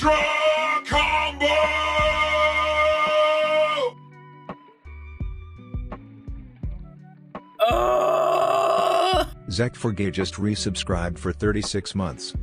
Extra combo! Zek Forgay just resubscribed for 36 months.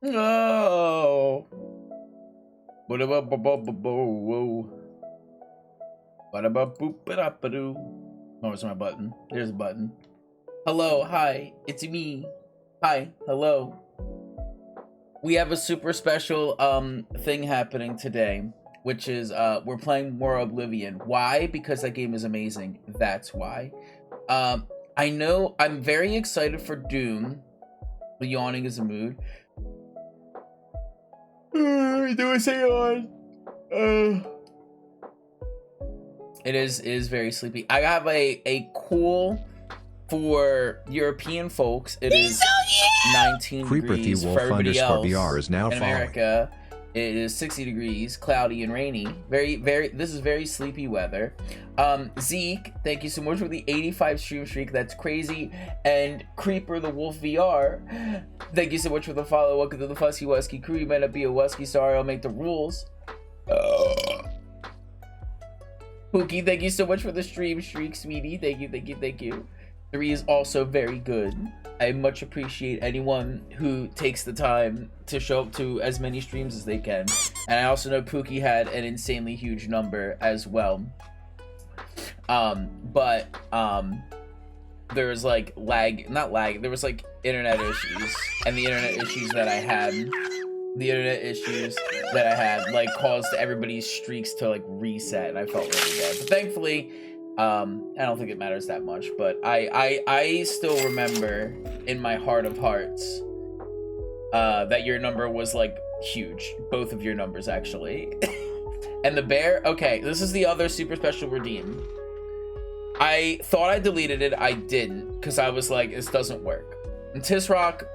No. What about whoa? What about boop-a-da-ba-doo? Oh, it's my button. There's a button. Hello, hi, it's me. Hi, hello. We have a super special thing happening today, which is we're playing more Oblivion. Why? Because that game is amazing. That's why. I know I'm very excited for Doom. The yawning is a mood. Do a say on. It is very sleepy. I have a cool for European folks. It is 19 Creeper degrees Wolf for everybody else. VR is now in America, it is 60 degrees, cloudy and rainy. This is very sleepy weather. Zeke, thank you so much for the 85 stream streak. That's crazy. And Creeper the Wolf VR, thank you so much for the follow. Welcome to the Fusky Wusky crew. You might not be a Wusky, sorry, I'll make the rules. Pookie, thank you so much for the stream streak, sweetie. Thank you. 3 is also very good. I much appreciate anyone who takes the time to show up to as many streams as they can. And I also know Pookie had an insanely huge number as well. There was like there was like internet issues. And the internet issues that I had like caused everybody's streaks to like reset, and I felt really bad. But thankfully, I don't think it matters that much, but I still remember in my heart of hearts that your number was like huge. Both of your numbers actually. And the bear, okay, this is the other super special redeem. I thought I deleted it, I didn't, because I was like, this doesn't work. And Tisrock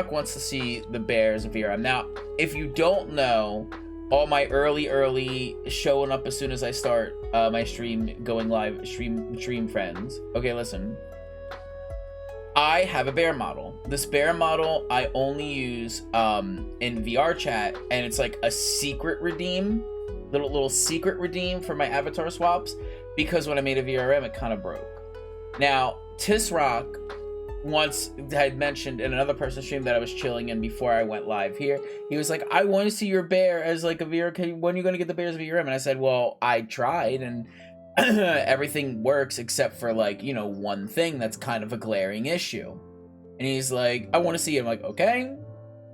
wants to see the bears of VRM. Now, if you don't know, all my early showing up as soon as I start my stream going live, stream friends. Okay, listen. I have a bear model. This bear model I only use in VR chat, and it's like a secret redeem, little secret redeem for my avatar swaps, because when I made a VRM, it kind of broke. Now, Tisrock once had mentioned in another person's stream that I was chilling in before I went live here. He was like, I want to see your bear as like a VR. When are you going to get the bears VRM? And I said, well, I tried and everything works except for like, you know, one thing that's kind of a glaring issue. And he's like, I want to see it. I'm like, okay.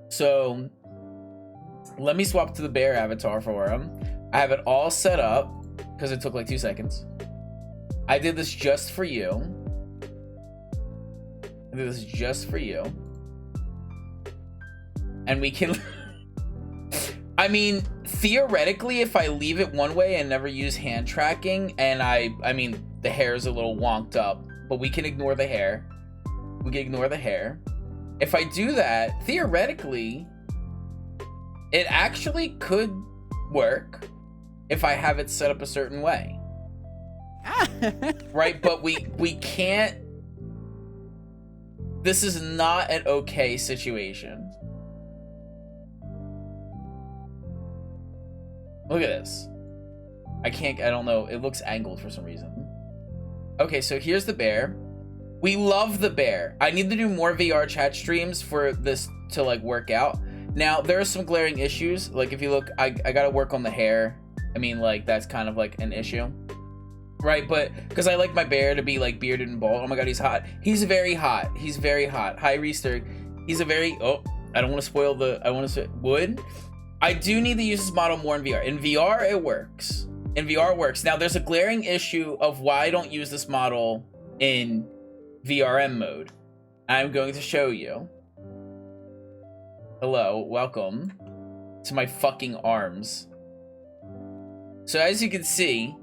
So let me swap to the bear avatar for him. I have it all set up because it took like 2 seconds. I did this just for you. This is just for you. And we can I mean, theoretically, if I leave it one way and never use hand tracking, and I mean, the hair is a little wonked up, but we can ignore the hair. We can ignore the hair. If I do that, theoretically, it actually could work if I have it set up a certain way. Right? But we can't. This is not an okay situation. Look at this. I don't know. It looks angled for some reason. Okay, so here's the bear. We love the bear. I need to do more VR chat streams for this to like work out. Now, there are some glaring issues. Like if you look, I gotta work on the hair. I mean, like that's kind of like an issue. Right, but because I like my bear to be like bearded and bald. Oh my god, he's hot. He's very hot. He's very hot. Hi, Reester. He's a very... Oh, I don't want to spoil the... I want to say... Wood? I do need to use this model more in VR. In VR, it works. In VR, it works. Now, there's a glaring issue of why I don't use this model in VRM mode. I'm going to show you. Hello, welcome to my fucking arms. So as you can see,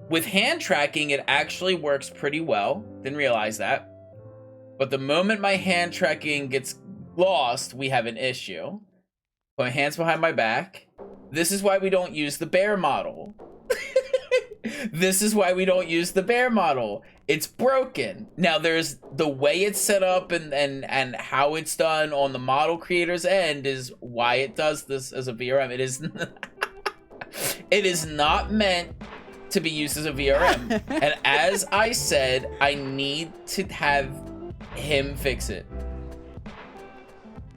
with hand tracking, it actually works pretty well. Didn't realize that. But the moment my hand tracking gets lost, we have an issue. Put my hands behind my back. This is why we don't use the bear model. This is why we don't use the bear model. It's broken. Now there's the way it's set up and how it's done on the model creator's end is why it does this as a VRM. It is it is not meant to be used as a VRM. And as I said, I need to have him fix it.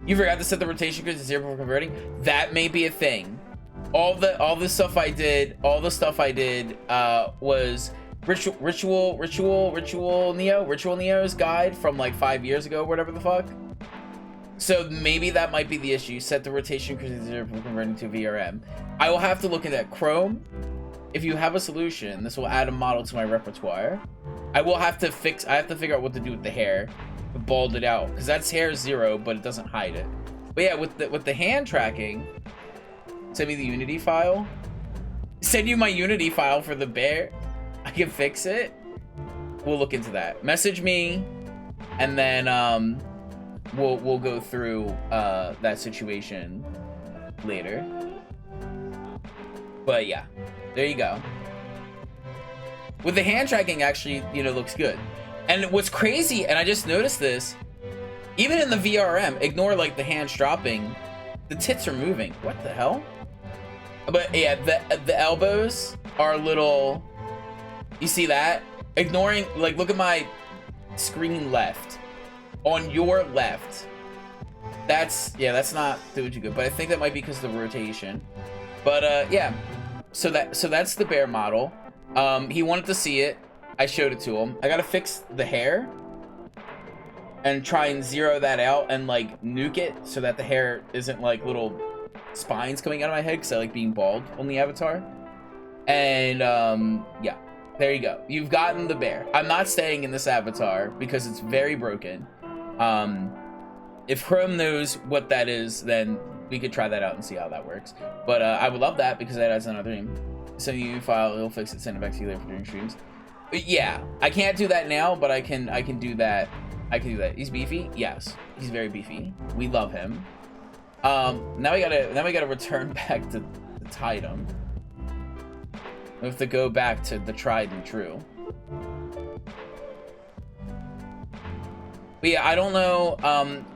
You forgot to set the rotation grid to 0 before converting? That may be a thing. All the stuff I did was Ritual Neo's guide from like 5 years ago, whatever the fuck. So maybe that might be the issue. Set the rotation grid to 0 before converting to VRM. I will have to look into that. Chrome, if you have a solution, this will add a model to my repertoire. I have to figure out what to do with the hair. Bald it out, because that's hair 0, but it doesn't hide it. But yeah, with the hand tracking, send me the Unity file. send you my Unity file for the bear. I can fix it. We'll look into that. Message me, and then we'll go through that situation later. But yeah, there you go. With the hand tracking, actually, you know, looks good. And what's crazy, and I just noticed this, even in the VRM, ignore like the hands dropping, the tits are moving. What the hell? But yeah, the elbows are a little, you see that? Ignoring, like, look at my screen left. On your left. That's not doing too good. But I think that might be because of the rotation. But yeah, so that's the bear model. He wanted to see it. I showed it to him. I gotta fix the hair and try and zero that out and like nuke it so that the hair isn't like little spines coming out of my head, because I like being bald on the avatar. And yeah, there you go. You've gotten the bear. I'm not staying in this avatar because it's very broken. If Chrome knows what that is, then we could try that out and see how that works. But I would love that, because that adds another dream. Send you a file, he'll fix it, send it back to you later for doing streams. But yeah, I can't do that now, but I can do that. I can do that. He's beefy? Yes, he's very beefy. We love him. Now we gotta return back to the Tidum. We have to go back to the tried and true. But yeah, I don't know.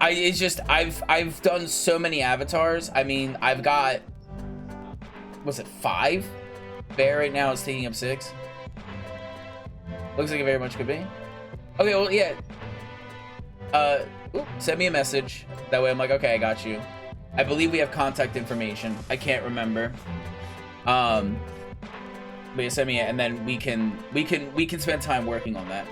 It's just I've done so many avatars. I mean, I've got, what's it, 5? Bear right now is taking up 6. Looks like it very much could be. Okay, well, yeah. Send me a message. That way I'm like, okay, I got you. I believe we have contact information. I can't remember. But yeah, send me it, and then we can spend time working on that.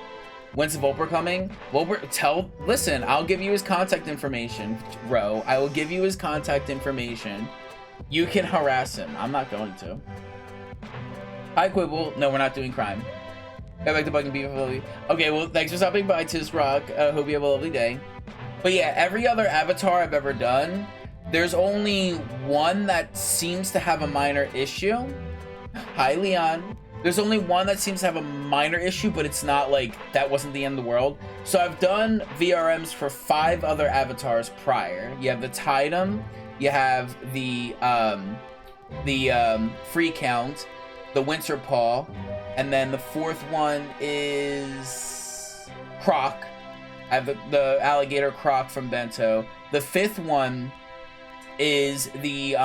When's Volper coming? Volper, listen, I'll give you his contact information, Ro. I will give you his contact information. You can harass him. I'm not going to. Hi, Quibble. No, we're not doing crime. Go back to bugging people. Okay, well, thanks for stopping by, Tis Rock. Hope you have a lovely day. But yeah, every other avatar I've ever done, there's only one that seems to have a minor issue. Hi, Leon. There's only one that seems to have a minor issue, but it's not like that wasn't the end of the world. So I've done VRMs for 5 other avatars prior. You have the Tidum, you have the Free Count, the Winter Paw, and then the 4th one is Croc. I have the alligator Croc from Bento. The 5th one is the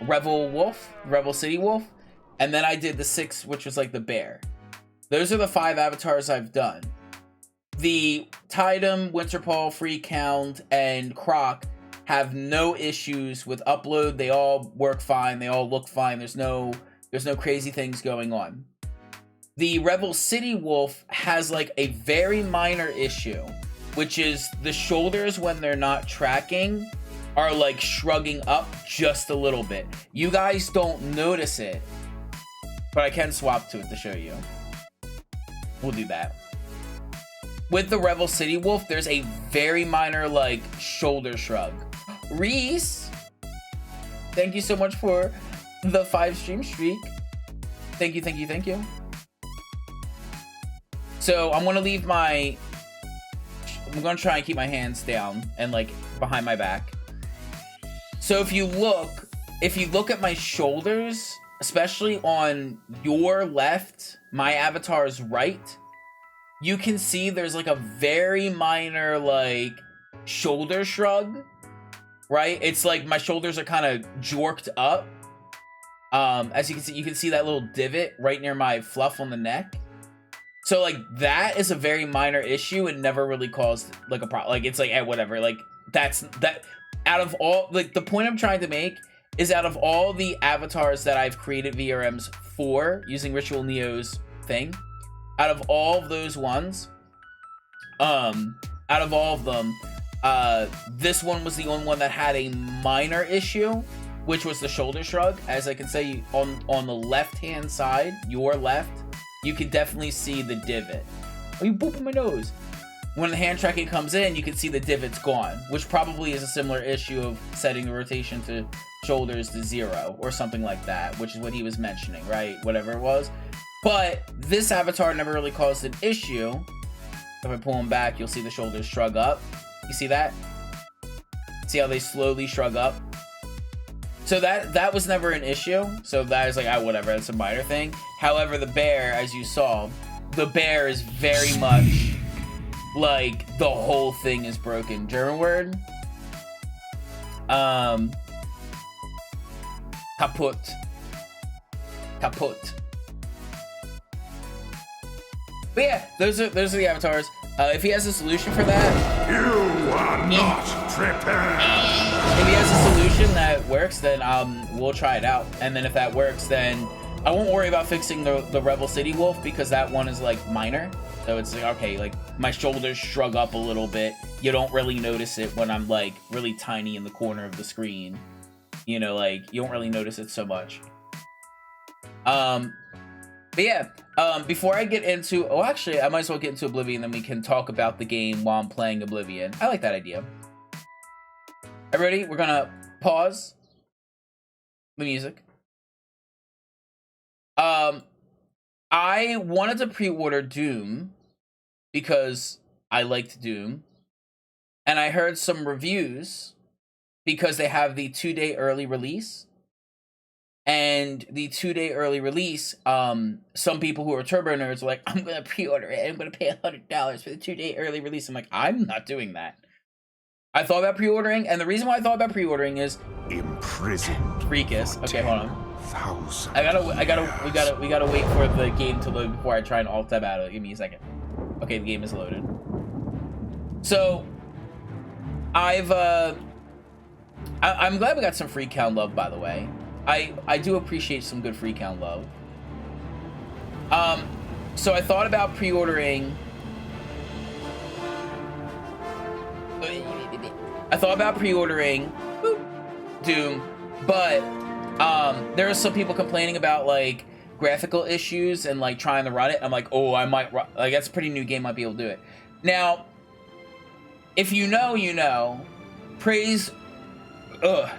Rebel City Wolf. And then I did the 6th, which was like the bear. Those are the 5 avatars I've done. The Tidum, Winterpaw, Free Count, and Croc have no issues with upload. They all work fine. They all look fine. There's no crazy things going on. The Rebel City Wolf has like a very minor issue, which is the shoulders when they're not tracking are like shrugging up just a little bit. You guys don't notice it, but I can swap to it to show you. We'll do that. With the Rebel City Wolf, there's a very minor like shoulder shrug. Reese, thank you so much for the 5 stream streak. Thank you, thank you, thank you. So I'm gonna try and keep my hands down and like behind my back. So if you look at my shoulders, especially on your left, my avatar's right, you can see there's like a very minor like shoulder shrug, right? It's like my shoulders are kind of jorked up. As you can see that little divot right near my fluff on the neck. So like that is a very minor issue and never really caused like a problem. Like it's like, whatever. Like that out of all, like the point I'm trying to make is out of all the avatars that I've created VRMs for using Ritual Neo's thing, out of all of those ones, out of all of them, this one was the only one that had a minor issue, which was the shoulder shrug. As I can say, on the left hand side, your left, you can definitely see the divot. Oh, you booping my nose. When the hand tracking comes in, you can see the divot's gone, which probably is a similar issue of setting the rotation to shoulders to 0 or something like that, which is what he was mentioning, right? Whatever it was. But this avatar never really caused an issue. If I pull him back, you'll see the shoulders shrug up. You see that? See how they slowly shrug up? So that was never an issue. So that is like, ah, whatever, it's a minor thing. However, the bear, as you saw, the bear is very much like the whole thing is broken. German word. Kaputt. Kaputt. But yeah, those are the avatars. If he has a solution for that, You are not prepared. if he has a solution that works, then we'll try it out. And then if that works, then I won't worry about fixing the Rebel City Wolf, because that one is like minor. So it's like, okay, like my shoulders shrug up a little bit. You don't really notice it when I'm like really tiny in the corner of the screen. You know, like you don't really notice it so much. But yeah, before I get into, oh, actually, I might as well get into Oblivion, then we can talk about the game while I'm playing Oblivion. I like that idea. Everybody, we're gonna pause the music. I wanted to pre-order Doom because I liked Doom, and I heard some reviews because they have the 2-day early release. And the 2-day early release, some people who are turbo nerds are like, I'm gonna pre-order it, I'm gonna pay $100 for the 2-day early release. I'm like, I'm not doing that. I thought about pre-ordering, and the reason why I thought about pre-ordering is Imprisoned. Freakus. Okay, hold on. Thousand. We gotta wait for the game to load before I try and alt tab out of it. Give me a second. Okay, the game is loaded. So, I'm glad we got some free count love, by the way. I do appreciate some good free count love. So I thought about pre-ordering. Doom, but there are some people complaining about like graphical issues and like trying to run it. I'm like, oh, I might like, that's a pretty new game, might be able to do it. Now, if you know, you know. Praise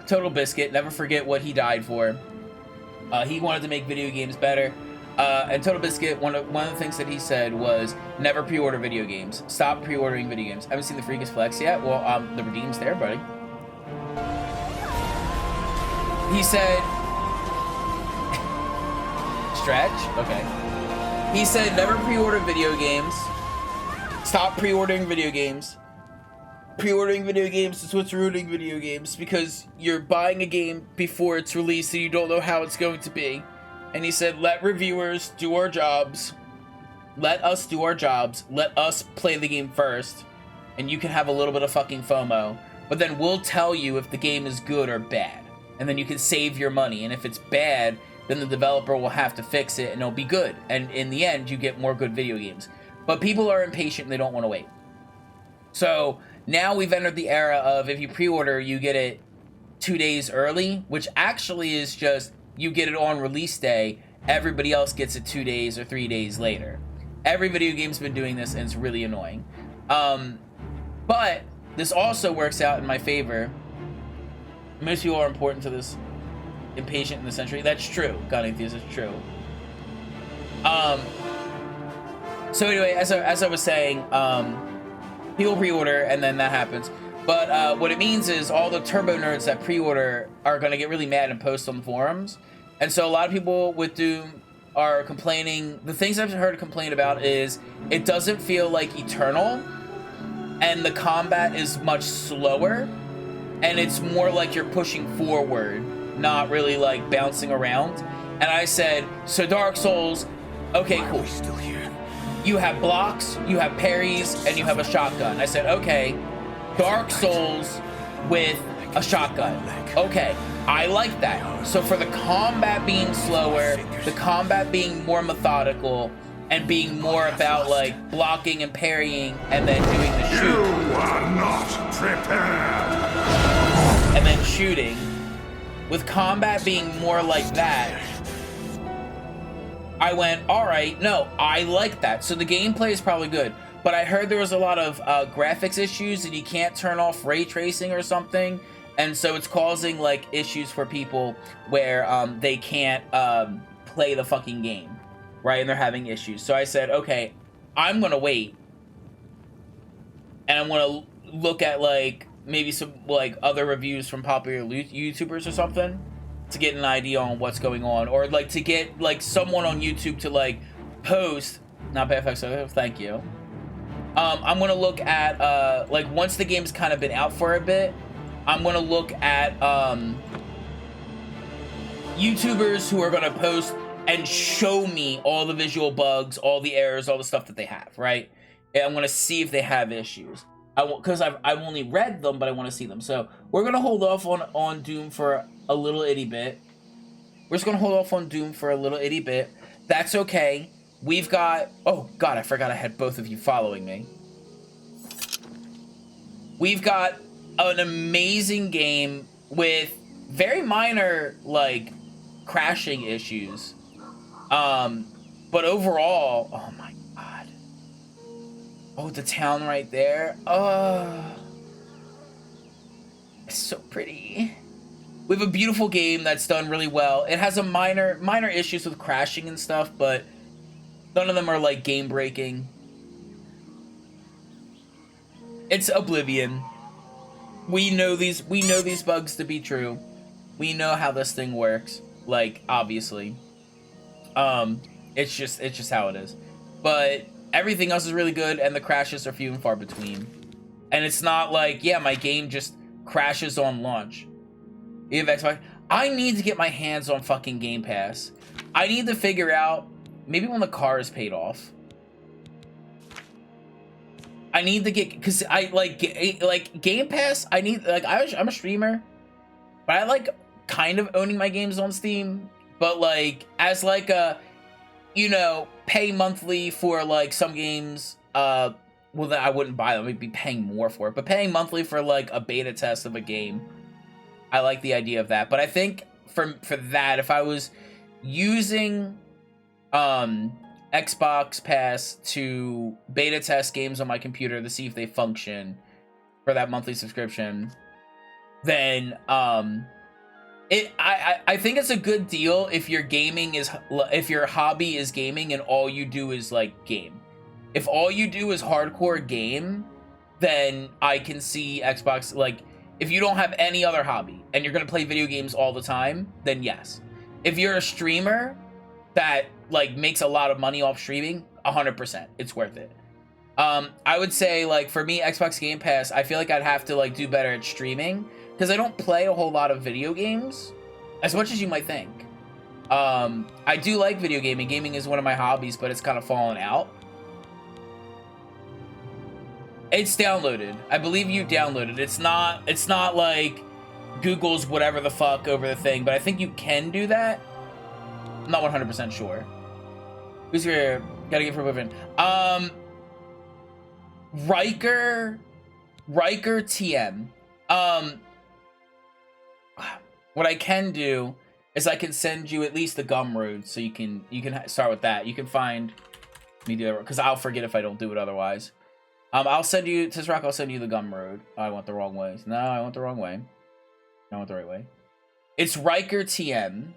Total Biscuit, never forget what he died for. He wanted to make video games better. And Total Biscuit, one of the things that he said was never pre-order video games. Stop pre-ordering video games. Haven't seen the Freakus Flex yet? Well, the redeem's there, buddy. He said stretch? Okay. He said never pre-order video games. Stop pre-ordering video games. Pre-ordering video games is what's ruining video games, because you're buying a game before it's released and you don't know how it's going to be. And he said, let reviewers do our jobs. Let us do our jobs. Let us play the game first. And you can have a little bit of fucking FOMO. But then we'll tell you if the game is good or bad. And then you can save your money. And if it's bad, then the developer will have to fix it and it'll be good. And in the end, you get more good video games. But people are impatient and they don't want to wait. So now we've entered the era of if you pre-order, you get it 2 days early, which actually is just you get it on release day. Everybody else gets it 2 days or 3 days later. Every video game's been doing this, and it's really annoying. But this also works out in my favor. Most people are important to this impatient in the century. That's true. God Atheist, it's true. So anyway, as I was saying, people pre-order, and then that happens. But what it means is all the turbo nerds that pre-order are going to get really mad and post on the forums. And so a lot of people with Doom are complaining. The things I've heard complain about is it doesn't feel like Eternal, and the combat is much slower, and it's more like you're pushing forward, not really like bouncing around. And I said, so Dark Souls, okay, cool. Still here. You have blocks, you have parries, and you have a shotgun. I said, okay, Dark Souls with a shotgun. Okay, I like that. So for the combat being slower, the combat being more methodical, and being more about like blocking and parrying and then doing the shoot. You are not prepared. And then shooting. With combat being more like that, I went, alright, no, I like that. So the gameplay is probably good. But I heard there was a lot of graphics issues and you can't turn off ray tracing or something. And so it's causing like issues for people where they can't play the fucking game, right? And they're having issues. So I said, okay, I'm gonna wait, and I'm gonna look at like maybe some like other reviews from popular YouTubers or something to get an idea on what's going on, or like to get like someone on YouTube to like post. Not bad, so thank you. I'm gonna look at like once the game's kind of been out for a bit, I'm gonna look at YouTubers who are gonna post and show me all the visual bugs, all the errors, all the stuff that they have, right? And I'm gonna see if they have issues. Because I've only read them, but I want to see them. So we're gonna hold off on Doom for a little itty bit. We're just gonna hold off on Doom for a little itty bit. That's okay. We've got... Oh, God, I forgot I had both of you following me. We've got an amazing game with very minor, like, crashing issues. But overall... Oh, my God. Oh, the town right there. Oh. It's so pretty. We have a beautiful game that's done really well. It has a minor issues with crashing and stuff, but... none of them are like game breaking. It's Oblivion. We know these bugs to be true. We know how this thing works. Like, obviously. It's just how it is. But everything else is really good, and the crashes are few and far between. And it's not like, yeah, my game just crashes on launch. You have Xbox. I need to get my hands on fucking Game Pass. I need to figure out, maybe when the car is paid off, I need to get, because I like Game Pass. I need, like, I'm a streamer, but I like kind of owning my games on Steam, but like as like a, you know, pay monthly for like some games. Well, then I wouldn't buy them. I'd be paying more for it, but paying monthly for like a beta test of a game, I like the idea of that. But I think for that, if I was using Xbox Pass to beta test games on my computer to see if they function for that monthly subscription, then I think it's a good deal if your hobby is gaming and all you do is like game. If all you do is hardcore game, then I can see Xbox, like, if you don't have any other hobby and you're gonna play video games all the time, then yes. If you're a streamer that like makes a lot of money off streaming, 100%, it's worth it. I would say, like, for me, Xbox Game Pass, I feel like I'd have to like do better at streaming because I don't play a whole lot of video games as much as you might think. I do like video gaming. Gaming is one of my hobbies, but it's kind of fallen out. It's downloaded. I believe you downloaded. It's not like Google's whatever the fuck over the thing, but I think you can do that. I'm not 100% sure. Who's here? Gotta get for Oblivion. Riker TM. What I can do is I can send you at least the Gumroad, so you can start with that. You can find me do it, because I'll forget if I don't do it otherwise. I'll send you, Tisrock, I'll send you the Gumroad. Oh, I went the wrong way. No, I went the wrong way. I went the right way. It's Riker TM.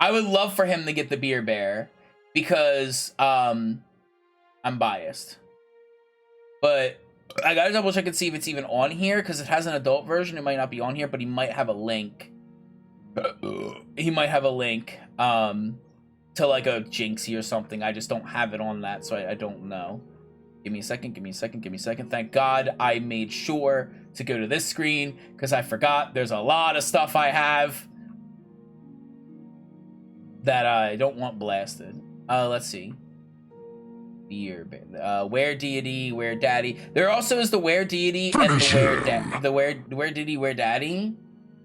I would love for him to get the Beer Bear, because I'm biased. But I gotta double check and see if it's even on here, because it has an adult version. It might not be on here, but he might have a link. He might have a link to like a Jinxie or something. I just don't have it on that, so I don't know. Give me a second, give me a second, give me a second. Thank God I made sure to go to this screen, because I forgot there's a lot of stuff I have that I don't want blasted. Let's see. Beer, Where Deity, Where Daddy. There also is the Where Deity and the Where Deity, Where Daddy.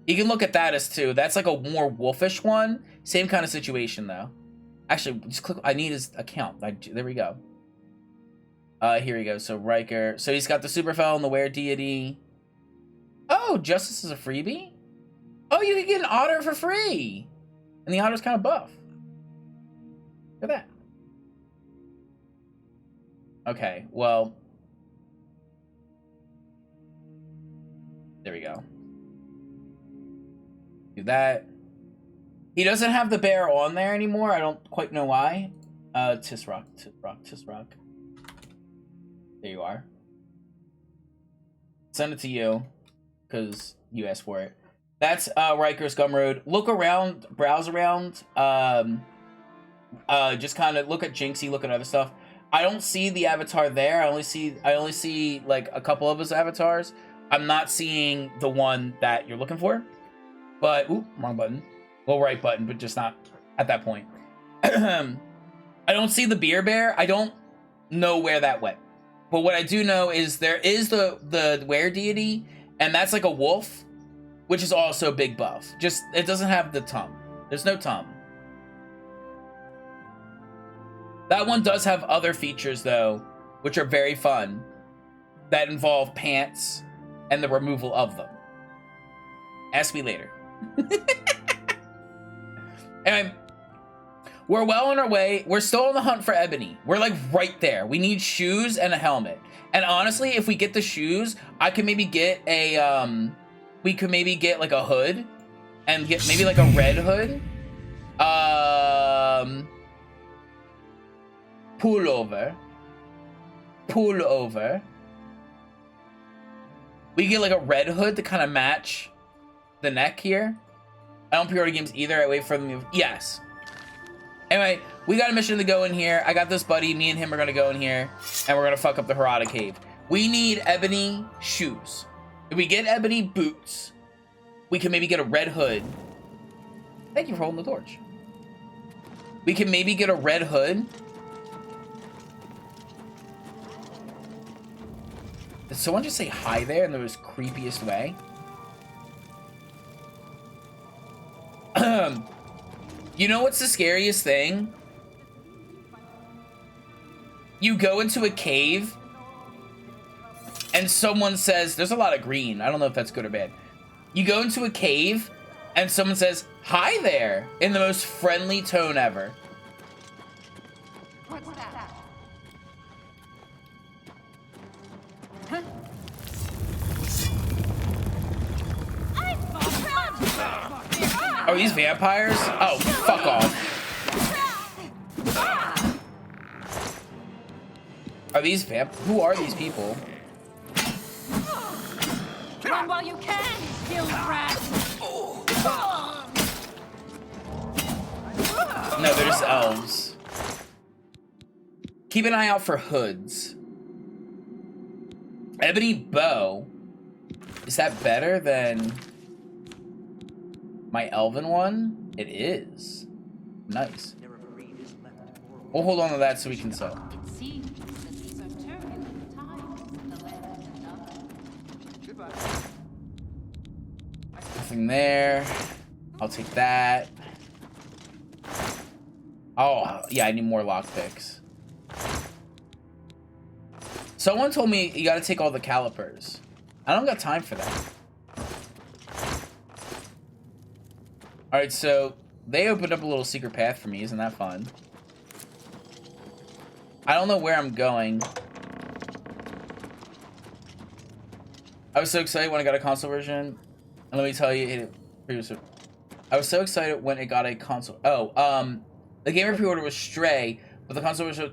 You can look at that as too. That's like a more wolfish one. Same kind of situation though. Actually, just click. I need his account. There we go. Here we go. So Riker. So he's got the Superfell and the Where Deity. Oh, Justice is a freebie? Oh, you can get an otter for free. And the otter's kind of buff. Look at that. Okay, well. There we go. Do that. He doesn't have the bear on there anymore. I don't quite know why. Tisrock. There you are. Send it to you, because you asked for it. That's Riker's Gumroad. Look around, browse around. Just kind of look at Jinxie, look at other stuff. I don't see the avatar there. I only see like a couple of his avatars. I'm not seeing the one that you're looking for. But ooh, wrong button. Well, right button, but just not at that point. I don't see the beer bear. I don't know where that went. But what I do know is there is the were deity, and that's like a wolf, which is also a big buff. Just it doesn't have the tongue. There's no tongue. That one does have other features, though, which are very fun, that involve pants and the removal of them. Ask me later. And we're well on our way. We're still on the hunt for Ebony. We're like right there. We need shoes and a helmet. And honestly, if we get the shoes, I can maybe get a, we could maybe get like a hood and get maybe like a red hood. Pullover. We get like a red hood to kind of match the neck here. I don't pre-order games either. I wait for them to... Yes. Anyway, we got a mission to go in here. I got this buddy. Me and him are going to go in here. And we're going to fuck up the Harada Cave. We need ebony shoes. If we get ebony boots, we can maybe get a red hood. Thank you for holding the torch. We can maybe get a red hood. Did someone just say hi there in the most creepiest way? You know what's the scariest thing? You go into a cave and someone says, there's a lot of green. I don't know if that's good or bad. You go into a cave and someone says, hi there, in the most friendly tone ever. What's that? Oh, these vampires? Oh, fuck off. Are these who are these people? Run while you can, kill rat. No, they're just elves. Keep an eye out for hoods. Ebony bow. Is that better than my elven one? It is. Nice. We'll hold on to that so we can sell. Nothing there. I'll take that. Oh, yeah, I need more lockpicks. Someone told me you gotta take all the calipers. I don't got time for that. Alright, so they opened up a little secret path for me. Isn't that fun? I don't know where I'm going. I was so excited when I got a console version. And let me tell you, I was so excited when it got a console. Oh, the game I pre-ordered was Stray, but the console version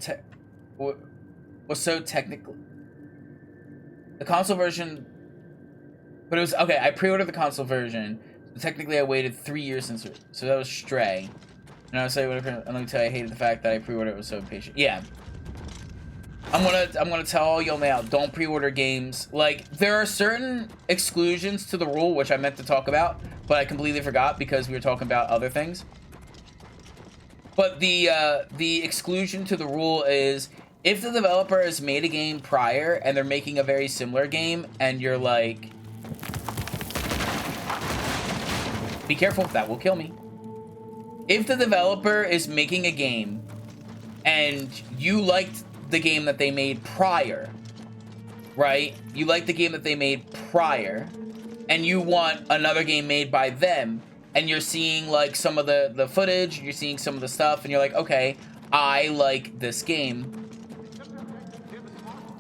was so technical. The console version, but it was okay. I pre-ordered the console version. So technically, I waited 3 years since it, so that was Stray. And I was saying, and let me tell you, I hated the fact that I pre-ordered it was so impatient. Yeah. I'm gonna tell all y'all now, don't pre-order games. Like, there are certain exclusions to the rule, which I meant to talk about, but I completely forgot because we were talking about other things. But the exclusion to the rule is, if the developer has made a game prior and they're making a very similar game, and you're like, be careful, that will kill me. If the developer is making a game and you liked the game that they made prior, right? You like the game that they made prior, and you want another game made by them, and you're seeing like some of the footage, you're seeing some of the stuff, and you're like, okay, I like this game.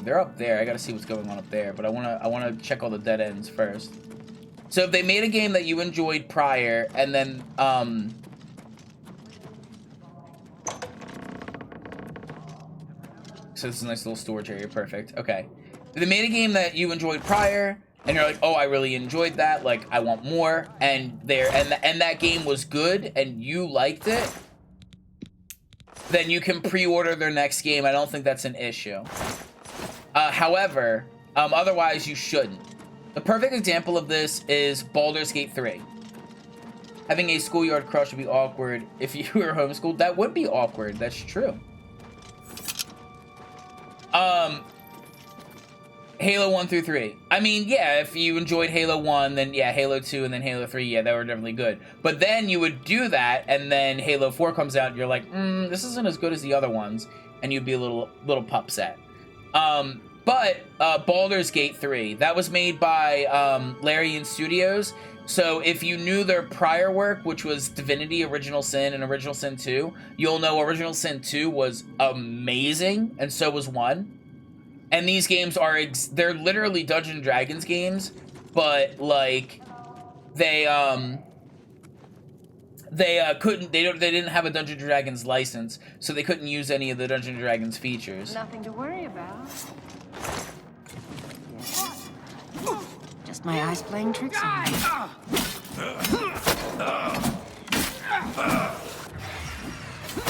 They're up there. I gotta see what's going on up there, but I wanna check all the dead ends first. So if they made a game that you enjoyed prior, and then, so this is a nice little storage area, perfect, okay. If they made a game that you enjoyed prior, and you're like, oh, I really enjoyed that, like, I want more, and that game was good, and you liked it, then you can pre-order their next game. I don't think that's an issue. However, otherwise you shouldn't. The perfect example of this is Baldur's Gate 3. Having a schoolyard crush would be awkward if you were homeschooled. That would be awkward, that's true. Halo 1 through 3. I mean, yeah, if you enjoyed Halo 1, then yeah, Halo 2 and then Halo 3, yeah, they were definitely good. But then you would do that, and then Halo 4 comes out, and you're like, this isn't as good as the other ones, and you'd be a little pupset. But Baldur's Gate 3, that was made by Larian Studios. So if you knew their prior work, which was Divinity, Original Sin, and Original Sin 2, you'll know Original Sin 2 was amazing, and so was 1. And these games are, they're literally Dungeons & Dragons games, but, like, they didn't have a Dungeons & Dragons license, so they couldn't use any of the Dungeons & Dragons features. Nothing to worry about. Just my eyes playing tricks on me.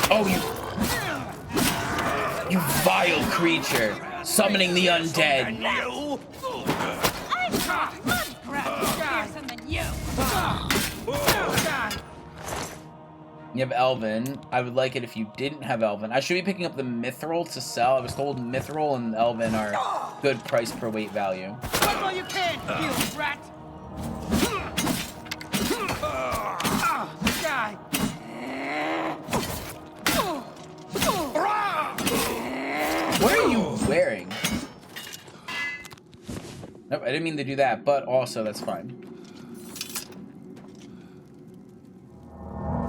Oh, you vile creature, summoning the undead. I'm much fiercer than you. You have Elven. I would like it if you didn't have Elven. I should be picking up the Mithril to sell. I was told Mithril and Elven are good price per weight value. Run while you can, you rat! Die! What are you wearing? Nope, I didn't mean to do that, but also that's fine.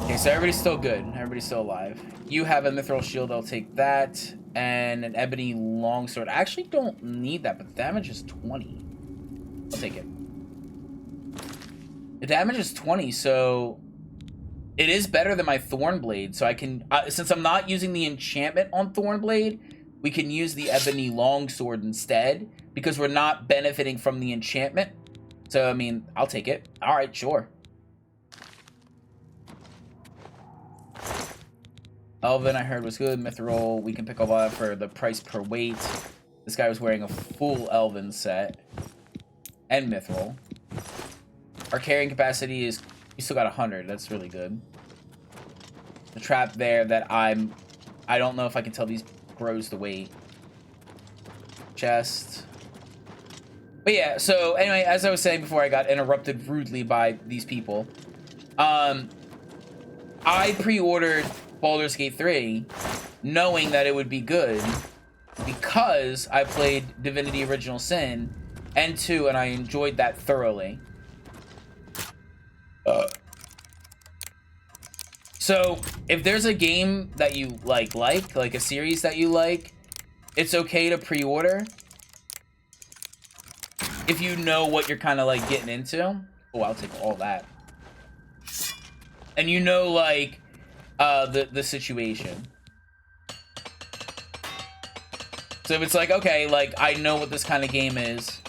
Okay, so everybody's still good. Everybody's still alive. You have a mithril shield, I'll take that. And an ebony longsword. I actually don't need that, but the damage is 20. I'll take it. The damage is 20, so it is better than my Thornblade. So I can, since I'm not using the enchantment on Thornblade, we can use the ebony longsword instead, because we're not benefiting from the enchantment. So, I mean, I'll take it. All right, sure. Elven, I heard, was good. Mithril, we can pick up that for the price per weight. This guy was wearing a full Elven set. And Mithril. Our carrying capacity is... We still got 100. That's really good. The trap there that I don't know if I can tell these grows the weight. Chest. But yeah, so anyway, as I was saying before I got interrupted rudely by these people. I pre-ordered Baldur's Gate 3 knowing that it would be good because I played Divinity Original Sin and 2 and I enjoyed that thoroughly. So if there's a game that you like a series that you like, it's okay to pre-order if you know what you're kind of like getting into. Oh, I'll take all that. And you know, like, the situation. So if it's like, okay, like, I know what this kind of game is.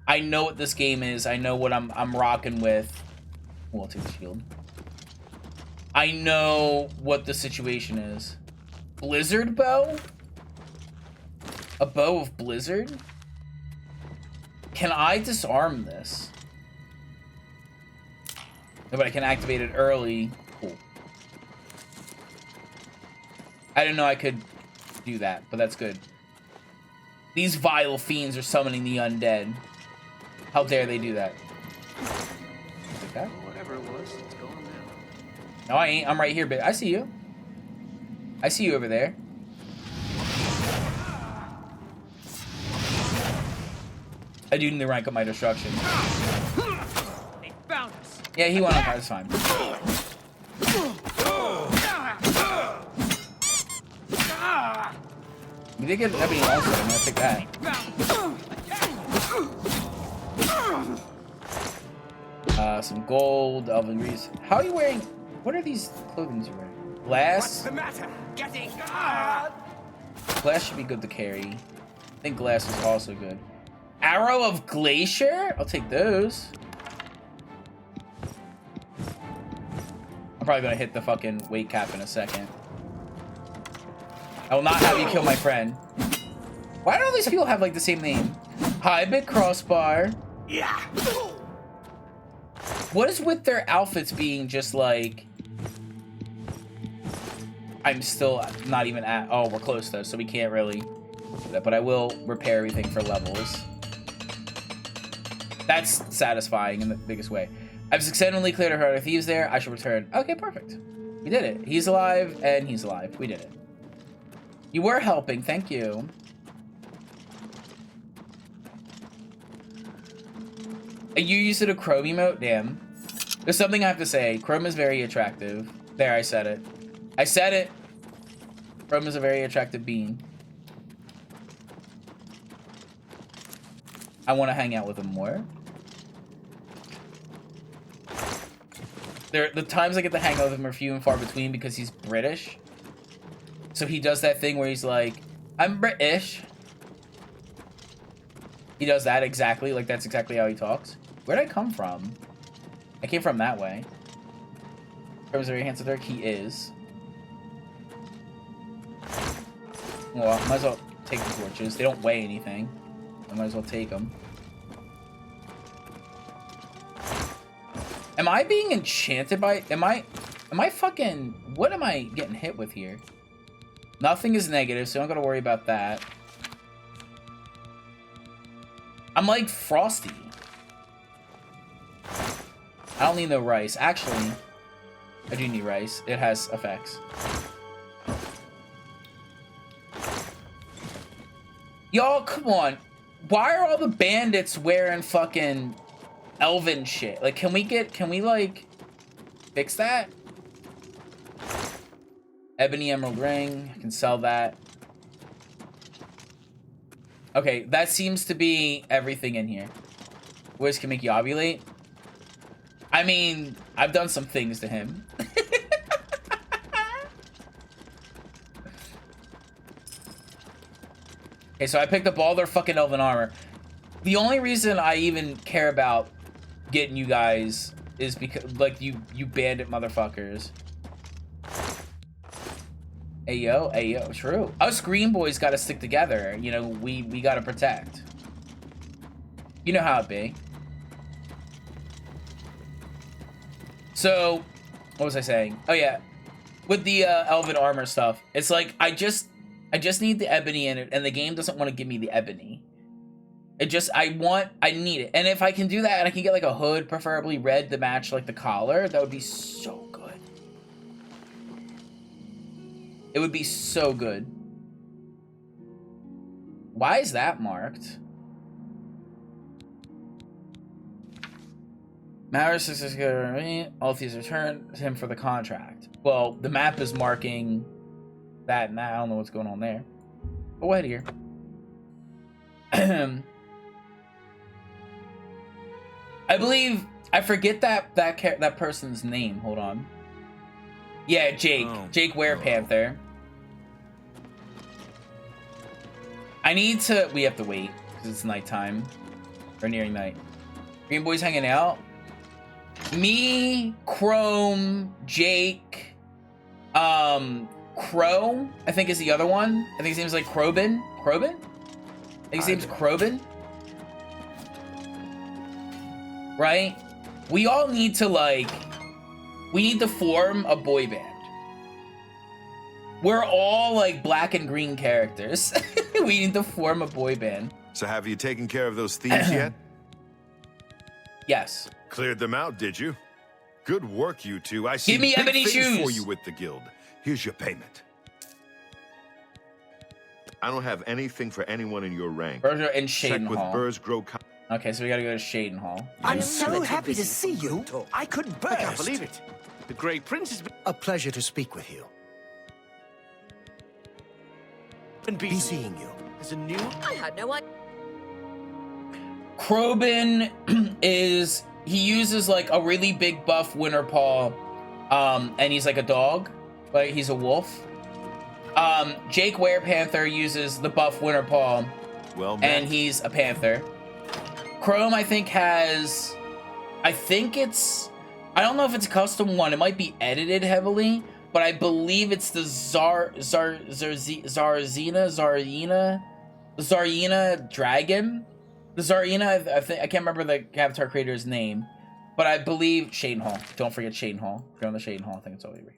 I know what this game is. I know what I'm rocking with. Oh, I'll take the shield. I know what the situation is. Blizzard bow? A bow of Blizzard? Can I disarm this? No, but I can activate it early. Cool. I didn't know I could do that, but that's good. These vile fiends are summoning the undead. How dare they do that? Okay. Whatever it was, it's going now. No, I ain't. I'm right here, but I see you. I see you over there. I do need to rank up my destruction. They found us. Yeah, he went up. That's fine. We did get everything also. I'm gonna take that. some gold, elven grease. How are you wearing? What are these clothing you're wearing? Glass. the matter? Getting Glass should be good to carry. I think glass is also good. Arrow of Glacier? I'll take those. I'm probably gonna hit the fucking weight cap in a second. I will not have you kill my friend. Why do all these people have like the same name? High bit crossbar. Yeah. What is with their outfits being just like... I'm still not even at... Oh, we're close though, so we can't really do that. But I will repair everything for levels. That's satisfying in the biggest way. I've successfully cleared a herd of thieves there. I should return. Okay, perfect. We did it. He's alive, and he's alive. We did it. You were helping. Thank you. You used a Chrome emote? Damn. There's something I have to say. Chrome is very attractive. There, I said it. I said it. Chrome is a very attractive being. I want to hang out with him more. The times I get to hang out with him are few and far between because he's British. So he does that thing where he's like, I'm British. He does that exactly. Like, that's exactly how he talks. Where'd I come from? I came from that way. Chrome's very handsome Dirk. He is. Well, might as well take the torches. They don't weigh anything. I might as well take them. Am I being enchanted by... Am I fucking... What am I getting hit with here? Nothing is negative, so I don't gotta worry about that. I'm like Frosty. I don't need no rice. Actually, I do need rice. It has effects. Y'all, come on. Why are all the bandits wearing fucking elven shit? Like, can we like fix that? Ebony emerald ring. I can sell that. Okay, that seems to be everything in here. Wiz can make you ovulate. I mean, I've done some things to him. Okay, so I picked up all their fucking elven armor. The only reason I even care about getting you guys is because, like, you bandit motherfuckers. Ayo, ayo, true. Us green boys gotta stick together. You know, we gotta protect. You know how it be. So, what was I saying? Oh yeah, with the elven armor stuff, it's like I just need the ebony in it, and the game doesn't want to give me the ebony. I need it, and if I can do that, and I can get like a hood, preferably red, to match like the collar, that would be so good. It would be so good. Why is that marked? Matters is good. All thieves return him for the contract. Well, the map is marking that, and I don't know what's going on there. But we'll head here. I believe I forget that person's name. Hold on. Yeah, Jake. Jake Werepanther. I need to... We have to wait, because it's nighttime. Or nearing night. Green Boy's hanging out. Me, Chrome, Jake, Crow, I think is the other one. I think his name's like Crobin. Crobin? I think his name's Crobin. Right? We all need to, like... We need to form a boy band. We're all, like, black and green characters. We need to form a boy band. So have you taken care of those thieves yet? Yes. Cleared them out, did you? Good work, you two. I see Give me big ebony things shoes for you with the guild. Here's your payment. I don't have anything for anyone in your rank. Berger and Check Shaden with Hall. Bursgrow. Okay, so we gotta go to Shaden Hall. I'm so happy to see you. I could burst. I can't believe it. The Grey Prince has A pleasure to speak with you. been Be seeing you. There's a new... I had no idea. Crobin is he uses like a really big buff winter paw, and he's like a dog, like he's a wolf. Jake Werepanther uses the buff winter paw, Well met. and he's a panther. Chrome, I think, has, I don't know if it's a custom one. It might be edited heavily, but I believe it's the Zarina dragon. The Zarina, I can't remember the avatar creator's name, but I believe Shaden Hall. Don't forget Shaden Hall. If you're on the Shaden Hall, I think it's all over.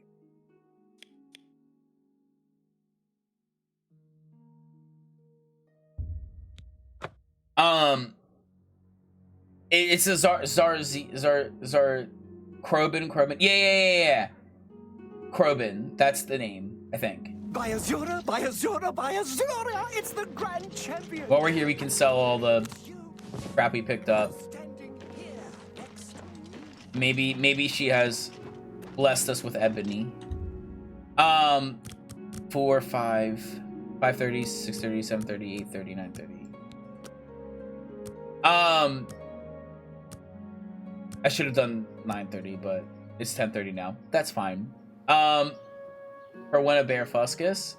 It's a Krobin. Yeah. Krobin. That's the name, I think. By Azura, it's the grand champion. While we're here, we can sell all the crap we picked up. Maybe she has blessed us with ebony. 4, 5, 5:30, 6:30, 7:30, 8:30, 9:30. I should have done 9:30, but it's 10:30 now. That's fine. Rowena Bear Fuscus.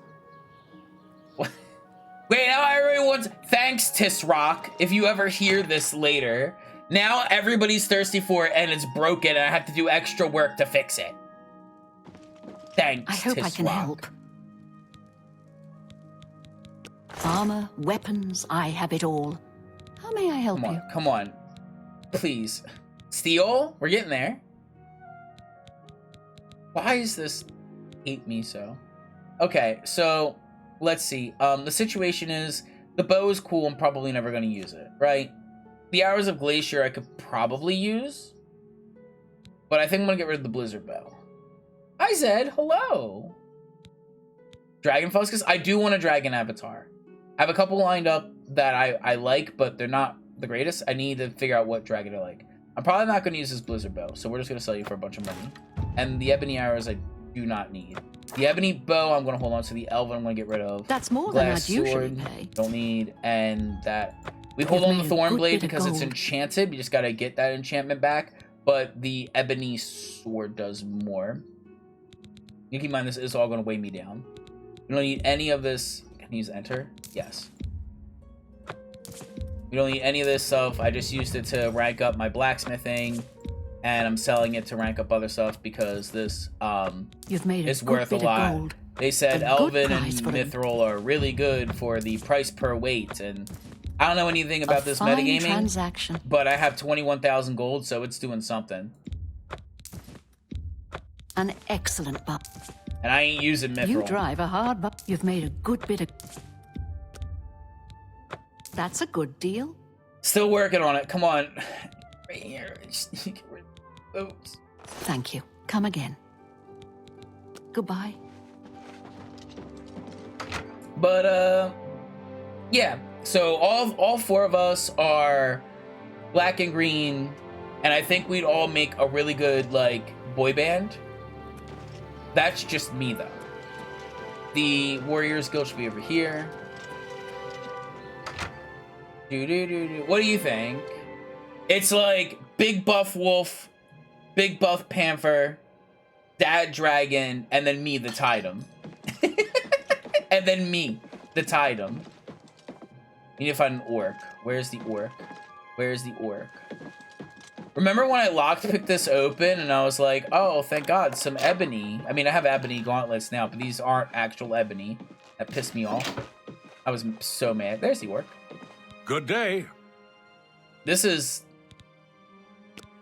Wait, now everyone wants. Thanks, Tisrock. If you ever hear this later, now everybody's thirsty for it and it's broken, and I have to do extra work to fix it. Thanks. I hope Tisrock. I can help. Armor, weapons, I have it all. How may I help you? Come on. Please. Steel? We're getting there. Why is this hate me so? Okay, so let's see. The situation is the bow is cool. I'm probably never going to use it, right? The Hours of Glacier I could probably use, but I think I'm going to get rid of the Blizzard bow. Hi, Zed. Hello. Dragon Fuscus? I do want a dragon avatar. I have a couple lined up that I like, but they're not the greatest. I need to figure out what dragon I like. I'm probably not going to use this Blizzard bow, so we're just going to sell you for a bunch of money. And the ebony arrows I do not need. The ebony bow I'm going to hold on to. The elven I'm going to get rid of. That's more Glass than I'd usually sword, pay. don't need. And that we hold on the thorn blade because it's enchanted. You just got to get that enchantment back. But the ebony sword does more. You keep in mind this is all going to weigh me down. You don't need any of this. Can you use enter? Yes. You don't need any of this stuff. I just used it to rank up my blacksmithing, and I'm selling it to rank up other stuff because this You've made is worth a lot. They said Elven and Mithril are really good for the price per weight, and I don't know anything about this metagaming, transaction. but I have 21,000 gold, so it's doing something. An excellent buck. And I ain't using Mithril. You drive a hard buck. You've made a good bit of... That's a good deal. Still working on it. Come on. Right here. Get rid of those. Thank you. Come again. Goodbye. But, yeah. So all four of us are black and green, and I think we'd all make a really good, like, boy band. That's just me, though. The Warriors Guild should be over here. What do you think? It's like Big Buff Wolf, Big Buff Panther, Dad Dragon, and then me, the Tidum. And then me, the Tidum. You need to find an orc. Where's the orc? Where's the orc? Remember when I lockpicked this open and I was like, oh, thank God, some ebony. I mean, I have ebony gauntlets now, but these aren't actual ebony. That pissed me off. I was so mad. There's the orc. Good day. This is...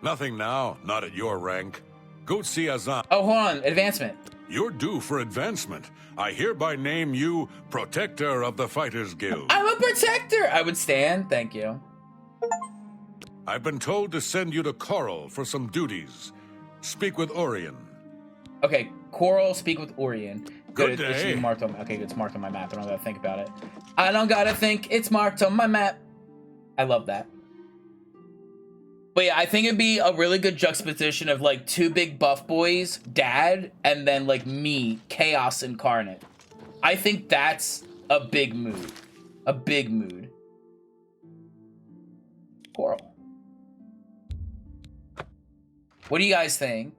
Nothing now, not at your rank. Go see Azan. Oh, hold on. Advancement. You're due for advancement. I hereby name you Protector of the Fighters Guild. I'm a protector! I would stand. Thank you. I've been told to send you to Coral for some duties. Speak with Orion. Okay, Coral, speak with Orion. Good It day. should be marked on... Okay, it's marked on my map. I don't gotta think about it. I don't gotta think. It's marked on my map. I love that. But yeah, I think it'd be a really good juxtaposition of, like, two big buff boys, Dad, and then, like, me, Chaos Incarnate. I think that's a big mood. A big mood. Coral. What do you guys think?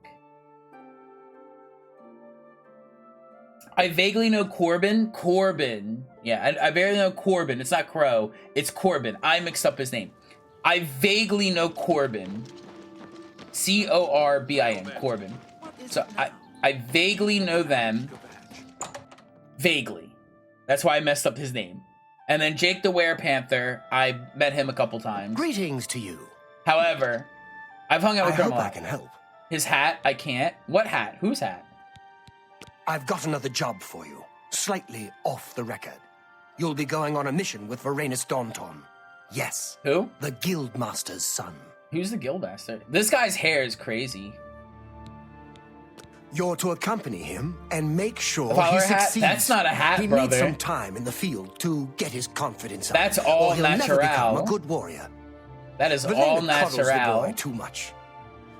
I vaguely know Corbin. Corbin. Yeah, I barely know Corbin. It's not Crow. It's Corbin. I mixed up his name. I vaguely know Corbin. Corbin. Corbin. So I vaguely know them. Vaguely. That's why I messed up his name. And then Jake the Werepanther, I met him a couple times. Greetings to you. However, I've hung out with him a I hope lot. I can help. His hat, I can't. What hat? Whose hat? I've got another job for you, slightly off the record. You'll be going on a mission with Varanus Daunton. Yes. Who? The Guildmaster's son. Who's the Guildmaster? This guy's hair is crazy. You're to accompany him and make sure The follower he hat? succeeds. That's not a hat, he brother. needs some time in the field to get his confidence up. That's all or he'll never become natural. a good warrior. That is Valena all coddles the natural. boy too much.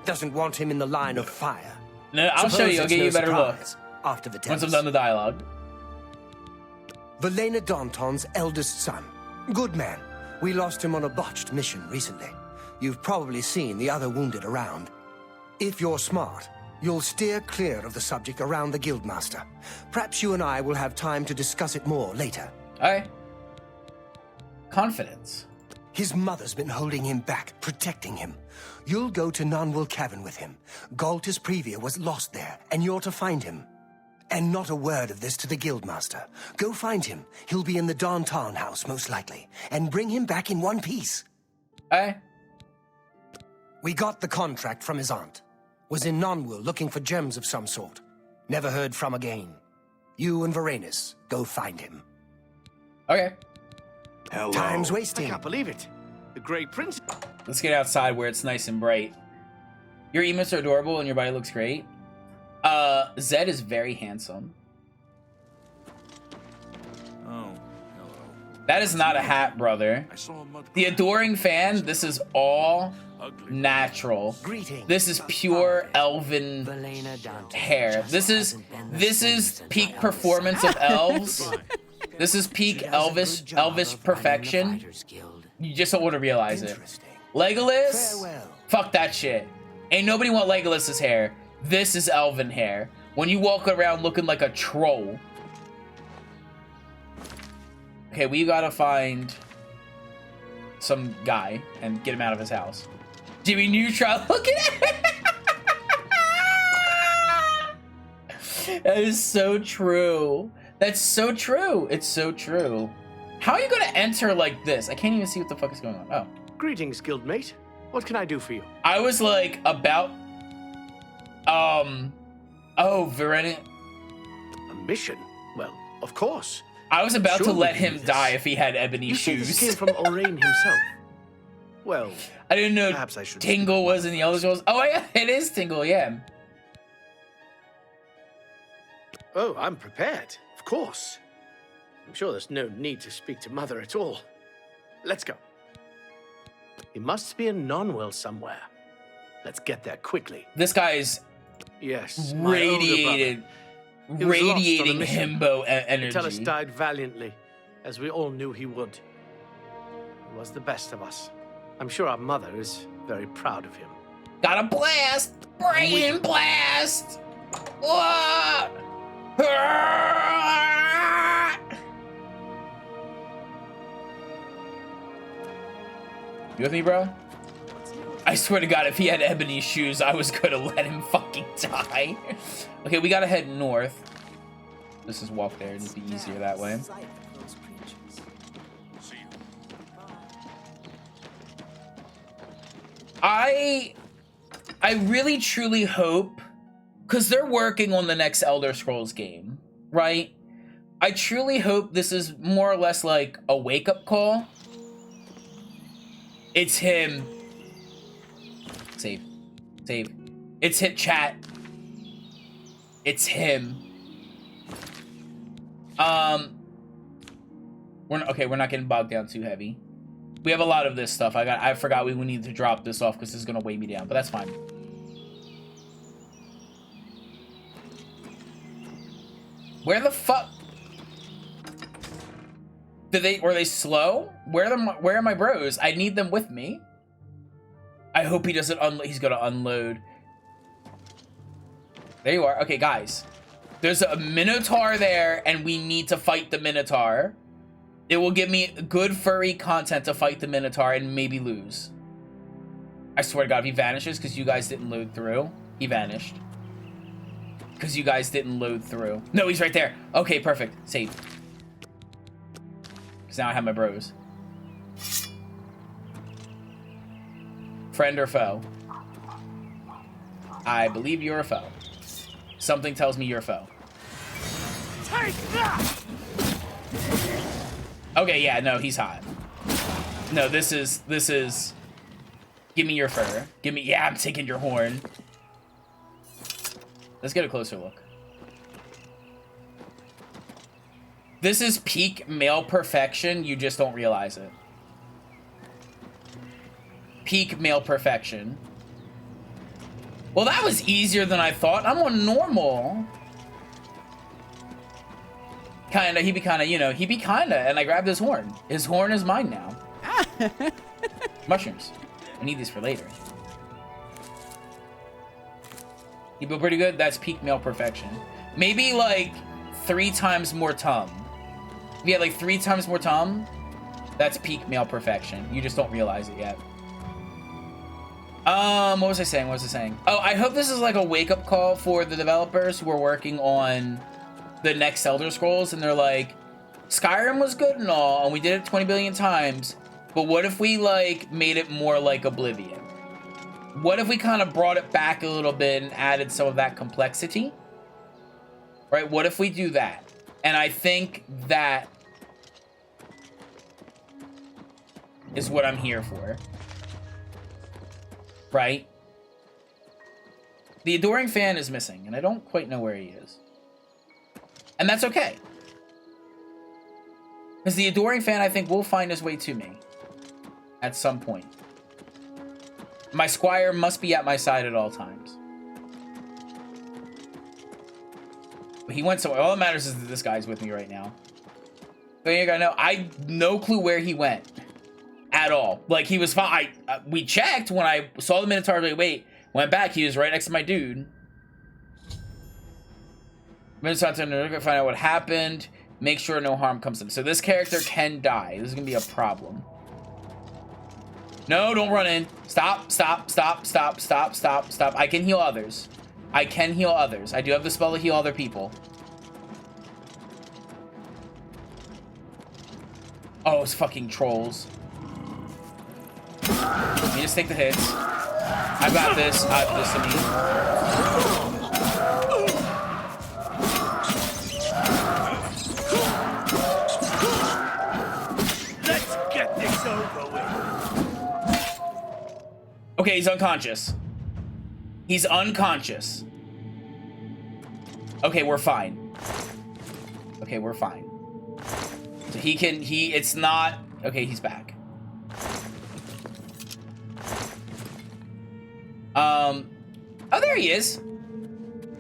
Doesn't want him in the line of fire. No, I'll show Suppose you. I'll it's give you a no better look. surprise after the Once test. I'm done the dialogue. Valena Daunton's eldest son. Good man. We lost him on a botched mission recently. You've probably seen the other wounded around. If you're smart, you'll steer clear of the subject around the Guildmaster. Perhaps you and I will have time to discuss it more later. Alright. Confidence. His mother's been holding him back, protecting him. You'll go to Nonwell Cavern with him. Galtus Previa was lost there, and you're to find him. And not a word of this to the Guildmaster. Go find him. He'll be in the Daunton house, most likely. And bring him back in one piece. Alright. We got the contract from his aunt. Was in Nonwell looking for gems of some sort. Never heard from again. You and Varanus, go find him. Okay. Hello. Time's I wasting. can't believe it. The Great Prince. Let's get outside where it's nice and bright. Your emotes are adorable and your body looks great. Zed is very handsome. Oh, hello. That is not a hat, brother. I saw a mud The adoring fan, this is all ugly. natural. Greetings. This is pure elven Valena Daunton. hair. This is peak performance of elves. This is peak elvish perfection. You just don't want to realize it. Interesting. Legolas? Farewell. Fuck that shit. Ain't nobody want Legolas's hair. This is elven hair. When you walk around looking like a troll. Okay, we gotta find some guy and get him out of his house. Jimmy Neutron, look at it! That is so true. That's so true. It's so true. How are you gonna enter like this? I can't even see what the fuck is going on. Oh. Greetings, guildmate. What can I do for you? I was like about oh, Verena. A mission? Well, of course. I was about Sure to we let can him do this. die if he had ebony You think this shoes. came from Orain himself? Well, I didn't know perhaps I should. Tingle was in the Elder Scrolls. Oh yeah, it is Tingle, yeah. Oh, I'm prepared. Of course. I'm sure there's no need to speak to Mother at all. Let's go. He must be in Nonwell somewhere. Let's get there quickly. This guy is Yes, my older radiated, He was lost on a radiating mission. himbo brother. Tellus energy. died valiantly, as we all knew he would. He was the best of us. I'm sure our mother is very proud of him. Got a blast! Brain blast! Whoa! You with me, bro? I swear to God, if he had ebony shoes, I was gonna let him fucking die. Okay, we gotta head north. Let's just walk there. It'd be easier that way. I really truly hope, because they're working on the next Elder Scrolls game, right? I truly hope this is more or less like a wake-up call. It's him. Save. Save. It's hit chat. It's him. We're not getting bogged down too heavy. We have a lot of this stuff. I forgot we need to drop this off because this is gonna weigh me down, but that's fine. Where the fuck? Were they slow? Where are my bros? I need them with me. I hope he doesn't he's gonna unload. There you are. Okay, guys. There's a Minotaur there, and we need to fight the Minotaur. It will give me good furry content to fight the Minotaur and maybe lose. I swear to God, if he vanishes because you guys didn't load through. He vanished. Because you guys didn't load through. No, he's right there. Okay, perfect. Safe. Because now I have my bros. Friend or foe? I believe you're a foe. Something tells me you're a foe. Take that! Okay, yeah, no, he's hot. No, this is... Give me your fur. Give me... Yeah, I'm taking your horn. Let's get a closer look. This is peak male perfection. You just don't realize it. Peak male perfection. Well, that was easier than I thought. I'm on normal. Kinda, he be kinda, you know, he be kinda, and I grabbed his horn. His horn is mine now. Mushrooms. I need these for later. You feel pretty good? That's peak male perfection. Maybe like 3 times more tum. If you had like 3 times more tum, that's peak male perfection. You just don't realize it yet. What was I saying? Oh, I hope this is like a wake-up call for the developers who are working on the next Elder Scrolls, and they're like, Skyrim was good and all, and we did it 20 billion times, but what if we like made it more like Oblivion? What if we kind of brought it back a little bit and added some of that complexity? Right? What if we do that? And I think that is what I'm here for. Right? The Adoring Fan is missing, and I don't quite know where he is. And that's okay. Because the Adoring Fan, I think, will find his way to me. At some point. My squire must be at my side at all times. But he went somewhere. All that matters is that this guy's with me right now. So you gotta know, I no clue where he went. At all. Like, he was fine. We checked when I saw the Minotaur. Like, wait. Went back. He was right next to my dude. Minotaur to find out what happened. Make sure no harm comes to him. So this character can die. This is going to be a problem. No, don't run in. Stop. I can heal others. I do have the spell to heal other people. Oh, it's fucking trolls. Let me just take the hits. I got this. This to me. Let's get this over with. Okay, he's unconscious. He's unconscious. Okay, we're fine. Okay, we're fine. So it's not... Okay, he's back. Oh, there he is.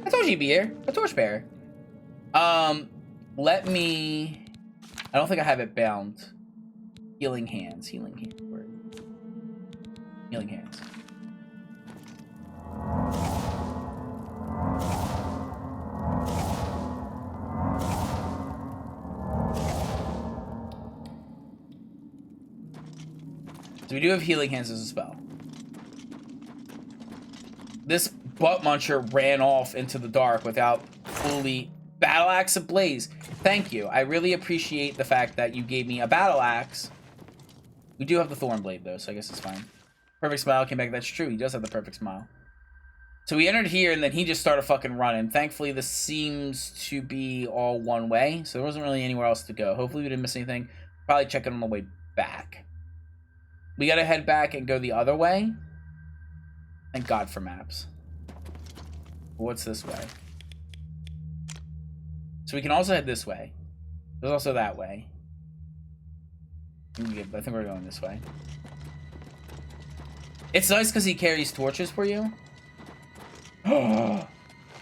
I told you he'd be here. A torchbearer. Let me... I don't think I have it bound. Healing hands. Healing hands. Healing hands. So we do have healing hands as a spell. This butt muncher ran off into the dark without fully... Battle axe ablaze. Thank you. I really appreciate the fact that you gave me a battle axe. We do have the thorn blade though, so I guess it's fine. Perfect smile came back. That's true. He does have the perfect smile. So we entered here and then he just started fucking running. Thankfully, this seems to be all one way, so there wasn't really anywhere else to go. Hopefully we didn't miss anything. Probably check it on the way back. We gotta head back and go the other way. Thank God for maps. What's this way? So we can also head this way. There's also that way. I think we're going this way. It's nice because he carries torches for you.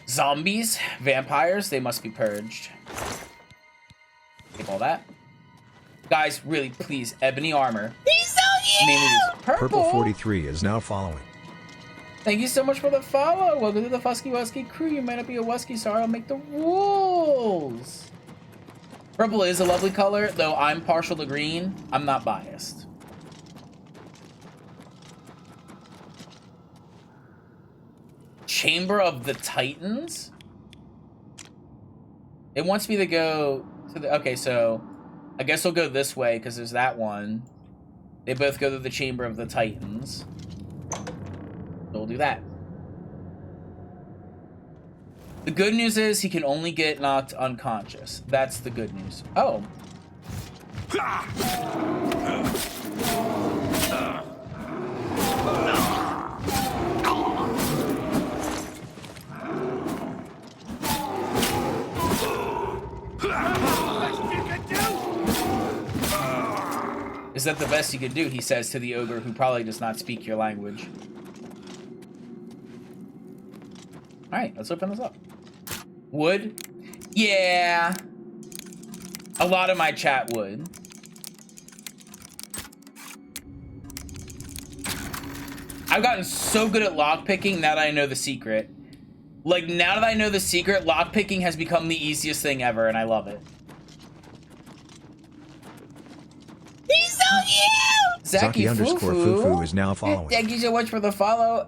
Zombies, vampires, they must be purged. Take all that. Guys, really, please, ebony armor. He's so cute! Purple. Purple 43 is now following. Thank you so much for the follow. Welcome to the Fusky Wusky crew. You might not be a Wusky, sorry, I'll make the rules. Purple is a lovely color, though I'm partial to green. I'm not biased. Chamber of the Titans? It wants me to go to the... Okay, so I guess we'll go this way because there's that one. They both go to the Chamber of the Titans. So we'll do that. The good news is he can only get knocked unconscious. That's the good news. Oh. Is that the best you can do? He says to the ogre who probably does not speak your language. Alright, let's open this up. Wood? Yeah. A lot of my chat would. I've gotten so good at lockpicking now that I know the secret. Like, now that I know the secret, lockpicking has become the easiest thing ever, and I love it. He's so cute! Zaki underscore Fufu is now following. Thank you so much for the follow.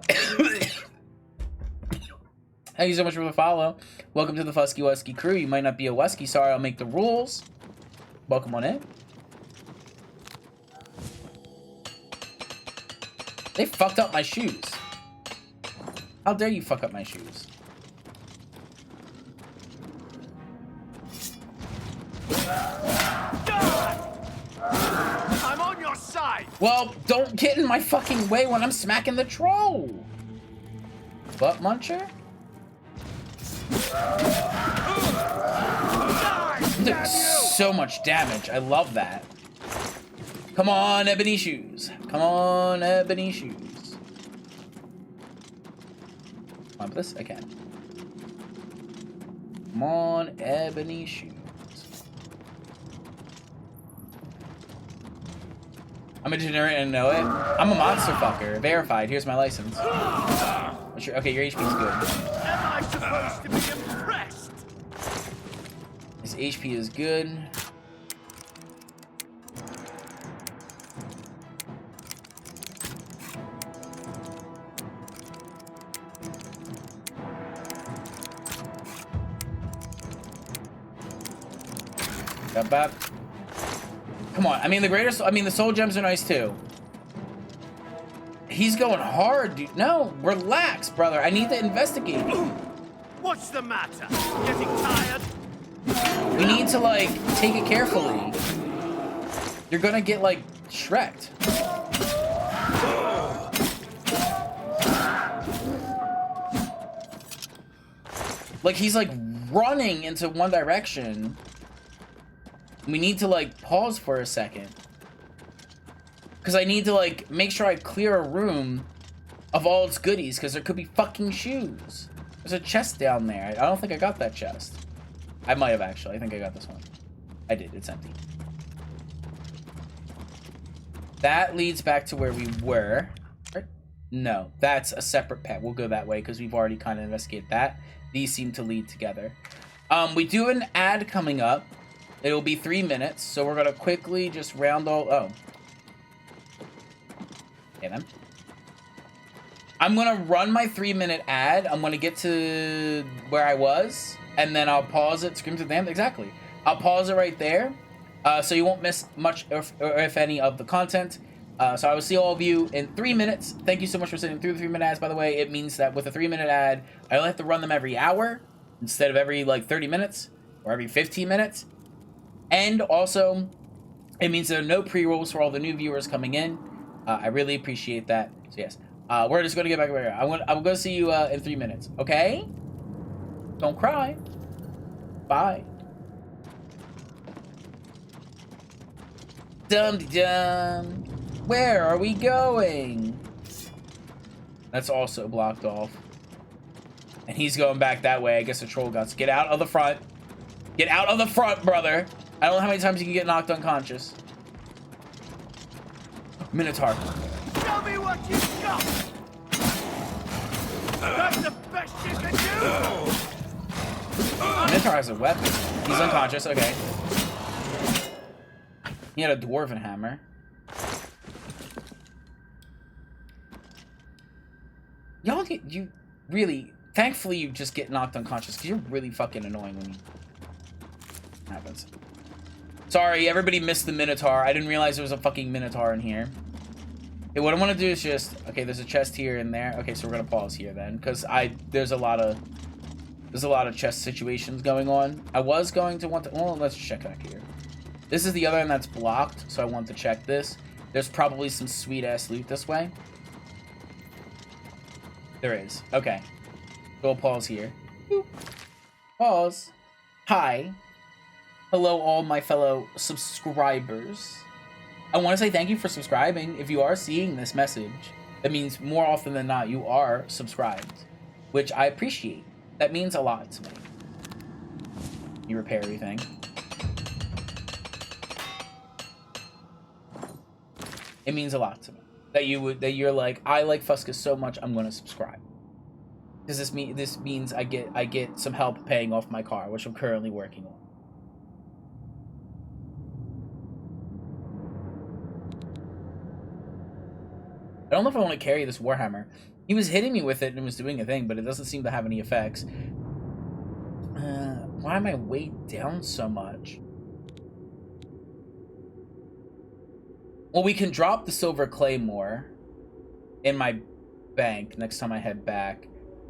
Thank you so much for the follow. Welcome to the Fusky Wusky crew. You might not be a Wusky. Sorry, I'll make the rules. Welcome on in. They fucked up my shoes. How dare you fuck up my shoes? I'm on your side. Well, don't get in my fucking way when I'm smacking the troll. Butt muncher? Did so much damage. I love that. Come on, ebony shoes. Come on, ebony shoes. Come on, this I can. Come on, ebony shoes. I'm a degenerate and know it. I'm a monster fucker. Verified. Here's my license. Okay, your HP is good. Am I supposed to be impressed? His HP is good. Bap. Come on. I mean, the soul gems are nice too. He's going hard, dude. No, relax, brother. I need to investigate. What's the matter? Getting tired? We need to, like, take it carefully. You're gonna get, like, shreked. Like, he's, like, running into one direction. We need to, like, pause for a second. Because I need to, like, make sure I clear a room of all its goodies, because there could be fucking shoes. There's a chest down there. I don't think I got that chest. I might have, actually. I think I got this one. I did. It's empty. That leads back to where we were. Right? No, that's a separate pet. We'll go that way, because we've already kind of investigated that. These seem to lead together. We do an ad coming up. It'll be 3 minutes, so we're going to quickly just round all... Oh. Okay, then. I'm going to run my 3-minute ad. I'm going to get to where I was, and then I'll pause it. Scream to the damn... Exactly. I'll pause it right there, so you won't miss much, or if any, of the content. So I will see all of you in 3 minutes. Thank you so much for sitting through the 3-minute ads, by the way. It means that with a 3-minute ad, I only have to run them every hour instead of every, like, 30 minutes or every 15 minutes. And also, it means there are no pre-rolls for all the new viewers coming in. I really appreciate that. So yes, we're just going to get back over here. I'm going to see you in 3 minutes, okay? Don't cry. Bye. Dum-de-dum. Where are we going? That's also blocked off. And he's going back that way. I guess the troll guts. Get out of the front. Get out of the front, brother. I don't know how many times you can get knocked unconscious. Minotaur. Show me what you got. That's the best you can do! Minotaur has a weapon. He's unconscious, okay. He had a dwarven hammer. Y'all, you really... Thankfully, you just get knocked unconscious, because you're really fucking annoying when it happens. Sorry, everybody missed the Minotaur. I didn't realize there was a fucking Minotaur in here. Okay, what I want to do is just... Okay, there's a chest here and there. Okay, so we're going to pause here then, because there's a lot of chest situations going on. I was going to want to... Well, let's check back here. This is the other one that's blocked, so I want to check this. There's probably some sweet-ass loot this way. There is. Okay. We'll pause here. Boop. Pause. Hi. Hello, all my fellow subscribers. I want to say thank you for subscribing. If you are seeing this message, that means more often than not, you are subscribed, which I appreciate. That means a lot to me. You repair everything. It means a lot to me that you're like, I like Fuscus so much, I'm gonna subscribe. Because this means I get some help paying off my car, which I'm currently working on. I don't know if I want to carry this Warhammer. He was hitting me with it and was doing a thing, but it doesn't seem to have any effects. Why am I weighed down so much? Well, we can drop the Silver Claymore in my bank next time I head back.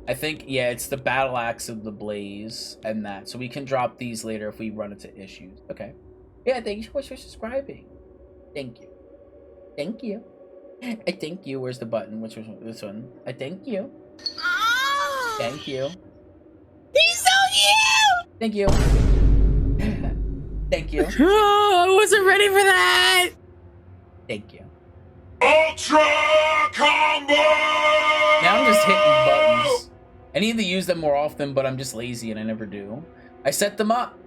I think, yeah, it's the Battle Axe of the Blaze and that. So we can drop these later if we run into issues. Okay. Yeah, thank you so much for subscribing. Thank you. Thank you. I thank you. Where's the button? Which was this one? I thank you. Thank you. He's so cute! Thank you. Thank you. Oh, I wasn't ready for that! Thank you. Ultra Combo! Now I'm just hitting buttons. I need to use them more often, but I'm just lazy and I never do. I set them up.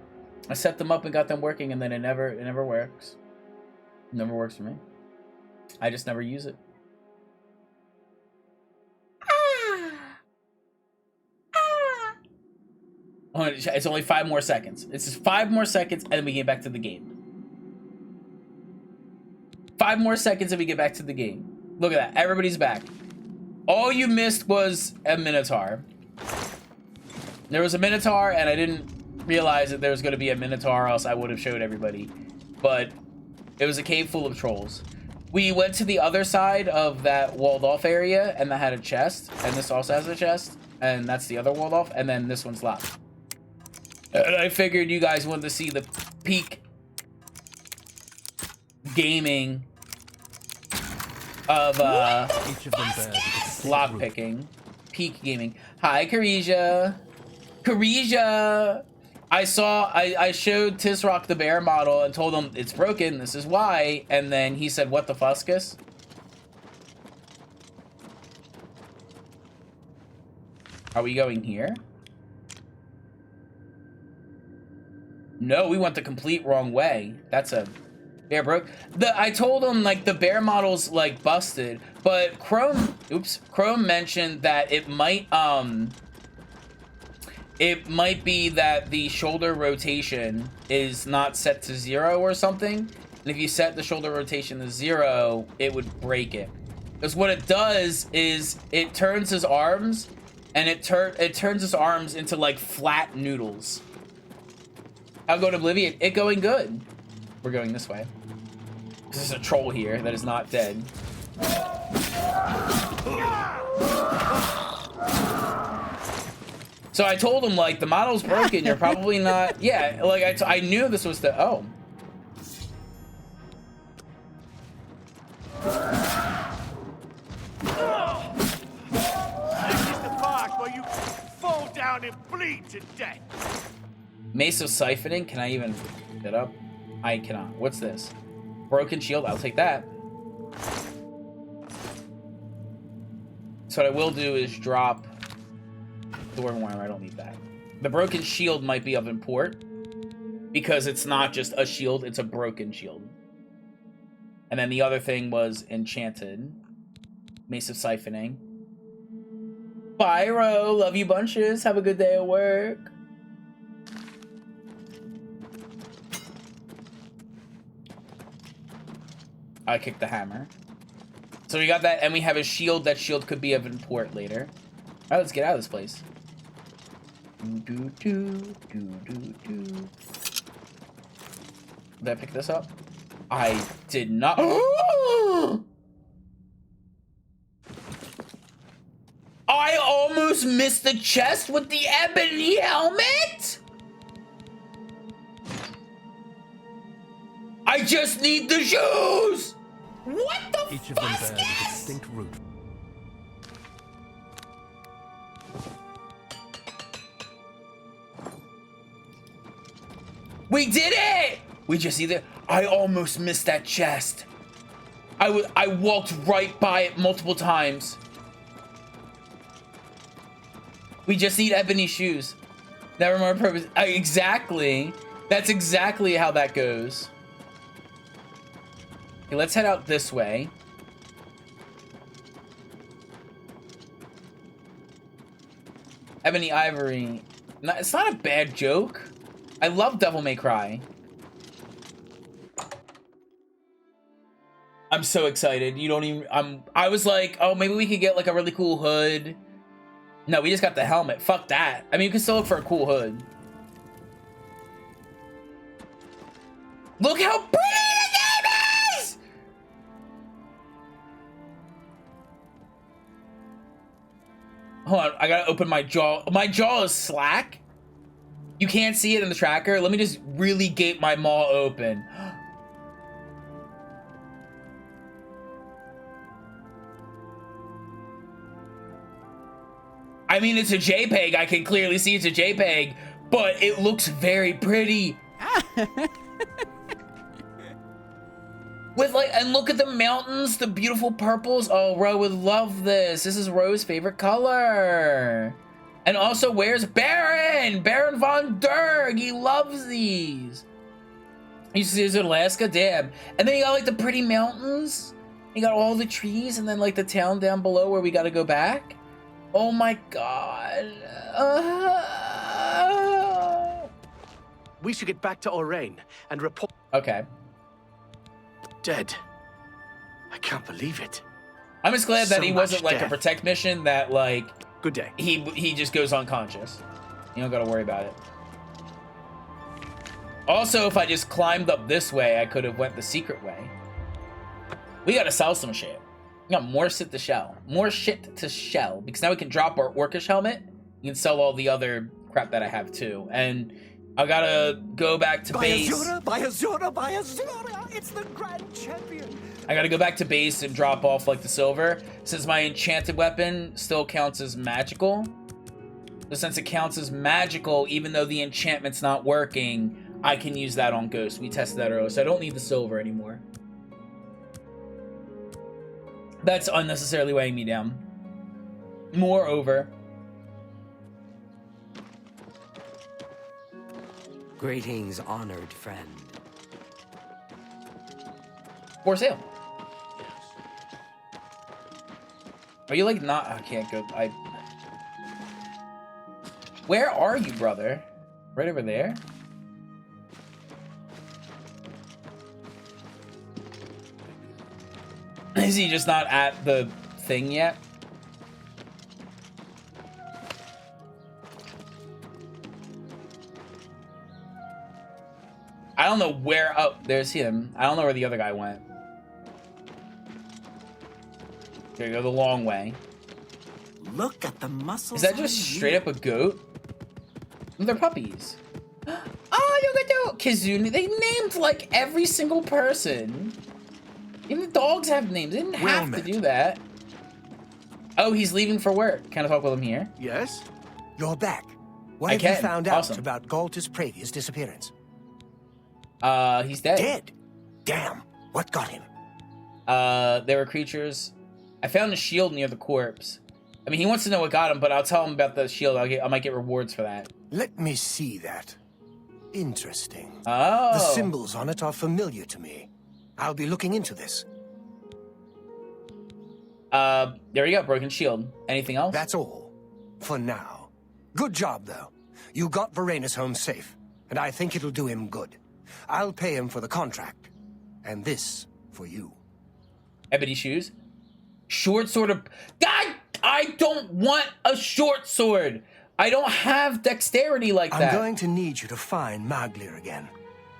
I set them up and got them working, and then it never works. It never works for me. I just never use it. Oh, it's only 5 more seconds. It's just 5 more seconds, and then we get back to the game. 5 more seconds and we get back to the game. Look at that. Everybody's back. All you missed was a Minotaur. There was a Minotaur, and I didn't realize that there was going to be a Minotaur, or else I would have showed everybody. But it was a cave full of trolls. We went to the other side of that walled off area, and that had a chest. And this also has a chest. And that's the other walled off. And then this one's locked. And I figured you guys wanted to see the peak gaming of lockpicking. Peak gaming. Hi, Karija. Karija! I showed Tisrock the bear model and told him it's broken, this is why, and then he said, what the fuscus? Are we going here? No, we went the complete wrong way. That's a bear broke. I told him like the bear model's like busted, but Chrome mentioned that it might be that the shoulder rotation is not set to 0 or something. And if you set the shoulder rotation to 0, it would break it. Because what it does is it turns his arms, and it turns his arms into like flat noodles. I'll go to Oblivion. It going good. We're going this way. There's a troll here that is not dead. So I told him, like, the model's broken. You're probably not... Yeah, like, I knew this was the... Oh. This is the part where you fall down and bleed to death. Mace of Siphoning. Can I even pick that up? I cannot. What's this? Broken shield. I'll take that. So what I will do is drop... Dwarven Warhammer, I don't need that. The broken shield might be of import because it's not just a shield, it's a broken shield. And then the other thing was enchanted. Mace of Siphoning. Byro, love you bunches. Have a good day at work. I kicked the hammer. So we got that, and we have a shield. That shield could be of import later. All right, let's get out of this place. Did I pick this up? I did not. I almost missed the chest with the ebony helmet? I just need the shoes! What the Each of them bears a distinct root. We did it! We just either. I almost missed that chest. I walked right by it multiple times. We just need ebony shoes. Never mind purpose. Exactly. That's exactly how that goes. Okay, let's head out this way. Ebony Ivory. No, it's not a bad joke. I love Devil May Cry. I'm so excited. You don't even. I was like, oh, maybe we could get like a really cool hood. No, we just got the helmet. Fuck that. I mean, you can still look for a cool hood. Look how pretty the game is! Hold on, I gotta open my jaw. My jaw is slack. You can't see it in the tracker. Let me just really gape my maw open. I mean, it's a JPEG. I can clearly see it's a JPEG, but it looks very pretty. With like, and look at the mountains, the beautiful purples. Oh, Ro would love this. This is Ro's favorite color. And also, where's Baron? Baron Von Durg. He loves these. You see, is it Alaska? Damn. And then you got like the pretty mountains. You got all the trees, and then like the town down below where we got to go back. Oh my god. We should get back to Orain and report. Okay. Dead. I can't believe it. I'm just glad that he wasn't like death. a protect mission that like Good day. he just goes unconscious. You don't gotta worry about it. Also, if I just climbed up this way, I could have went the secret way. We gotta sell some shit. We got more shit to shell. More shit to shell. Because now we can drop our Orcish helmet. We can sell all the other crap that I have too. And I gotta go back to base. By Azura! It's the grand champion! I gotta go back to base and drop off like the silver. Since my enchanted weapon still counts as magical. So since it counts as magical, even though the enchantment's not working, I can use that on Ghost. We tested that earlier, so I don't need the silver anymore. That's unnecessarily weighing me down. Moreover. Greetings, honored friend. For sale. Are you like not? I can't go. Where are you, brother? Right over there? Is he just not at the thing yet? I don't know where. Oh, there's him. I don't know where the other guy went. There you go, the long way. Look at the muscles. Is that just straight up a goat? They're puppies. Oh, you got Kizune. They named like every single person. Even the dogs have names. They didn't have to do that. Oh, he's leaving for work. Can I talk with him here? Yes? You're back. What have you found out about Galta's previous disappearance? He's dead. Dead? Damn. What got him? There were creatures. I found a shield near the corpse. I mean, he wants to know what got him, but I'll tell him about the shield. I might get rewards for that. Let me see that. Interesting. Oh. The symbols on it are familiar to me. I'll be looking into this. There you go, broken shield. Anything else? That's all. For now. Good job, though. You got Varanus home safe, and I think it'll do him good. I'll pay him for the contract, and this for you. Ebony shoes. Short sword of... God! I don't want a short sword! I don't have dexterity like that. I'm going to need you to find Maglir again.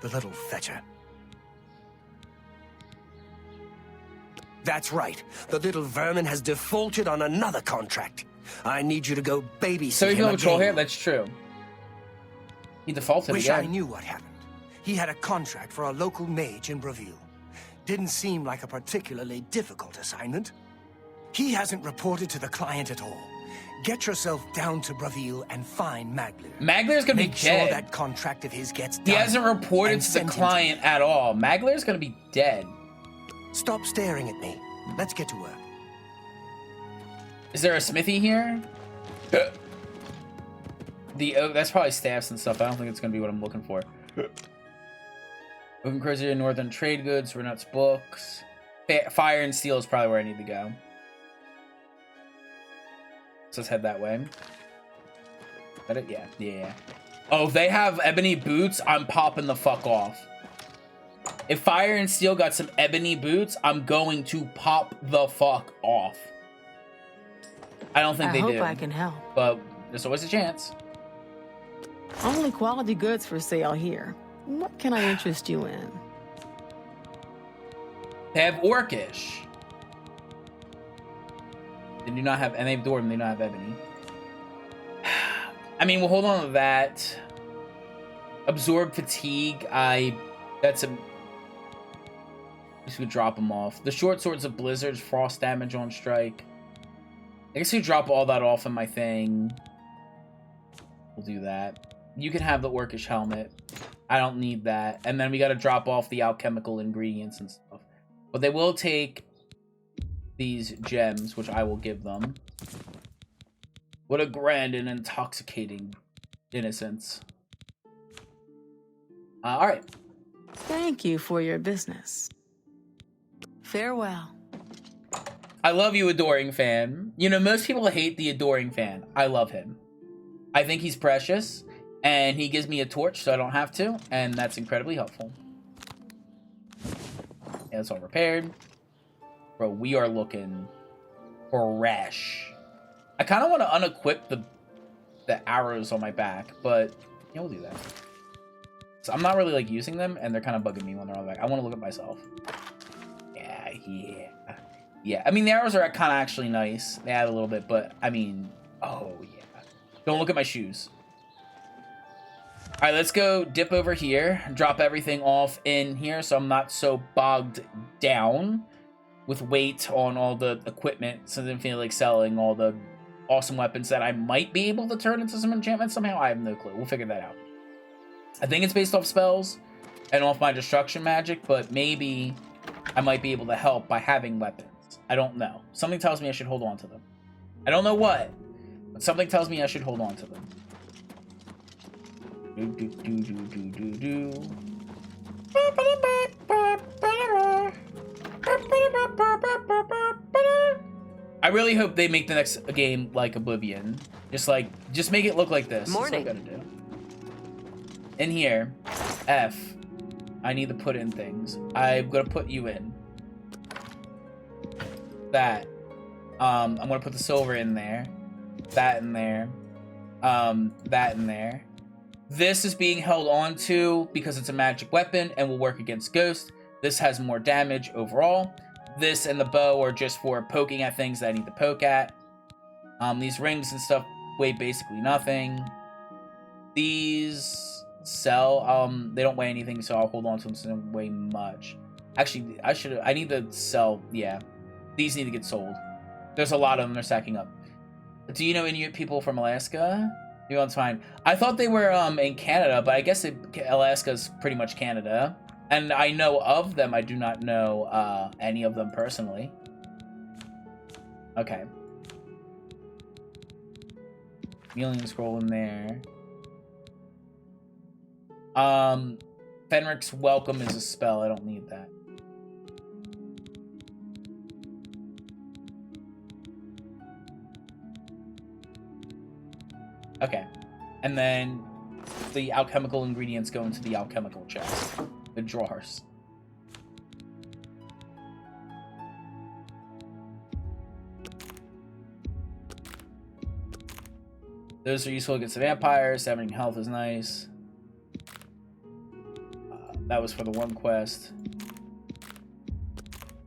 The little fetcher. That's right. The little vermin has defaulted on another contract. I need you to go babysit so he's him no troll again. here? That's true. He defaulted Wish again. I knew what happened. He had a contract for a local mage in Bravil. Didn't seem like a particularly difficult assignment. He hasn't reported to the client at all. Get yourself down to Bravil and find Maglir. Maglir's gonna be Make sure dead. that contract of his gets done. He hasn't reported and to the sent him client at all. Maglir's gonna be dead. Stop staring at me. Let's get to work. Is there a smithy here? That's probably staffs and stuff. I don't think it's gonna be what I'm looking for. Open Cruiser, Northern Trade Goods, Renuts Books. Fire and Steel is probably where I need to go. So let's head that way. Is that it? Yeah. Oh, if they have ebony boots, I'm popping the fuck off. If Fire and Steel got some ebony boots, I'm going to pop the fuck off. I don't think they do. I hope I can help. But there's always a chance. Only quality goods for sale here. What can I interest you in? They have Orcish. They do not have, and they have Dwarven, they do not have Ebony. I mean, we'll hold on to that. Absorb Fatigue, that's a... I guess we could drop them off. The Short Swords of Blizzards, Frost damage on strike. I guess we drop all that off in my thing. We'll do that. You can have the Orcish helmet. I don't need that. And then we got to drop off the alchemical ingredients and stuff. But they will take these gems, which I will give them. What a grand and intoxicating innocence. All right. Thank you for your business. Farewell. I love you, Adoring Fan. You know, most people hate the Adoring Fan. I love him. I think he's precious, and he gives me a torch so I don't have to, and that's incredibly helpful. Yeah, it's all repaired. Bro, we are looking fresh. I kind of want to unequip the arrows on my back, but yeah, we'll do that. So I'm not really like using them, and they're kind of bugging me when they're on the back. I want to look at myself. Yeah. I mean, the arrows are kind of actually nice. They add a little bit, but I mean, oh yeah. Don't look at my shoes. All right, let's go dip over here, drop everything off in here so I'm not so bogged down with weight on all the equipment, so I didn't feel like selling all the awesome weapons that I might be able to turn into some enchantments somehow. I have no clue. We'll figure that out. I think it's based off spells and off my destruction magic, but maybe I might be able to help by having weapons. I don't know. Something tells me I should hold on to them. I don't know what, but something tells me I should hold on to them. I really hope they make the next game like Oblivion. Just make it look like this. Morning. That's what I gotta do. In here, F. I need to put in things. I'm gonna put you in. That. I'm gonna put the silver in there. That in there. That in there. This is being held on to because it's a magic weapon and will work against ghosts. This has more damage overall. This and the bow are just for poking at things that I need to poke at. These rings and stuff weigh basically nothing. These sell. They don't weigh anything, so I'll hold on to them so they don't weigh much. Actually, I need to sell. Yeah, these need to get sold. There's a lot of them. They're stacking up. Do you know any people from Alaska? You're on time. I thought they were in Canada, but I guess Alaska's pretty much Canada. And I know of them. I do not know any of them personally. Okay. Alien scroll in there. Fenric's Welcome is a spell. I don't need that. Okay. And then the alchemical ingredients go into the alchemical chest. The drawers. Those are useful against the vampires. Having health is nice. That was for the one quest.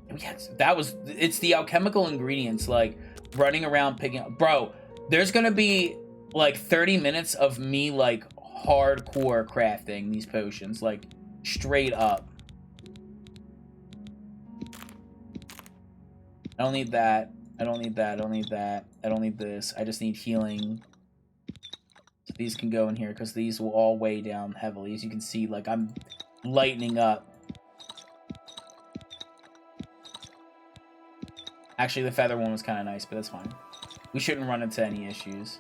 It's the alchemical ingredients, like running around picking up. Bro, there's gonna be like 30 minutes of me like hardcore crafting these potions, like straight up. I don't need that. I don't need that. I don't need that. I don't need this. I just need healing. So these can go in here because these will all weigh down heavily. As you can see, like I'm lightening up. Actually, the feather one was kind of nice, but that's fine. We shouldn't run into any issues.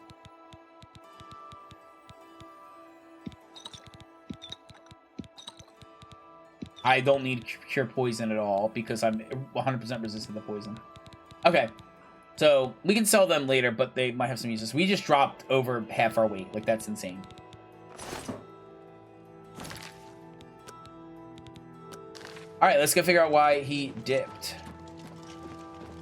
I don't need cure poison at all because I'm 100% resistant to poison. Okay, so we can sell them later, but they might have some uses. We just dropped over half our weight. Like, that's insane. All right, let's go figure out why he dipped.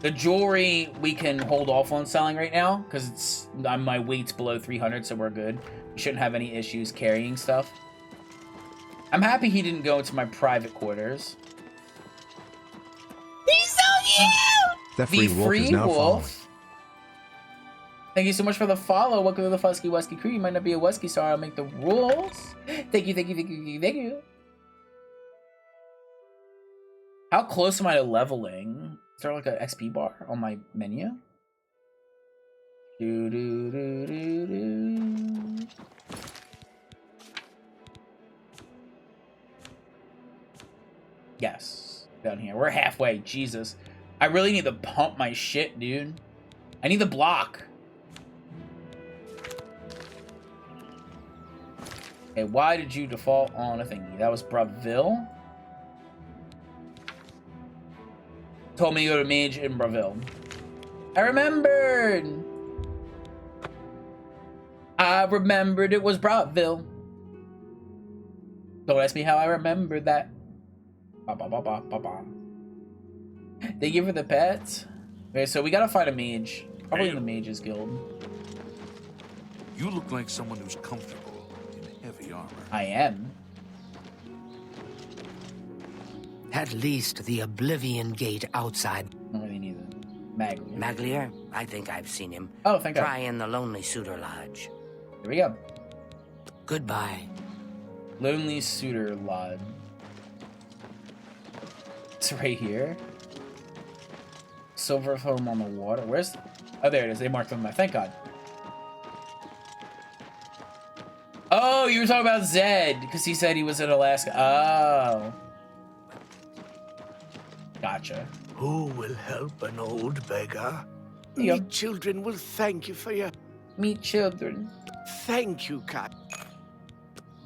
The jewelry we can hold off on selling right now because it's my weight's below 300, so we're good. We shouldn't have any issues carrying stuff. I'm happy he didn't go into my private quarters. He's so cute! The free wolf is now following. Thank you so much for the follow. Welcome to the Fusky Wesky crew. You might not be a Wesky, so I'll make the rules. Thank you, thank you, thank you, thank you. How close am I to leveling? Is there like an XP bar on my menu? Do, do, do, do, do. Yes, down here. We're halfway. Jesus. I really need to pump my shit, dude. I need the block. Okay, why did you default on a thingy? That was Braville. Told me to go to Mage in Braville. I remembered. I remembered it was Braville. Don't ask me how I remembered that. Ba, ba, ba, ba, ba, ba. They give her the pets. Okay, so we gotta find a mage. Probably in the Mages Guild. You look like someone who's comfortable in heavy armor. I am. At least the Oblivion gate outside. Don't really need it. Maglier. Maglier? I think I've seen him. Oh, thank God. Try in the Lonely Suitor Lodge. Here we go. Goodbye. Lonely Suitor Lodge. It's right here. Silver foam on the water. Where's... Oh, there it is. They marked on that. Thank God. Oh, you were talking about Zed, because he said he was in Alaska. Oh. Gotcha. Who will help an old beggar? Yep. Me children will thank you for your... Meet children. Thank you, Cat.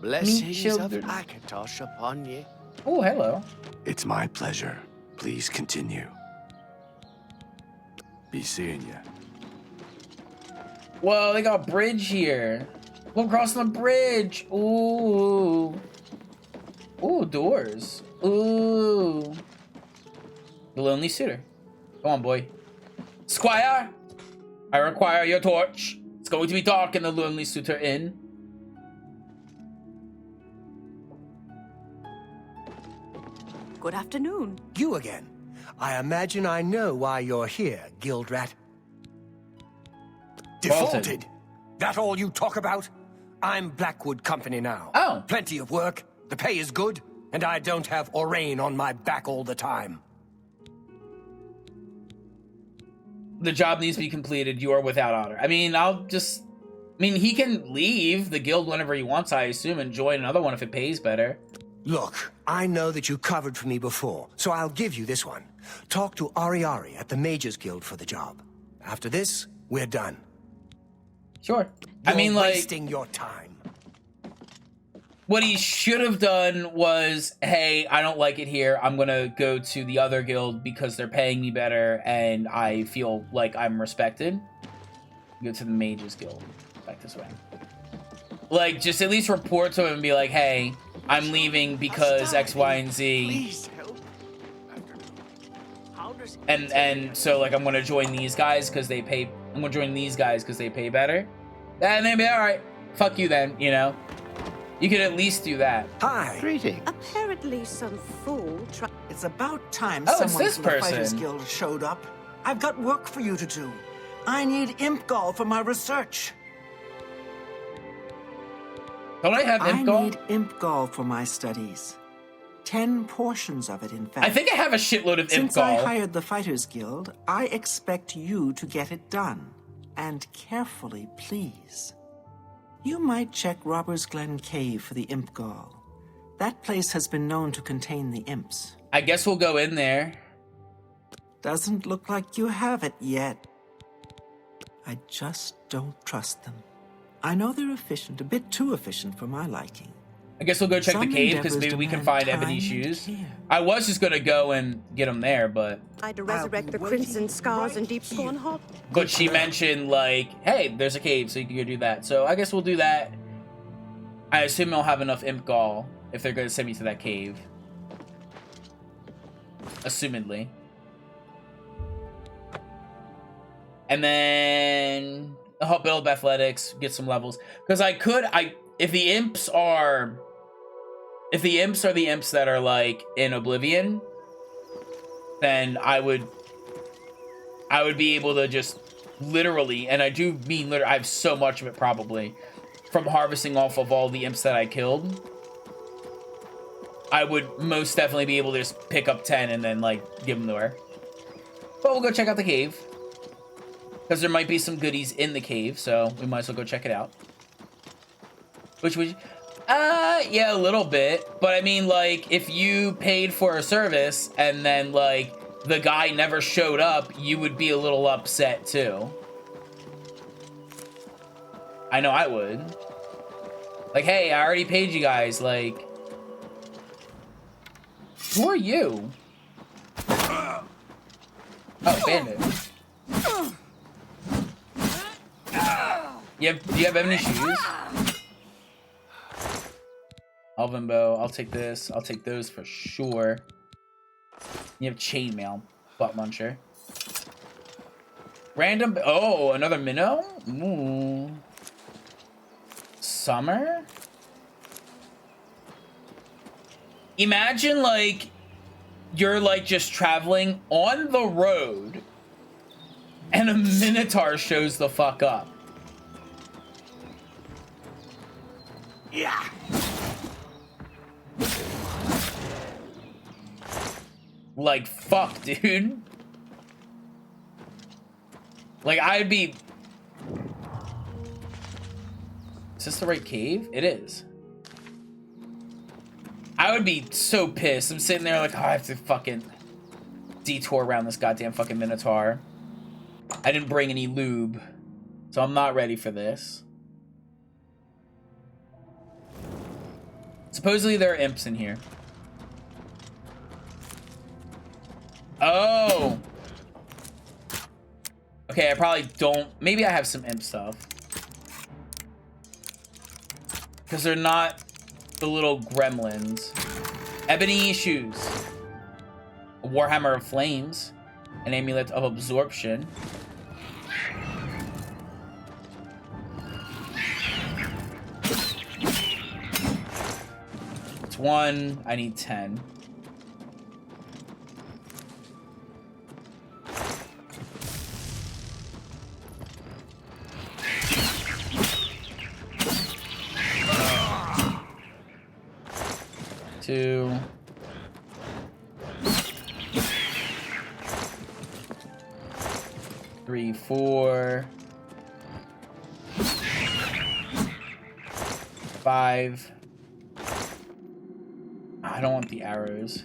Blessings children. of Akatosh upon you. Oh, hello. It's my pleasure. Please continue. Be seeing you. Whoa, they got a bridge here. We're crossing the bridge. Ooh. Ooh, doors. Ooh. The Lonely Suitor. Come on, boy. Squire, I require your torch. It's going to be dark in the Lonely Suitor Inn. Good afternoon. You again. I imagine I know why you're here, Guild Rat. Defaulted? That all you talk about? I'm Blackwood Company now. Oh. Plenty of work, the pay is good, and I don't have Orain on my back all the time. The job needs to be completed. You are without honor. I mean, he can leave the guild whenever he wants, I assume, and join another one if it pays better. Look, I know that you covered for me before, so I'll give you this one. Talk to Ari at the Mages Guild for the job. After this, we're done. Sure. You're wasting your time. What he should have done was, hey, I don't like it here. I'm going to go to the other guild because they're paying me better and I feel like I'm respected. Go to the Mages Guild. Back this way. Like, just at least report to him and be like, hey, I'm leaving because X, Y, and Z. Please help. How does And so, like, I'm gonna join these guys because they pay. I'm gonna join these guys because they pay better. And they'd be all right. Fuck you then, you know. You could at least do that. Hi. Greeting. Apparently some fool It's about time Oh, it's someone this from the Fighters person. Guild showed up. I've got work for you to do. I need imp gall for my research. Don't I have imp gall? I need imp gall for my studies. 10 portions of it, in fact. I think I have a shitload of imp Since gall. I hired the Fighters Guild, I expect you to get it done. And carefully, please. You might check Robbers Glen Cave for the imp gall. That place has been known to contain the imps. I guess we'll go in there. Doesn't look like you have it yet. I just don't trust them. I know they're efficient, a bit too efficient for my liking. I guess we'll go check the Some cave because endeavors maybe we can demand find ebony time shoes. and care. I was just gonna go and get them there, but to resurrect the Crimson Scars and Deep Scorn Hall. she mentioned like, hey, there's a cave, so you can go do that. So I guess we'll do that. I assume I'll have enough imp gall if they're gonna send me to that cave. Assumedly. And then I'll help build athletics, get some levels. Because if the imps are the imps that are like in Oblivion, then I would be able to just literally, and I do mean literally, I have so much of it probably, from harvesting off of all the imps that I killed. I would most definitely be able to just pick up 10 and then like give them to her. But we'll go check out the cave. Because there might be some goodies in the cave, so we might as well go check it out. Which would... yeah, a little bit. But I mean, like, if you paid for a service and then, like, the guy never showed up, you would be a little upset, too. I know I would. Like, hey, I already paid you guys, like... Who are you? Oh, bandit. Do you have ebony shoes? Elven bow. I'll take this. I'll take those for sure. You have chainmail, butt muncher. Random. Oh, another minnow. Ooh. Summer. Imagine like you're like just traveling on the road, and a minotaur shows the fuck up. Yeah. Like, fuck, dude. Like, I'd be... Is this the right cave? It is. I would be so pissed. I'm sitting there like, oh, I have to fucking detour around this goddamn fucking minotaur. I didn't bring any lube, so I'm not ready for this. Supposedly there are imps in here. Oh! Okay, I probably don't... Maybe I have some imp stuff. Because they're not the little gremlins. Ebony shoes. A Warhammer of Flames. An Amulet of Absorption. It's 1. I need 10. Two. Three, 4. 5. I don't want the arrows.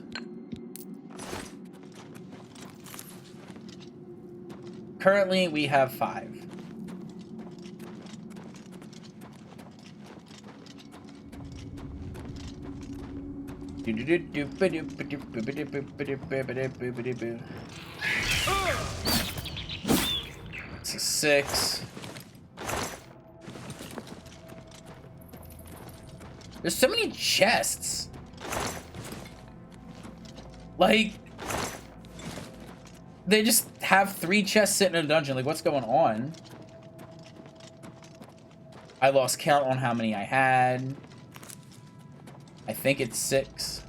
Currently, we have 5. It's a 6. There's so many chests. Like, they just have 3 chests sitting in a dungeon. Like, what's going on? I lost count on how many I had. I think it's 6.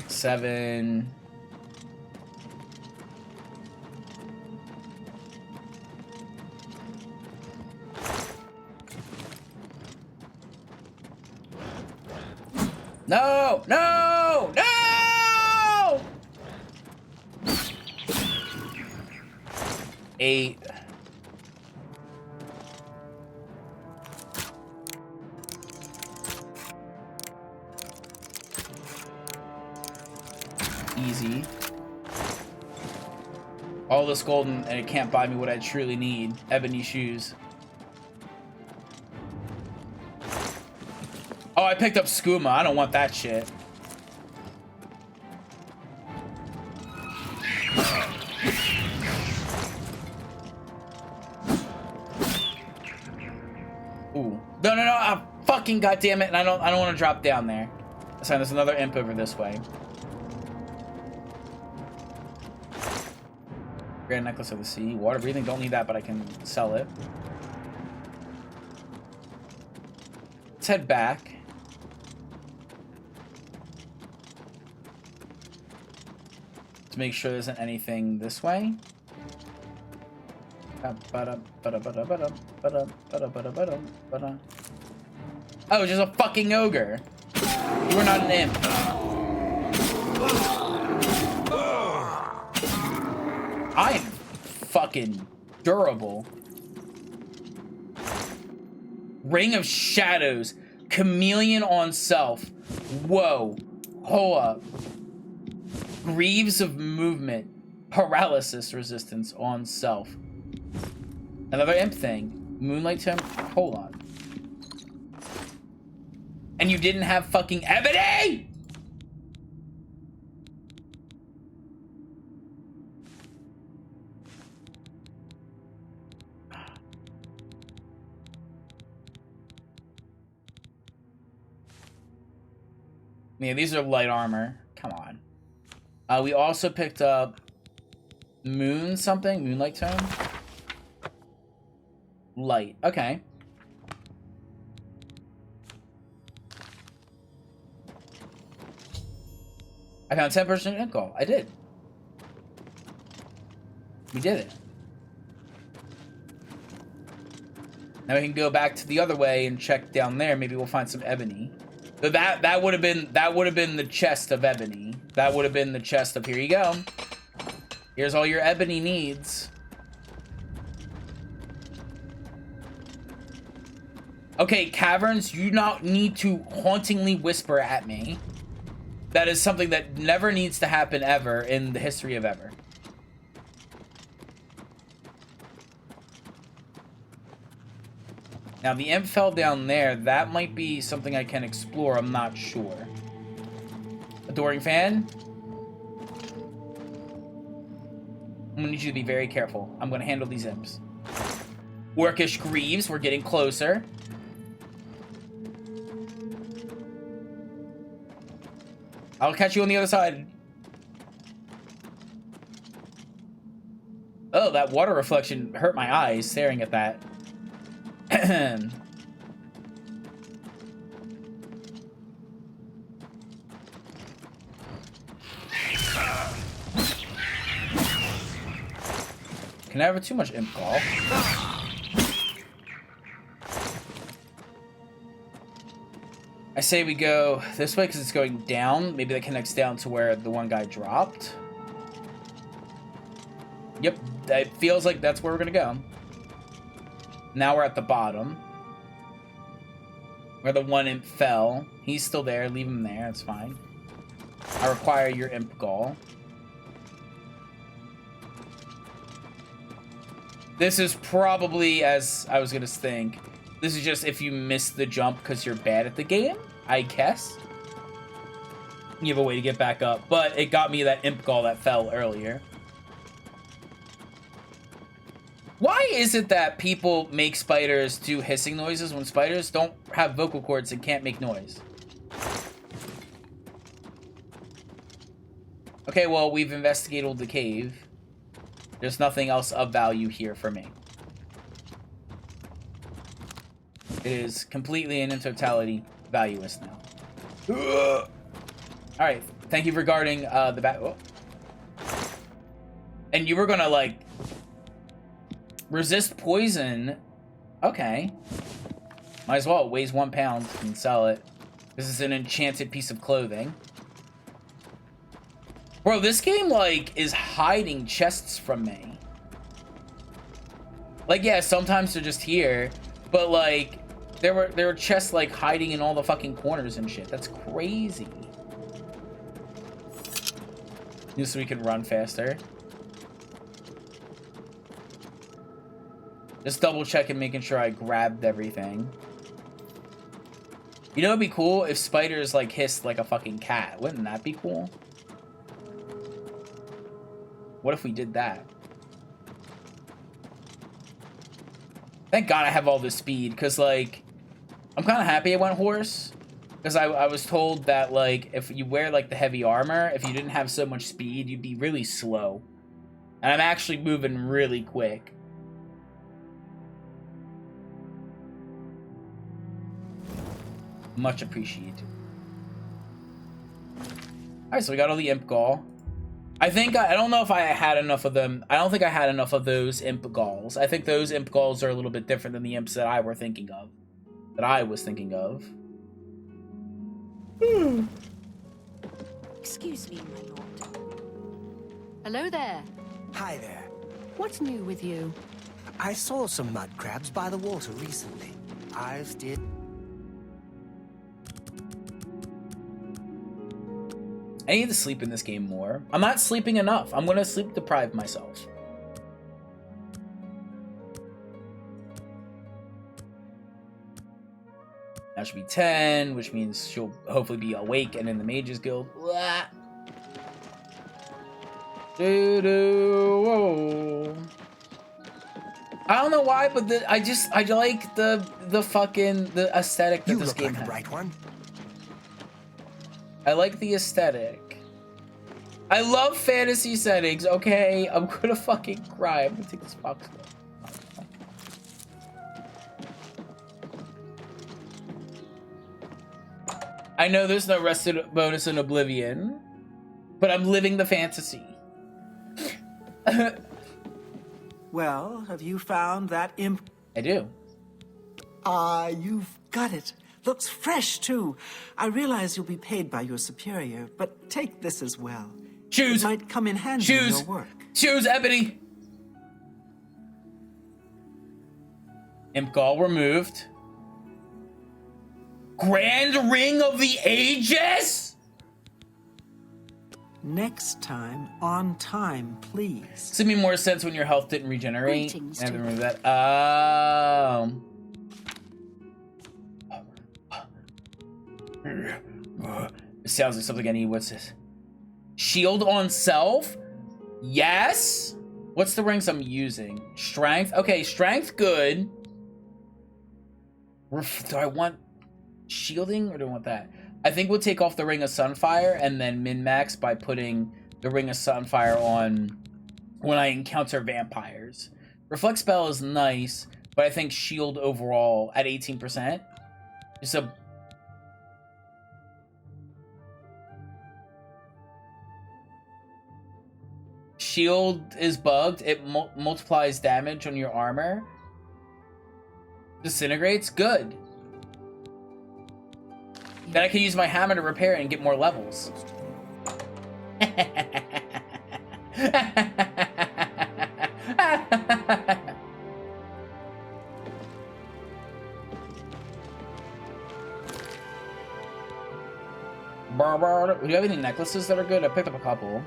Seven. No! No! No! 8. Easy. All this gold and it can't buy me what I truly need. Ebony shoes. Oh, I picked up skooma. I don't want that shit. Ooh. No, no, no. Fucking goddamn it. And I don't want to drop down there. So there's another imp over this way. Grand Necklace of the Sea. Water breathing. Don't need that, but I can sell it. Let's head back. To make sure there isn't anything this way. Oh, just a fucking ogre. You are not an imp. I'm fucking durable. Ring of Shadows. Chameleon on self. Whoa. Hold up. Greaves of movement. Paralysis resistance on self. Another imp thing. Moonlight Tome. Hold on. And you didn't have fucking ebony? Yeah, these are light armor. Come on. We also picked up moon something. Moonlight Tome. Light. Okay. I found 10% alcohol. I did. We did it. Now we can go back to the other way and check down there. Maybe we'll find some ebony. So that would have been the chest of ebony. That would have been the chest of, here you go. Here's all your ebony needs. Okay, caverns, you not need to hauntingly whisper at me. That is something that never needs to happen ever in the history of ever. Now, the imp fell down there. That might be something I can explore. I'm not sure. Adoring fan? I'm gonna need you to be very careful. I'm gonna handle these imps. Orcish Greaves. We're getting closer. I'll catch you on the other side. Oh, that water reflection hurt my eyes staring at that. Can I have too much imp call? I say we go this way because it's going down. Maybe that connects down to where the one guy dropped. Yep, it feels like that's where we're gonna go. Now we're at the bottom. Where the one imp fell. He's still there. Leave him there. It's fine. I require your imp gall. This is probably, as I was going to think, this is just if you miss the jump because you're bad at the game, I guess. You have a way to get back up. But it got me that imp gall that fell earlier. is it that people make spiders do hissing noises when spiders don't have vocal cords and can't make noise? Okay, well, we've investigated the cave. There's nothing else of value here for me. It is completely and in totality valueless now. Alright, thank you for guarding the bat. Oh. And you were gonna, like, resist poison. Okay. Might as well. It weighs 1 pound. You can sell it. This is an enchanted piece of clothing. Bro, this game, like, is hiding chests from me. Like, yeah, sometimes they're just here. But, like, there were chests, like, hiding in all the fucking corners and shit. That's crazy. Just so we can run faster. Just double checking, making sure I grabbed everything. You know, it'd be cool if spiders, like, hissed like a fucking cat. Wouldn't that be cool? What if we did that? Thank God I have all this speed, because, like, I'm kind of happy I went horse. Because I was told that, like, if you wear, like, the heavy armor, if you didn't have so much speed, you'd be really slow. And I'm actually moving really quick. Much appreciated. Alright, so we got all the imp gall. I think, I don't know if I had enough of them. I don't think I had enough of those imp galls. I think those imp galls are a little bit different than the imps that I was thinking of. Excuse me, my lord. Hello there. Hi there. What's new with you? I saw some mud crabs by the water recently. I did. I need to sleep in this game more. I'm not sleeping enough. I'm gonna sleep deprive myself. That should be 10, which means she'll hopefully be awake and in the Mages Guild. Blah. Whoa. I don't know why, but I like the fucking aesthetic that this game has. Right one. I like the aesthetic. I love fantasy settings, okay? I'm gonna fucking cry. I'm gonna take this box away. I know there's no rested bonus in Oblivion, but I'm living the fantasy. Well, have you found that imp? I do. You've got it. Looks fresh, too. I realize you'll be paid by your superior, but take this as well. Choose. It might come in handy in your work. Choose, Ebony. Imp gall removed. Grand Ring of the Ages? Next time, on time, please. This would make more sense when your health didn't regenerate. Greetings I have to to remove that. It sounds like something I need. What's this? Shield on self? Yes? What's the rings I'm using? Strength? Okay, strength, good. Do I want shielding or do I want that? I think we'll take off the Ring of Sunfire and then min-max by putting the Ring of Sunfire on when I encounter vampires. Reflect spell is nice, but I think shield overall at 18%. Just a... Shield is bugged. It multiplies damage on your armor. Disintegrates? Good. Then I can use my hammer to repair it and get more levels. Do you have any necklaces that are good? I picked up a couple.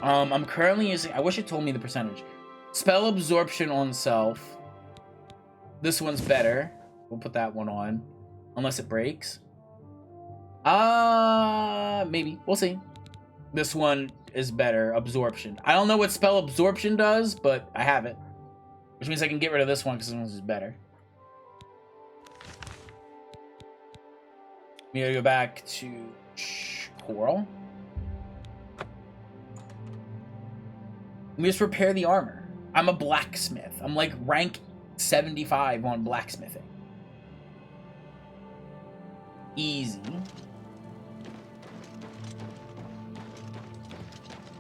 I'm currently using... I wish it told me the percentage. Spell absorption on self. This one's better. We'll put that one on. Unless it breaks. Maybe. We'll see. This one is better. Absorption. I don't know what spell absorption does, but I have it. Which means I can get rid of this one because this one's is better. We gotta go back to Coral. Let me just repair the armor. I'm a blacksmith. I'm like rank 75 on blacksmithing. Easy.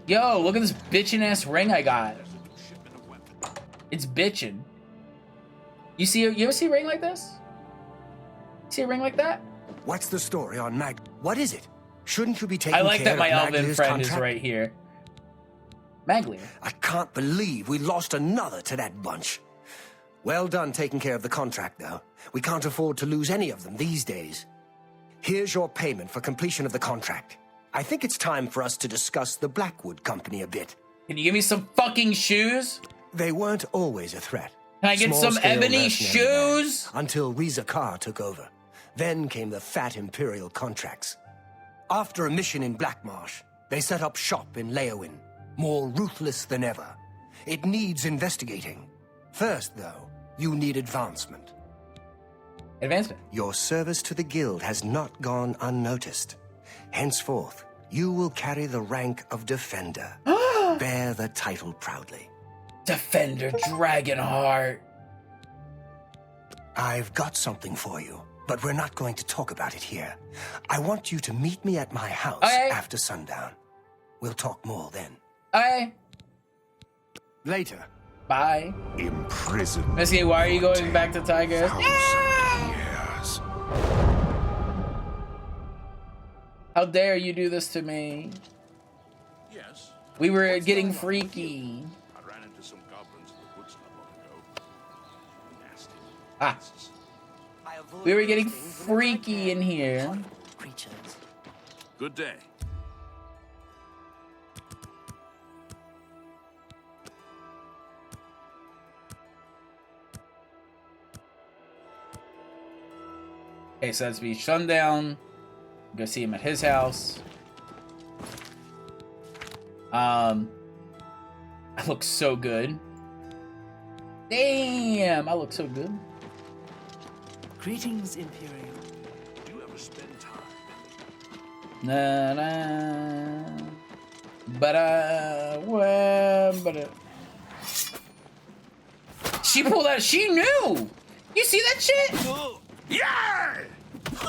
Yo, look at this bitchin' ass ring I got. It's bitchin'. You ever see a ring like this? See a ring like that? What's the story on Mag? What is it? Shouldn't you be taking I like care that my of elven Maglier's friend contract? is right here. Maglier. I can't believe we lost another to that bunch. Well done taking care of the contract, though. We can't afford to lose any of them these days. Here's your payment for completion of the contract. I think it's time for us to discuss the Blackwood Company a bit. Can you give me some fucking shoes? They weren't always a threat. Can I get some Small-scale ebony mercenary shoes? band, until Reza Kar took over. Then came the fat Imperial contracts. After a mission in Blackmarsh, they set up shop in Leowin, more ruthless than ever. It needs investigating. First, though, you need advancement. Advancement? Your service to the Guild has not gone unnoticed. Henceforth, you will carry the rank of Defender. Bear the title proudly. Defender Dragonheart. I've got something for you, but we're not going to talk about it here. I want you to meet me at my house after sundown. We'll talk more then. Okay. Later. Bye. Imprisoned. Messi, why are you going back to Tiger? Years. How dare you do this to me? Yes. We were getting freaky. I ran into some goblins in the woods not long ago. Nasty. Ah. We were getting freaky in here. Creatures. Good day. Okay, so that's be sundown. Go see him at his house. I look so good. Damn, I look so good. Greetings, Imperial. Do you ever spend time? Na na. But she pulled out. She knew. You see that shit? Yeah!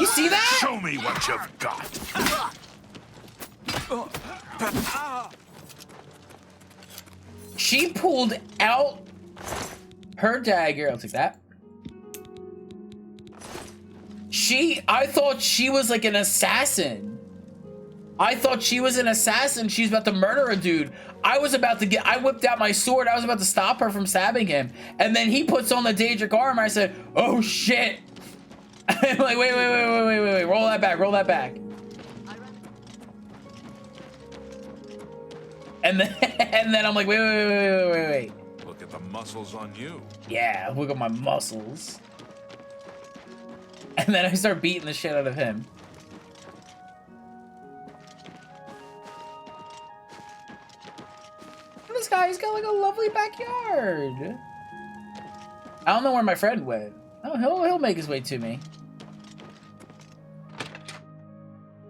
You see that? Show me what you've got. She pulled out her dagger. I'll take that. I thought she was like an assassin. I thought she was an assassin. She's about to murder a dude. I whipped out my sword. I was about to stop her from stabbing him. And then he puts on the Daedric armor. I said, oh shit. I'm like, wait. Roll that back. And then I'm like, wait. Look at the muscles on you. Yeah, look at my muscles. And then I start beating the shit out of him. This guy's got like a lovely backyard. I don't know where my friend went. Oh, he'll make his way to me.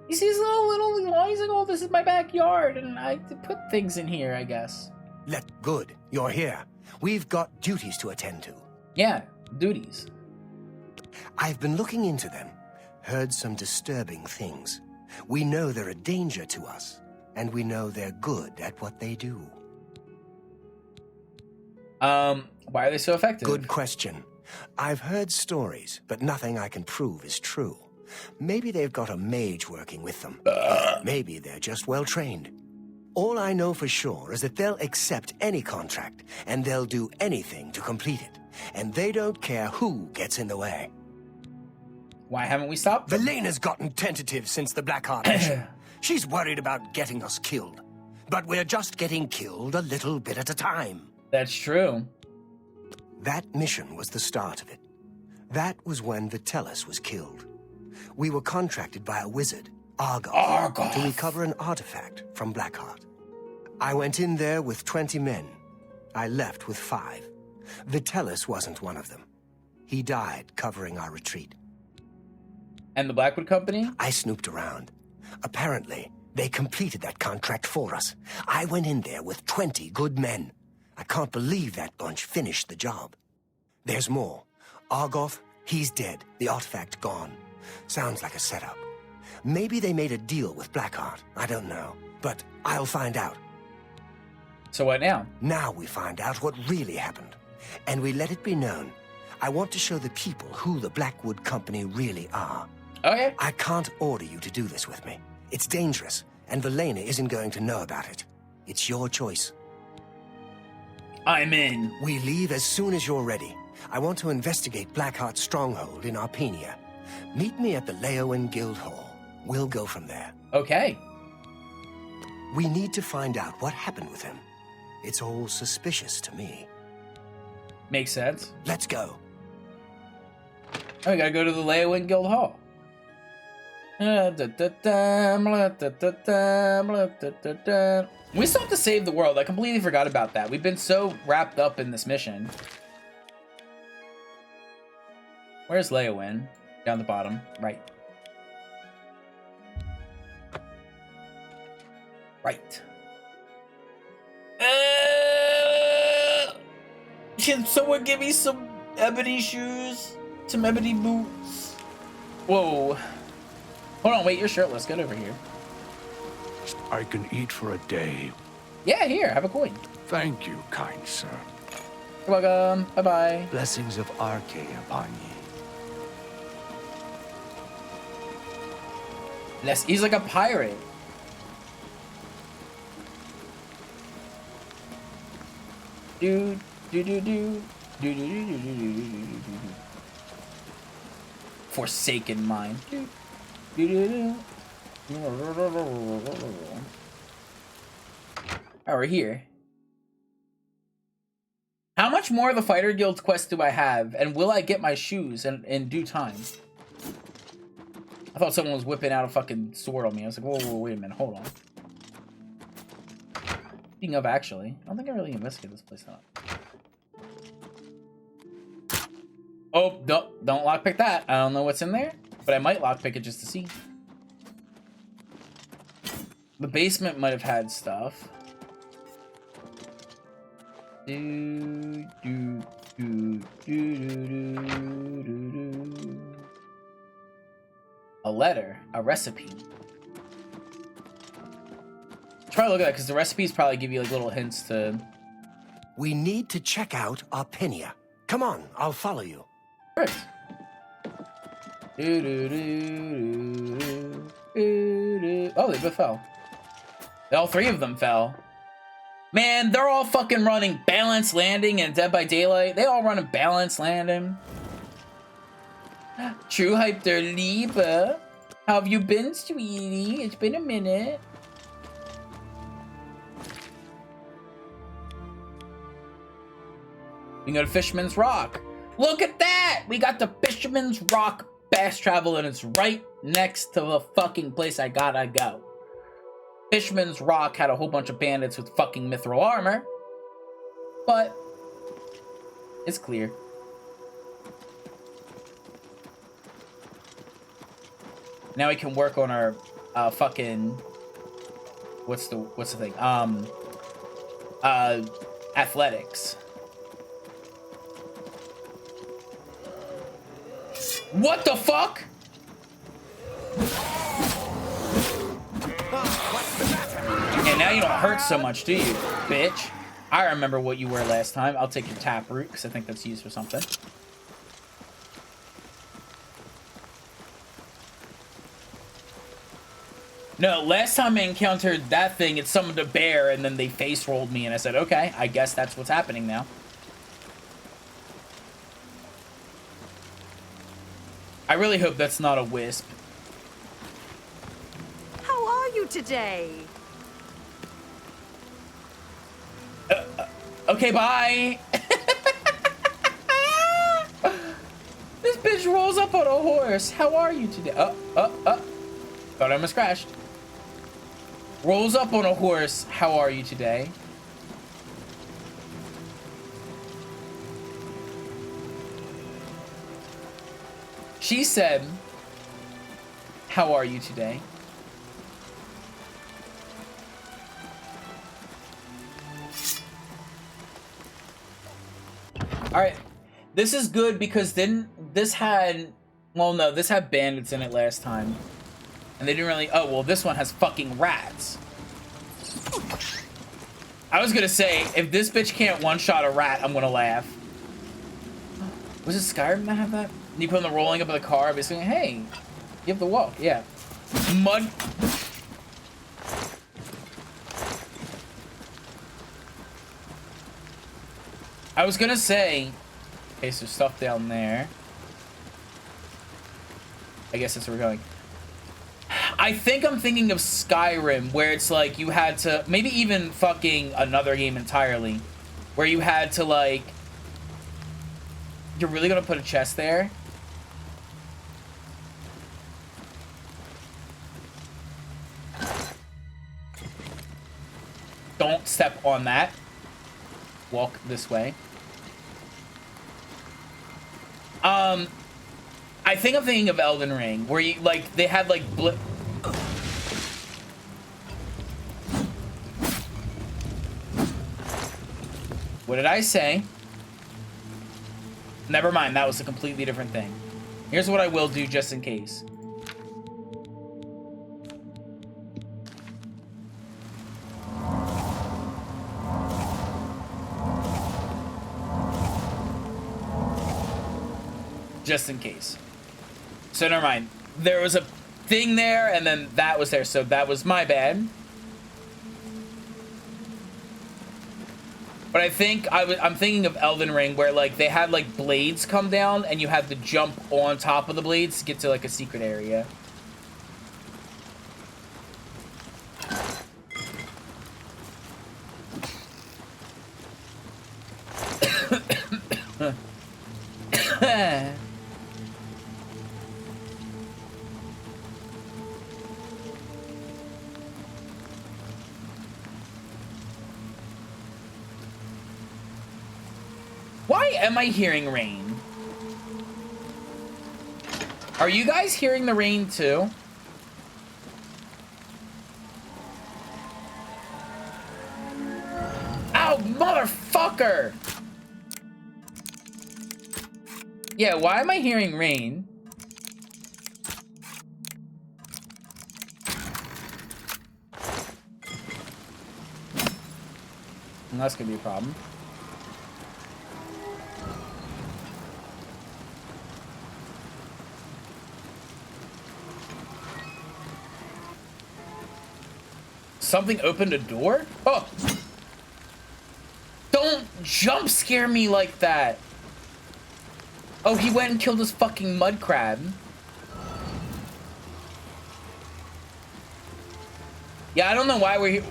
He sees little, he's like, oh, this is my backyard, and I put things in here, I guess. Good, you're here. We've got duties to attend to. Yeah, duties. I've been looking into them, heard some disturbing things. We know they're a danger to us, and we know they're good at what they do. Why are they so effective? Good question. I've heard stories, but nothing I can prove is true. Maybe they've got a mage working with them. Maybe they're just well trained. All I know for sure is that they'll accept any contract, and they'll do anything to complete it. And they don't care who gets in the way. Why haven't we stopped them? Velena's gotten tentative since the Blackheart mission. She's worried about getting us killed. But we're just getting killed a little bit at a time. That's true. That mission was the start of it. That was when Vitellis was killed. We were contracted by a wizard, Argoth, to recover an artifact from Blackheart. I went in there with 20 men. I left with 5. Vitellis wasn't one of them. He died covering our retreat. And the Blackwood Company? I snooped around. Apparently, they completed that contract for us. I went in there with 20 good men. I can't believe that bunch finished the job. There's more. Argoth, he's dead. The artifact gone. Sounds like a setup. Maybe they made a deal with Blackheart. I don't know. But I'll find out. So what now? Now we find out what really happened. And we let it be known. I want to show the people who the Blackwood Company really are. Okay. I can't order you to do this with me. It's dangerous, and Velena isn't going to know about it. It's your choice. I'm in. We leave as soon as you're ready. I want to investigate Blackheart's stronghold in Arpenia. Meet me at the Leowen Guild Hall. We'll go from there. Okay. We need to find out what happened with him. It's all suspicious to me. Makes sense. Let's go. Oh, we gotta go to the Leowen Guild Hall. We still have to save the world. I completely forgot about that. We've been so wrapped up in this mission. Where's Leowen? Down the bottom. Right. Right. Can someone give me some ebony shoes? Some ebony boots? Whoa. Hold on, wait, you're shirtless. Get over here. I can eat for a day. Yeah, here, have a coin. Thank you, kind sir. You're welcome. Bye-bye. Blessings of Arche upon ye. He's like a pirate. Do do do do do do do do do do. Forsaken mind. Do do do do. Oh, we're here. How much more of the Fighter Guild quest do I have, and will I get my shoes in due time? I thought someone was whipping out a fucking sword on me. I was like, whoa, whoa, wait a minute, hold on. Speaking of, actually, I don't think I really investigated this place out. Oh, don't lockpick that. I don't know what's in there, but I might lockpick it just to see. The basement might have had stuff. Do, do, do, do, do, do, do. A letter, a recipe. Try to look at that because the recipes probably give you like little hints to. We need to check out Arpenia. Come on, I'll follow you. Right. Do, do, do, do, do, do. Oh, they both fell. All 3 of them fell. Man, they're all fucking running Balanced Landing and Dead by Daylight. They all run a Balanced Landing. True Hype der Liebe. How have you been, sweetie? It's been a minute. We can go to Fisherman's Rock. Look at that! We got the Fisherman's Rock fast travel, and it's right next to the fucking place I gotta go. Fisherman's Rock had a whole bunch of bandits with fucking mithril armor, but it's clear. Now we can work on our fucking what's the thing? Athletics. What the fuck? And now you don't hurt so much, do you, bitch? I remember what you were last time. I'll take your taproot, because I think that's used for something. No, last time I encountered that thing, it summoned a bear, and then they face rolled me, and I said, okay, I guess that's what's happening now. I really hope that's not a wisp. How are you today? Okay, bye. This bitch rolls up on a horse. How are you today? Thought I almost crashed. Rolls up on a horse. How are you today? She said, how are you today? All right. This is good because then this had, well, no, this had bandits in it last time. And they didn't really, oh, well, this one has fucking rats. I was gonna say, if this bitch can't one-shot a rat, I'm gonna laugh. Was it Skyrim that had that? And you put in the rolling up of the car, basically, hey, you have to walk, yeah. Mud. I was gonna say, okay, so stuff down there. I guess that's where we're going. I think I'm thinking of Skyrim, where it's like you had to, maybe even fucking another game entirely, where you had to like, you're really gonna put a chest there? Don't step on that. Walk this way. I think I'm thinking of Elden Ring, where you, like, they had, like, What did I say? Never mind, that was a completely different thing. Here's what I will do just in case. Just in case. So never mind. There was a thing there, and then that was there, so that was my bad. But I think I'm thinking of Elden Ring, where like they had like blades come down, and you had to jump on top of the blades to get to like a secret area. Why am I hearing rain? Are you guys hearing the rain too? Ow, motherfucker! Yeah, why am I hearing rain? And that's gonna be a problem. Something opened a door? Oh! Don't jump scare me like that! Oh, he went and killed this fucking mud crab. Yeah, I don't know why we're here.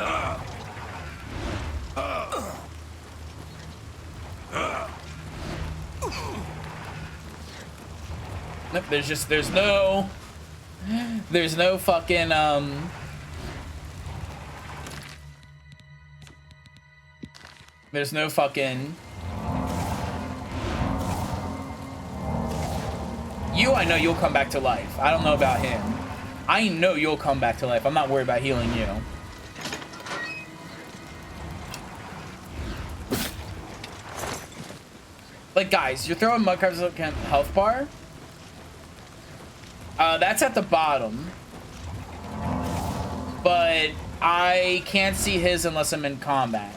Nope, there's no fucking, there's no fucking... You, I know you'll come back to life. I don't know about him. I know you'll come back to life. I'm not worried about healing you. Like, guys, you're throwing mud crabs at health bar? That's at the bottom. But I can't see his unless I'm in combat.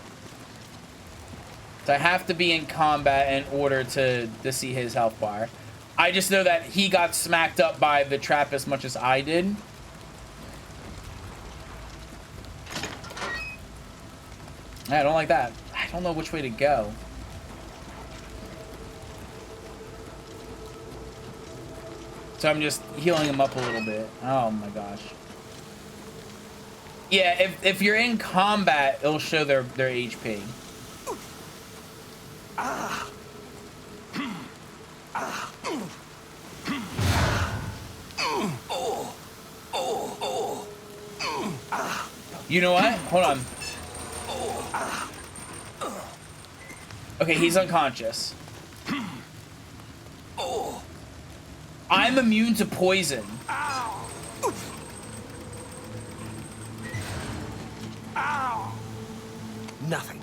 So I have to be in combat in order to see his health bar. I just know that he got smacked up by the trap as much as I did. I don't like that. I don't know which way to go. So I'm just healing him up a little bit. Oh my gosh. Yeah, if you're in combat, it'll show their HP. Ah. Ah. Oh. Oh. Oh. You know what? Hold on. Okay, he's unconscious. I'm immune to poison. Nothing.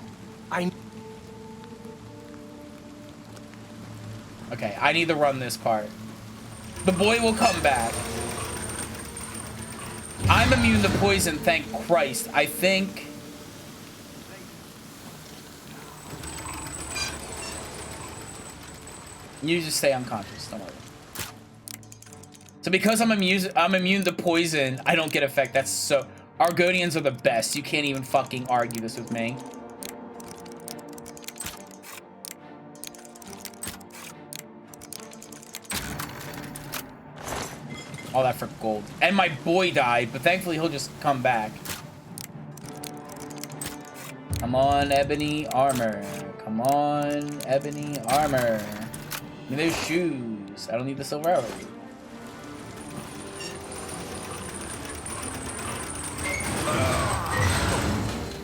Okay, I need to run this part. The boy will come back. I'm immune to poison, thank Christ. I think... You just stay unconscious, don't worry. So because I'm immune to poison, I don't get effect. That's so... Argonians are the best. You can't even fucking argue this with me. All that for gold. And my boy died, but thankfully he'll just come back. Come on, ebony armor. Come on, ebony armor. Give me those shoes. I don't need the silver arrow.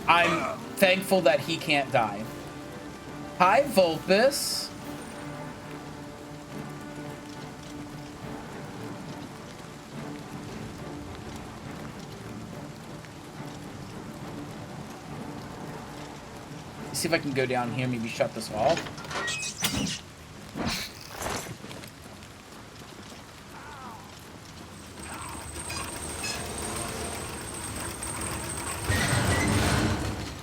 I'm thankful that he can't die. Hi, Vulpus. Let's see if I can go down here, maybe shut this off.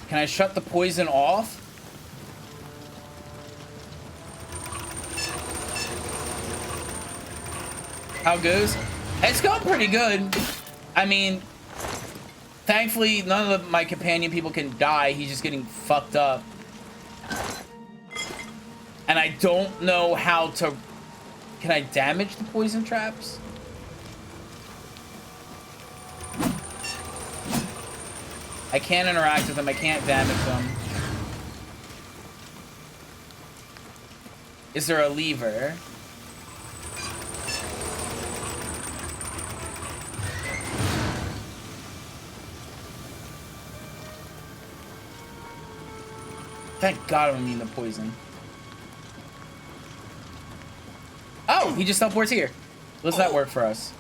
Can I shut the poison off? How it goes? It's going pretty good. I mean, thankfully, none of my companion people can die. He's just getting fucked up. And I don't know how to... Can I damage the poison traps? I can't interact with them. I can't damage them. Is there a lever? Thank God I'm immune to poison. Oh, he just teleports here. Does that work for us?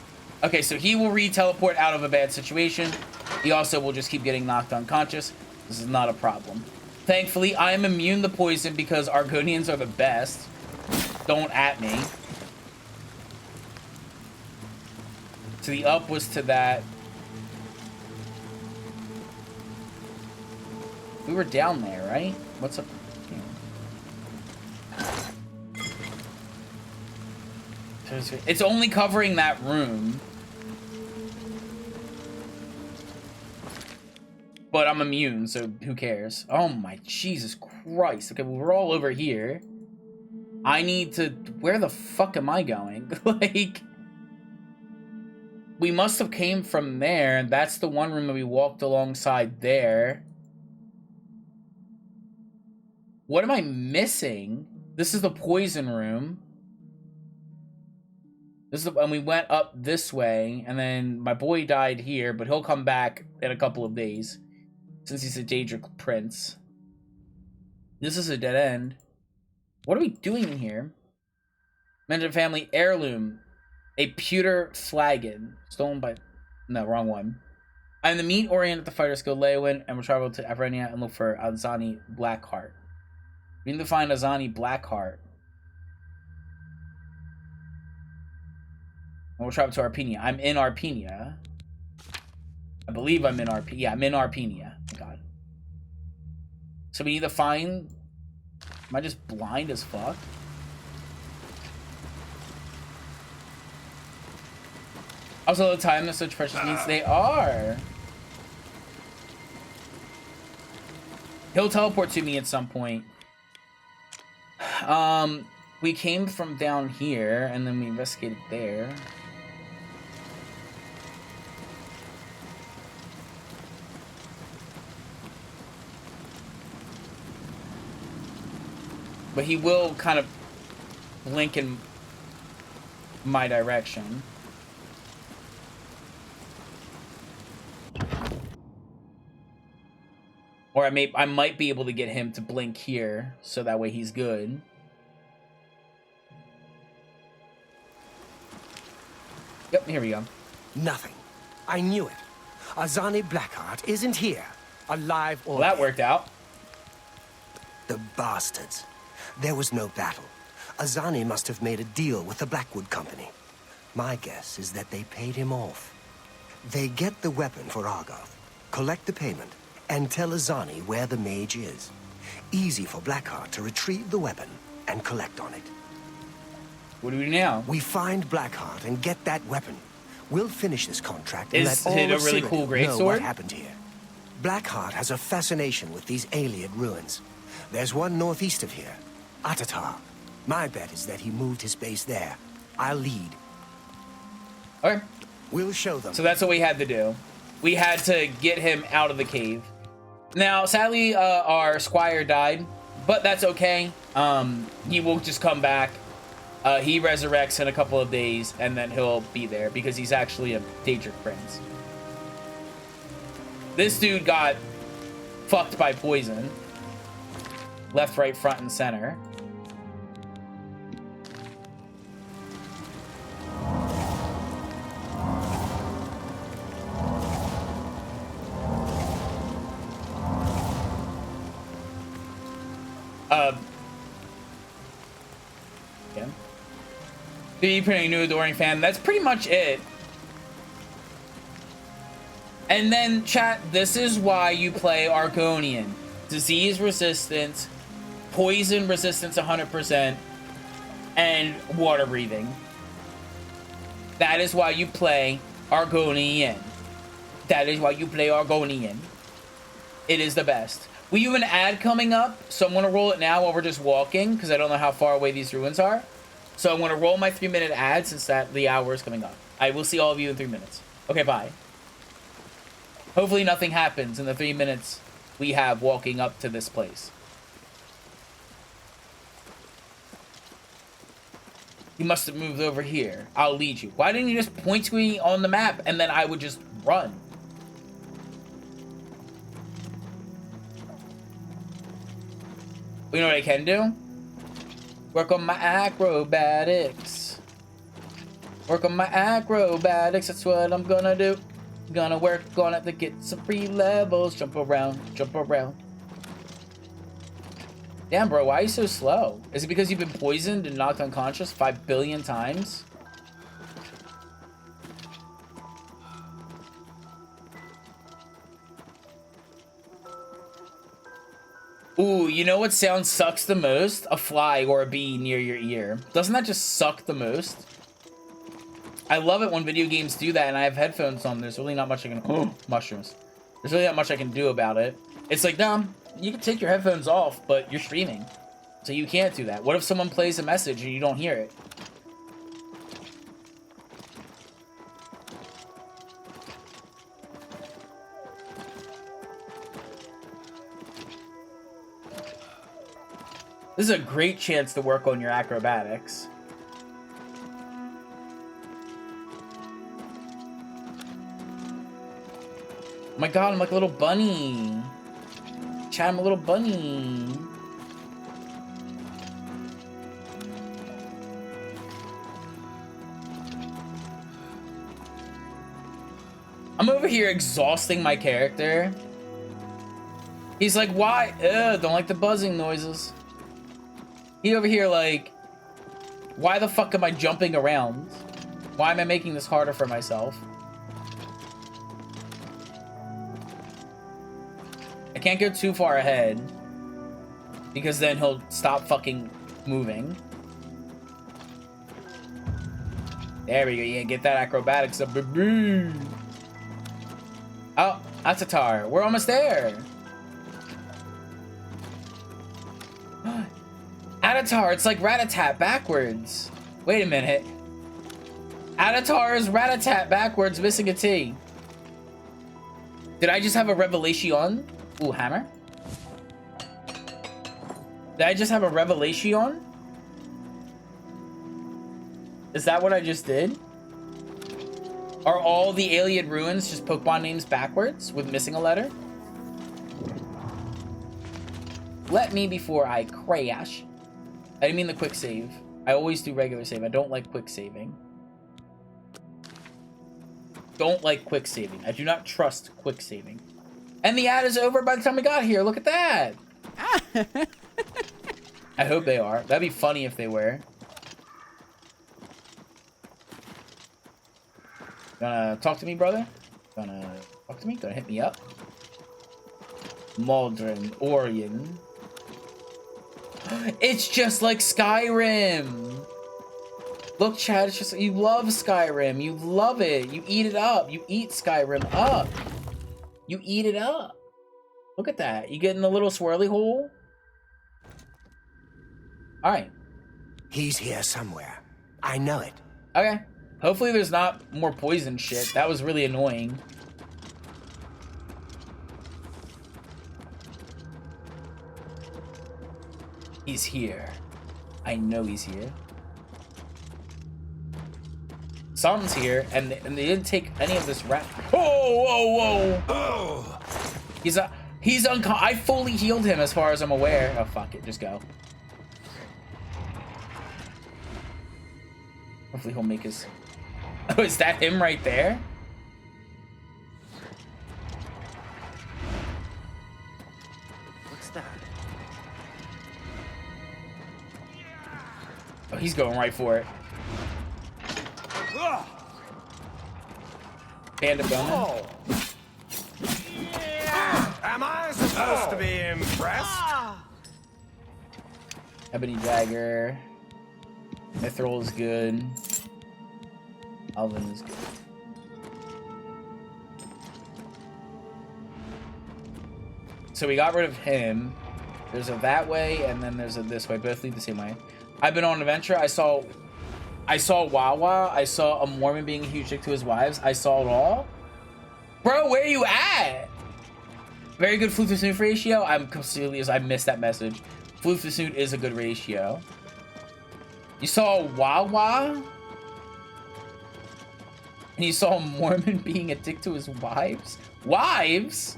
Okay, so he will re-teleport out of a bad situation. He also will just keep getting knocked unconscious. This is not a problem. Thankfully, I am immune to poison because Argonians are the best. Don't at me. So the up was to that. We were down there, right? What's up? It's only covering that room. But I'm immune, so who cares? Oh my Jesus Christ. Okay, well, we're all over here. I need to... Where the fuck am I going? Like... We must have came from there, and that's the one room that we walked alongside there. What am I missing? This is the poison room. This is and we went up this way, and then my boy died here, but he'll come back in a couple of days. Since he's a Daedric prince. This is a dead end. What are we doing in here? Mentioned family heirloom. A pewter flagon. Stolen by... No, wrong one. I'm the meat-oriented the fighter skill Leowin, and we'll travel to Avrenia and look for Azani Blackheart. We need to find Azani Blackheart. And we'll travel to Arpenia. I'm in Arpenia. I believe I'm in Arpenia. Yeah, I'm in Arpenia. God. So we need to find... Am I just blind as fuck? Also, the time is such precious means they are. He'll teleport to me at some point. We came from down here, and then we investigated there. But he will kind of blink in my direction. Or I might be able to get him to blink here, so that way he's good. Yep, here we go. Nothing. I knew it. Azani Blackheart isn't here, alive or Well, that dead. worked out. The bastards. There was no battle. Azani must have made a deal with the Blackwood Company. My guess is that they paid him off. They get the weapon for Argoth, collect the payment, and tell Azani where the mage is. Easy for Blackheart to retrieve the weapon and collect on it. What do we do now? We find Blackheart and get that weapon. We'll finish this contract and Is let all it a of really Cyrodiil cool know greatsword? what happened here. Blackheart has a fascination with these Ayleid ruins. There's one northeast of here, Atatar. My bet is that he moved his base there. I'll lead. Okay. We'll show them. So that's what we had to do. We had to get him out of the cave. Now, sadly, our squire died, but that's okay. He will just come back. He resurrects in a couple of days, and then he'll be there because he's actually a Daedric prince. This dude got fucked by poison. Left, right, front, and center. Yeah. 3D printing new adoring fan. That's pretty much it. And then, chat, this is why you play Argonian. Disease resistance, poison resistance 100%, and water breathing. That is why you play Argonian. That is why you play Argonian. It is the best. We have an ad coming up, so I'm going to roll it now while we're just walking, because I don't know how far away these ruins are. So I'm going to roll my 3-minute ad since the hour is coming up. I will see all of you in 3 minutes. Okay, bye. Hopefully nothing happens in the 3 minutes we have walking up to this place. You must have moved over here. I'll lead you. Why didn't you just point to me on the map and then I would just run? You know what I can do? Work on my acrobatics. Work on my acrobatics. That's what I'm gonna do. Gonna work on it to get some free levels. Jump around, jump around. Damn, bro, why are you so slow? Is it because you've been poisoned and knocked unconscious 5 billion times? Ooh, you know what sound sucks the most? A fly or a bee near your ear. Doesn't that just suck the most? I love it when video games do that and I have headphones on. There's really not much I can... Oh, mushrooms. There's really not much I can do about it. It's like, no, you can take your headphones off, but you're streaming. So you can't do that. What if someone plays a message and you don't hear it? This is a great chance to work on your acrobatics. Oh my god, I'm like a little bunny. Chat, I'm a little bunny. I'm over here exhausting my character. He's like, why? Ugh, don't like the buzzing noises. He over here like, why the fuck am I jumping around? Why am I making this harder for myself? I can't go too far ahead because then he'll stop fucking moving. There we go. Yeah, get that acrobatics up, baby. Oh, that's a tar. We're almost there. Atatar, it's like Rat-a-tat backwards. Wait a minute. Atatar is Rat-a-tat backwards, missing a T. Did I just have a revelation? Ooh, hammer. Did I just have a revelation? Is that what I just did? Are all the Ayleid ruins just Pokemon names backwards with missing a letter? Let me before I crash. I didn't mean the quick save. I always do regular save. I don't like quick saving. Don't like quick saving. I do not trust quick saving. And the ad is over by the time we got here. Look at that. I hope they are. That'd be funny if they were. Gonna talk to me, brother? Gonna talk to me? Gonna hit me up? Maldron, Orion. It's just like Skyrim. Look, Chad, it's just, you love Skyrim. You love it. You eat it up. You eat Skyrim up. You eat it up. Look at that. You get in the little swirly hole. All right. He's here somewhere. I know it. Okay. Hopefully there's not more poison shit. That was really annoying. He's here. I know he's here. Something's here, and they didn't take any of this rat. Oh, whoa, whoa! Oh. He's unconscious. I fully healed him as far as I'm aware. Oh, fuck it. Just go. Hopefully he'll make his... Oh, is that him right there? What's that? Oh, he's going right for it. Bandit Bowman. Oh. Am I supposed to be impressed? Ebony Dagger. Mithril is good. Alvin is good. So we got rid of him. There's a that way, and then there's a this way. Both lead the same way. I've been on an adventure. I saw Wawa. I saw a Mormon being a huge dick to his wives. I saw it all. Bro, where you at? Very good flute to snoot ratio. I'm completely, I missed that message. Flute to snoot is a good ratio. You saw Wawa? And you saw a Mormon being a dick to his wives? Wives?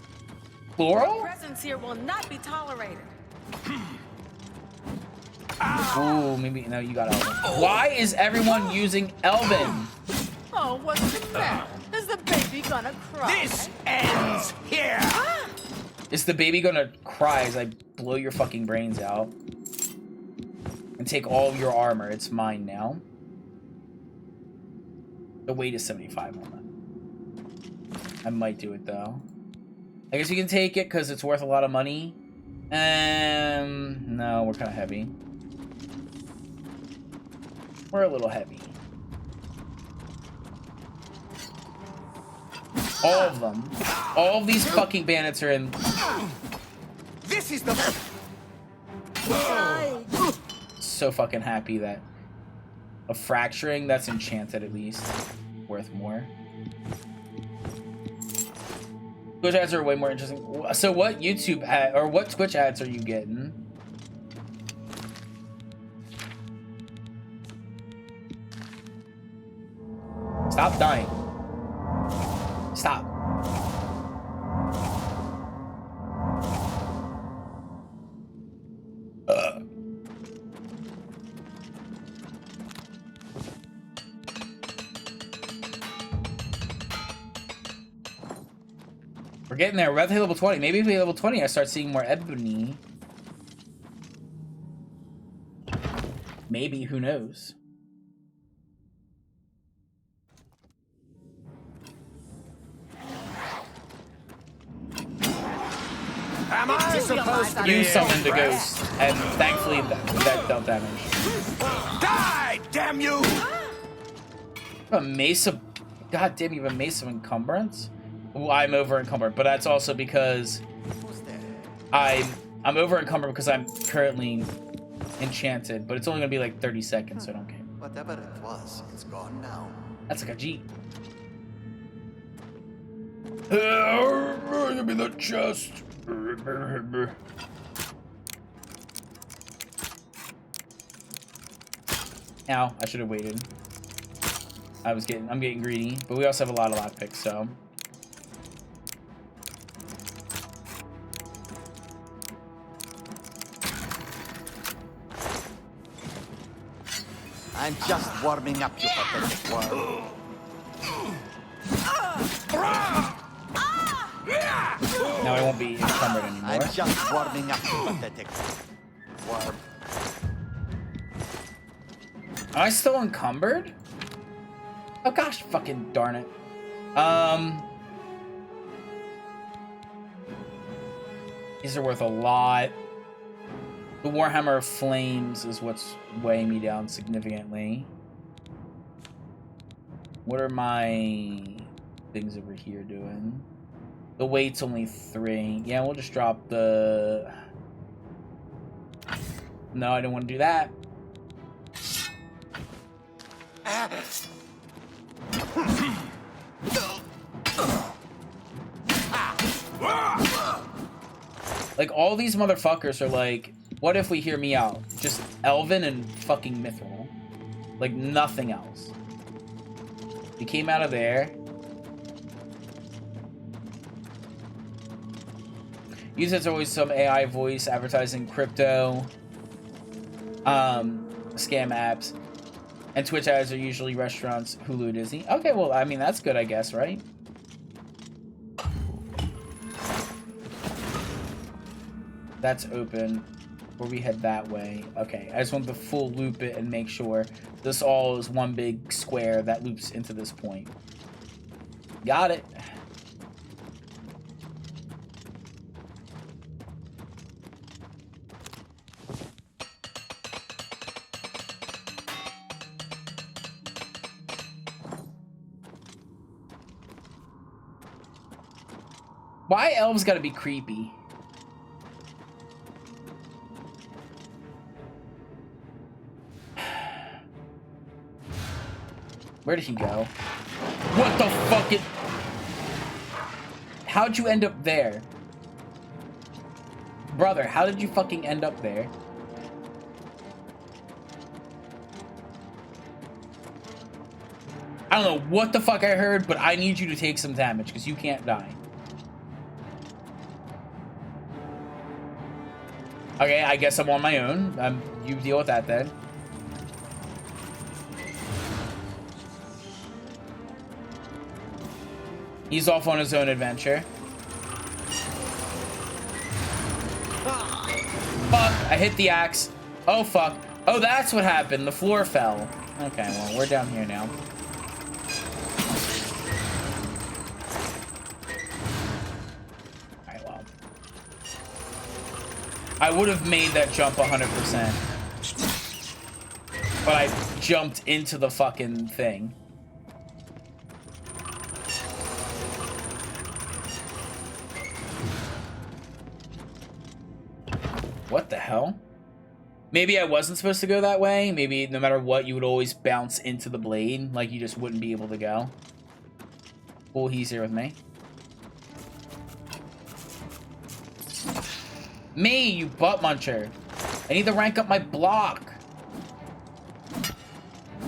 Plural? Your presence here will not be tolerated. Ooh, maybe, no, you got Elvin. Why is everyone using Elvin? Oh, what's the matter? Is the baby gonna cry? This ends here. Is the baby gonna cry as I blow your fucking brains out? And take all of your armor. It's mine now. The weight is 75 on that. I might do it though. I guess you can take it because it's worth a lot of money. No, we're kind of heavy. We're a little heavy. All of them. All of these fucking bandits are in. This is the... So fucking happy that a fracturing that's enchanted at least worth more. Twitch ads are way more interesting. So what YouTube ad or what Twitch ads are you getting? Stop dying. Stop. We're getting there. We're about to hit level 20. Maybe if we hit level 20, I start seeing more ebony. Maybe, who knows? Am I supposed to You summoned a ghost, and thankfully that dealt damage. Die, damn you! A mace of... God damn, you have a mace of encumbrance? Well, I'm over encumbered, but that's also because I'm over encumbered because I'm currently enchanted, but it's only gonna be like 30 seconds, so I don't care. Whatever it was, it's gone now. That's like a Jeep. Give me the chest. Ow, I should have waited. I'm getting greedy, but we also have a lot of lockpicks, so. I'm just warming up, you pathetic worm. Now I won't be encumbered anymore. I'm just warming up, you pathetic worm. Am I still encumbered? Oh gosh, fucking darn it. These are worth a lot. The Warhammer of Flames is what's weighing me down significantly. What are my things over here doing? The weight's only 3. Yeah, we'll just drop the... No, I don't want to do that. Like, all these motherfuckers are like, what if we hear me out? Just Elven and fucking Mithril. Like, nothing else. We came out of there. There's always some AI voice advertising crypto. Scam apps. And Twitch ads are usually restaurants, Hulu, Disney. Okay, well, I mean, that's good, I guess, right? That's open. Where we head that way. Okay, I just want to full loop it and make sure this all is one big square that loops into this point. Got it. Why elves gotta be creepy? Where did he go? What the fuck is... How'd you end up there? Brother, how did you fucking end up there? I don't know what the fuck I heard, but I need you to take some damage, because you can't die. Okay, I guess I'm on my own. You deal with that then. He's off on his own adventure. Fuck, I hit the axe. Oh, fuck. Oh, that's what happened. The floor fell. Okay, well, we're down here now. Alright, well. I would have made that jump 100%. But I jumped into the fucking thing. What the hell? Maybe I wasn't supposed to go that way. Maybe no matter what, you would always bounce into the blade. Like, you just wouldn't be able to go. Cool, he's here with me. Me, you butt muncher. I need to rank up my block.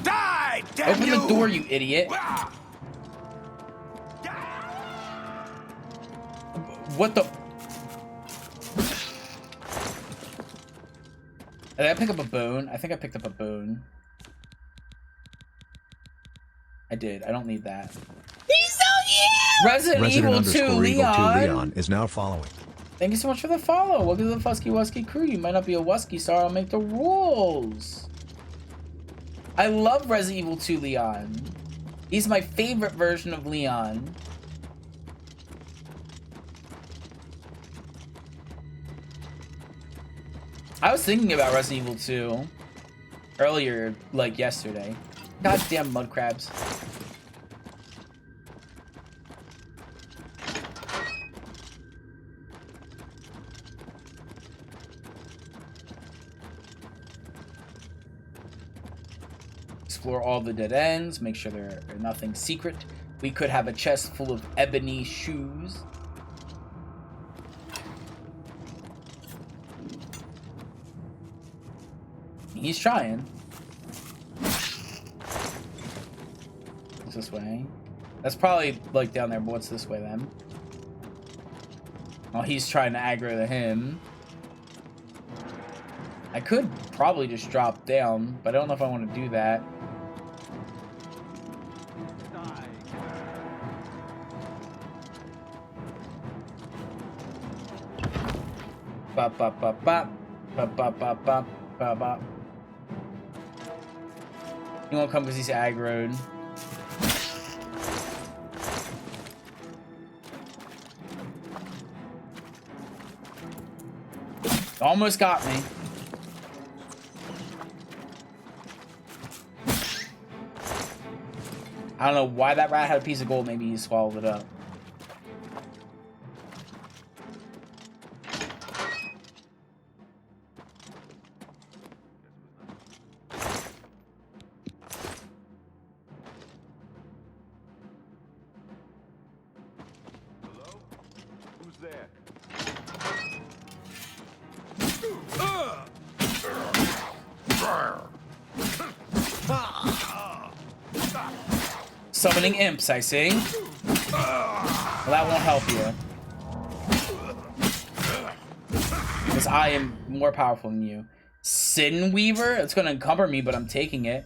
Die, damn Open the door, you idiot. What the... Did I pick up a bone? I think I picked up a bone. I did. I don't need that. He's so cute! Resident Evil 2 Leon is now following. Thank you so much for the follow. Welcome to the Fusky Wusky crew. You might not be a Wusky star. I'll make the rules. I love Resident Evil 2 Leon. He's my favorite version of Leon. I was thinking about Resident Evil 2 earlier, like yesterday. Goddamn mud crabs. Explore all the dead ends, make sure there are nothing secret. We could have a chest full of ebony shoes. He's trying. What's this way? That's probably like down there, but what's this way then? Oh, he's trying to aggro to him. I could probably just drop down, but I don't know if I want to do that. Bop, bop, bop, bop. Bop, bop, bop, bop, bop, bop. He won't come because he's aggroed. Almost got me. I don't know why that rat had a piece of gold. Maybe he swallowed it up. Hello? Who's there? Summoning imps, I see. Well, that won't help you. Because I am more powerful than you. Sin Weaver? It's going to encumber me, but I'm taking it.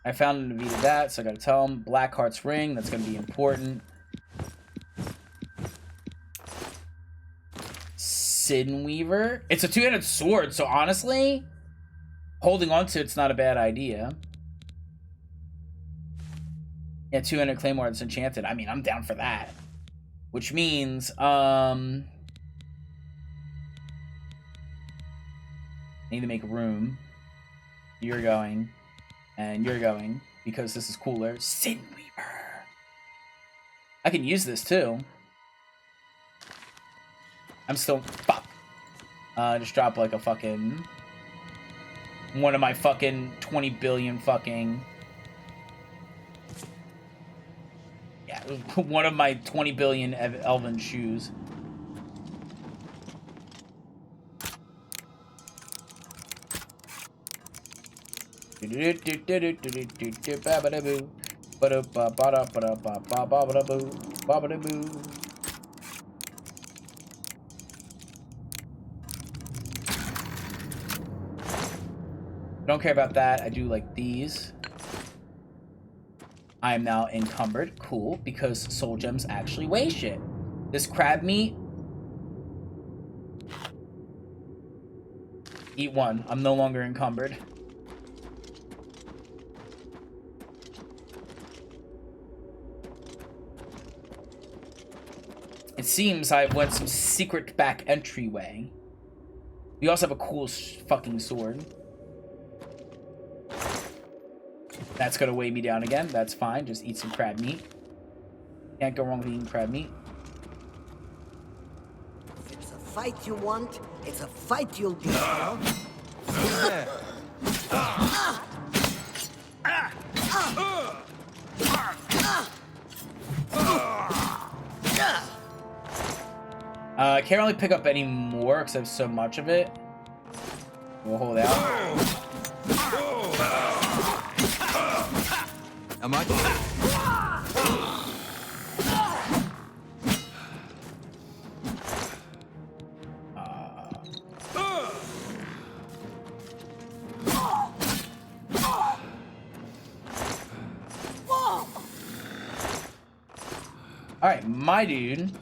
I found him to beat that, so I got to tell him. Blackheart's Ring, that's going to be important. Sin Weaver? It's a two-handed sword, so honestly, holding on to it's not a bad idea. Yeah, 200 Claymore that's enchanted. I mean, I'm down for that. Which means, I need to make room. You're going. And you're going. Because this is cooler. Sin Weaver. I can use this, too. I'm still... Fuck. Just drop, like, a fucking... One of my fucking 20 billion fucking... Yeah, one of my 20 billion elven shoes. Don't care about that. I do like these. I am now encumbered. Cool, because soul gems actually weigh shit. This crab meat. Eat one. I'm no longer encumbered. It seems I went some secret back entryway. We also have a cool fucking sword. That's gonna weigh me down again. That's fine. Just eat some crab meat. Can't go wrong with eating crab meat. If it's a fight you want, it's a fight you'll be. I can't really pick up any more because I have so much of it. We'll hold out. Am I? Alright, my dude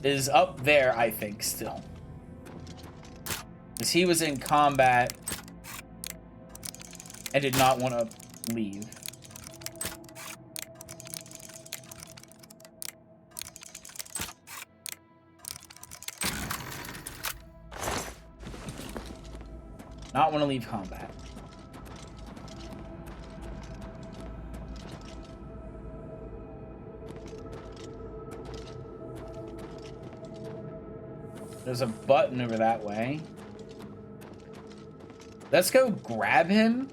is up there, I think, still. Because he was in combat and did not want to leave. Not want to leave combat. There's a button over that way. Let's go grab him.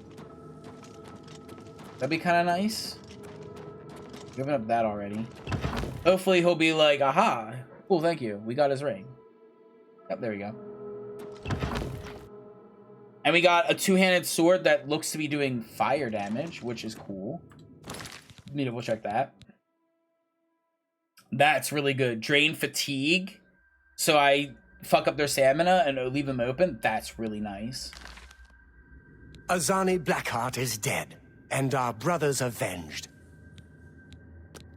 That'd be kind of nice. Giving up that already. Hopefully he'll be like, aha. Cool, thank you. We got his ring. Yep, there we go. And we got a two-handed sword that looks to be doing fire damage, which is cool. Need to double check that. That's really good. Drain fatigue. So I fuck up their stamina and leave them open, that's really nice. Azani Blackheart is dead, and our brothers avenged.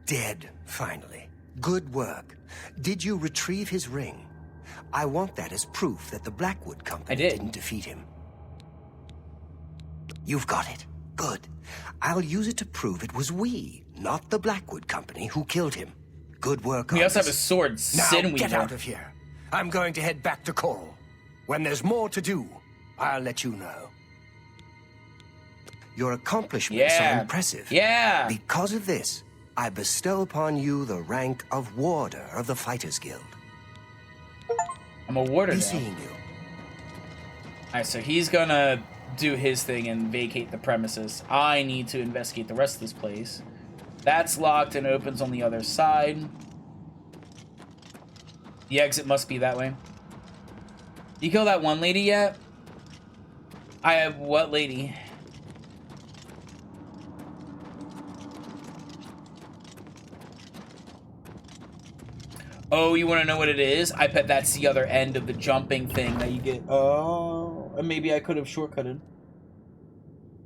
Dead, finally. Good work. Did you retrieve his ring? I want that as proof that the Blackwood Company didn't defeat him. You've got it. Good. I'll use it to prove it was we, not the Blackwood Company, who killed him. Good work. We also have a sword, now Sinweaver. get out of here. I'm going to head back to Coral. When there's more to do, I'll let you know. Your accomplishments are impressive. Yeah. Because of this, I bestow upon you the rank of Warder of the Fighters Guild. I'm a warder Be now. seeing you. Alright, so he's gonna do his thing and vacate the premises. I need to investigate the rest of this place. That's locked and opens on the other side. The exit must be that way. You kill that one lady yet? I have what lady? Oh, you want to know what it is? I bet that's the other end of the jumping thing that you get. Oh, maybe I could have shortcutted.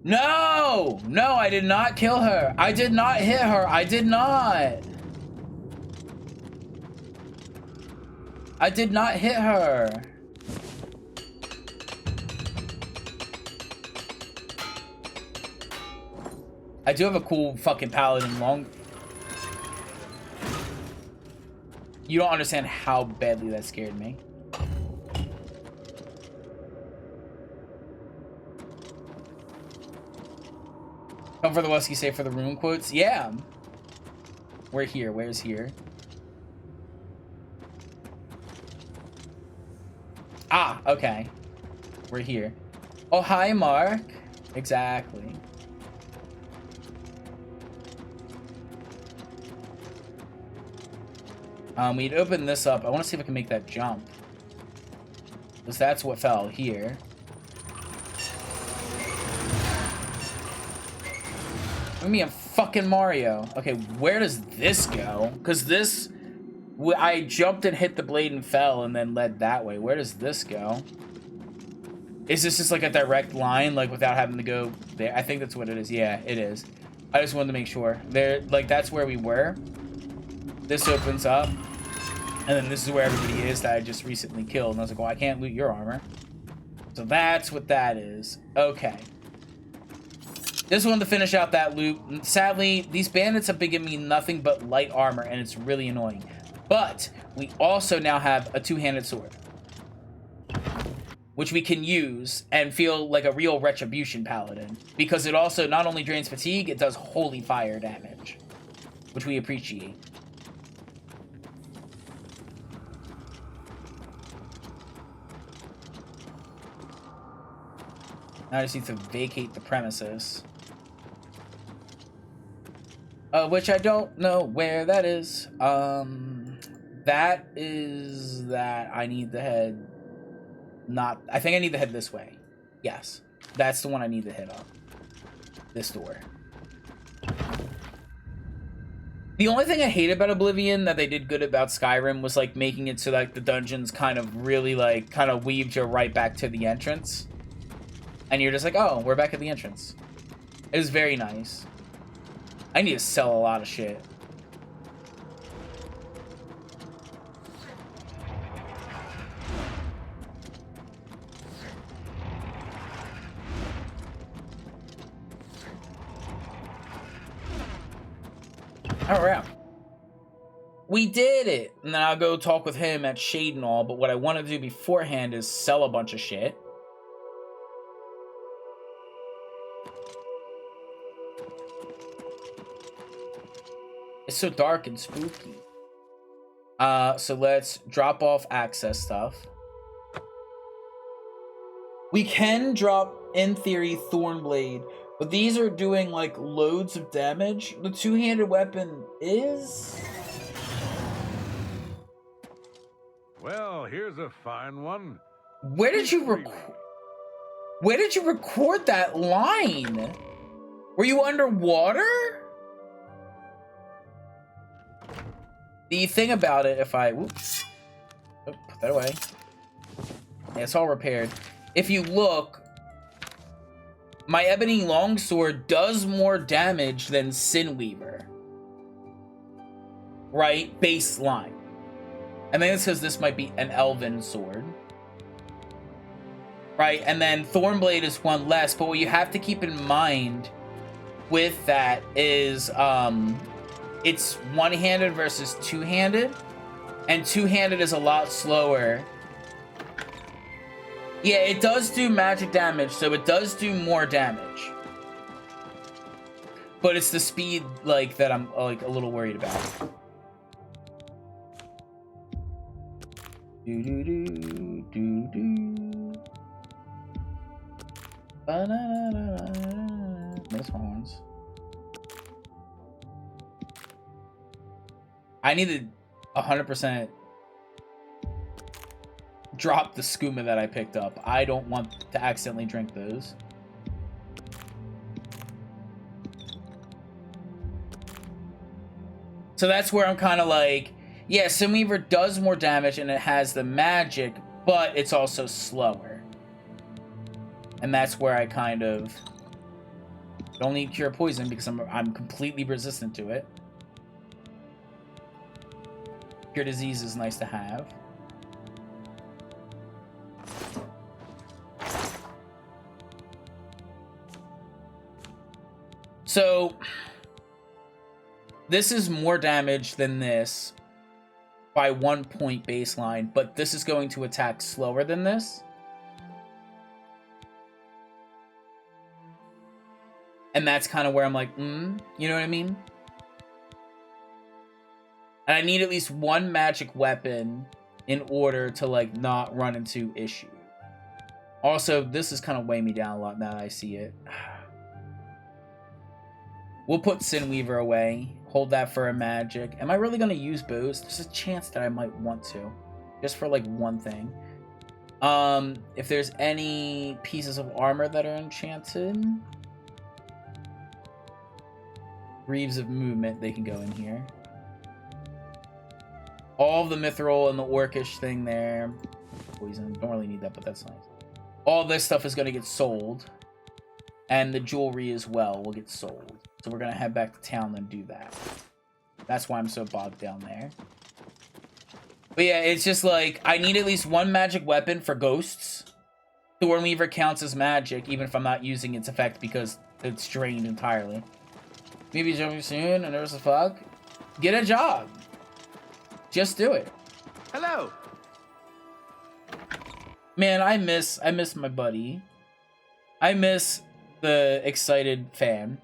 No! No, I did not kill her. I did not hit her. I did not. I did not hit her. I do have a cool fucking paladin long... You don't understand how badly that scared me. Come for the Wesky, save for the room quotes. Yeah. We're here. Where's here? Ah, okay. We're here. Oh, hi, Mark. Exactly. We'd open this up. I want to see if I can make that jump. Because that's what fell here. I mean, I'm fucking Mario. Okay, where does this go? Because this... I jumped and hit the blade and fell and then led that way. Where does this go? Is this just like a direct line, like without having to go there? I think that's what it is. Yeah, it is. I just wanted to make sure. There, like, that's where we were. This opens up. And then this is where everybody is that I just recently killed. And I was like, well, I can't loot your armor. So that's what that is. Okay. Just wanted to finish out that loot. Sadly, these bandits have been giving me nothing but light armor, and it's really annoying. But we also now have a two-handed sword, which we can use and feel like a real retribution paladin. Because it also not only drains fatigue, it does holy fire damage, which we appreciate. Now I just need to vacate the premises. Which I don't know where that is. That is that I need to head... I think I need to head this way. Yes. That's the one I need to hit up. This door. The only thing I hate about Oblivion that they did good about Skyrim was like making it so like the dungeons kind of really like kind of weaved you right back to the entrance. And you're just like, oh, we're back at the entrance. It was very nice. I need to sell a lot of shit. Alright. We did it! And then I'll go talk with him at Shade and all, but what I want to do beforehand is sell a bunch of shit. It's so dark and spooky. So let's drop off access stuff. We can drop, in theory, Thornblade, but these are doing like loads of damage. The two-handed weapon is... Well, here's a fine one. Where did you record that line? Were you underwater? The thing about it, if I... Whoops. Oh, put that away. Yeah, it's all repaired. If you look, my Ebony Longsword does more damage than Sinweaver. Right? Baseline. And then it says this might be an Elven sword. Right? And then Thornblade is one less, but what you have to keep in mind with that is it's one-handed versus two-handed, and two-handed is a lot slower. Yeah, it does do magic damage, so it does do more damage. But it's the speed, like, that I'm, like, a little worried about. Those horns. I need to 100% drop the skooma that I picked up. I don't want to accidentally drink those. So that's where I'm kind of like, yeah, Sinweaver does more damage and it has the magic, but it's also slower. And that's where I kind of don't need cure poison because I'm completely resistant to it. Cure disease is nice to have. So this is more damage than this by 1 point baseline, but this is going to attack slower than this. And that's kind of where I'm like, you know what I mean? And I need at least one magic weapon in order to, like, not run into issue. Also, this is kind of weighing me down a lot now that I see it. We'll put Sinweaver away. Hold that for a magic. Am I really going to use bows? There's a chance that I might want to. Just for, like, one thing. If there's any pieces of armor that are enchanted... Greaves of Movement, they can go in here. All of the Mithril and the Orcish thing there. Poison, don't really need that, but that's nice. All this stuff is going to get sold. And the jewelry as well will get sold. So we're going to head back to town and do that. That's why I'm so bogged down there. But yeah, it's just like, I need at least one magic weapon for ghosts. Thornweaver counts as magic, even if I'm not using its effect because it's drained entirely. Maybe jumping soon, and there's a fuck. Get a job. Just do it. Hello. Man, I miss my buddy. I miss the excited fan.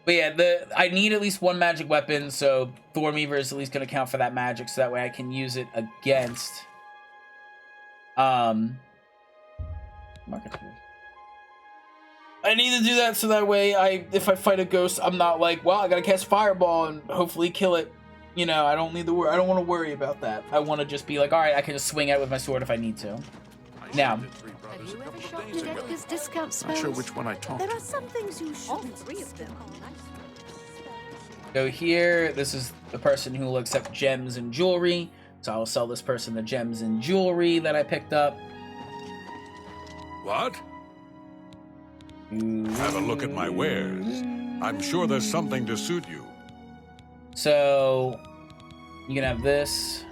But yeah, I need at least one magic weapon, so Thornweaver is at least going to count for that magic, so that way I can use it against Marketeers. I need to do that so that way if I fight a ghost, I'm not like, well, I gotta cast Fireball and hopefully kill it. You know, I don't need to worry. I don't want to worry about that. I want to just be like, all right, I can just swing it with my sword if I need to. Now, Have you ever shopped at Edgar's discount Not sure which one I talked There to. are some things you shouldn't. All three of them. go here. This is the person who will accept gems and jewelry. So I'll sell this person the gems and jewelry that I picked up. What? Have a look at my wares. I'm sure there's something to suit you. So, you can have this.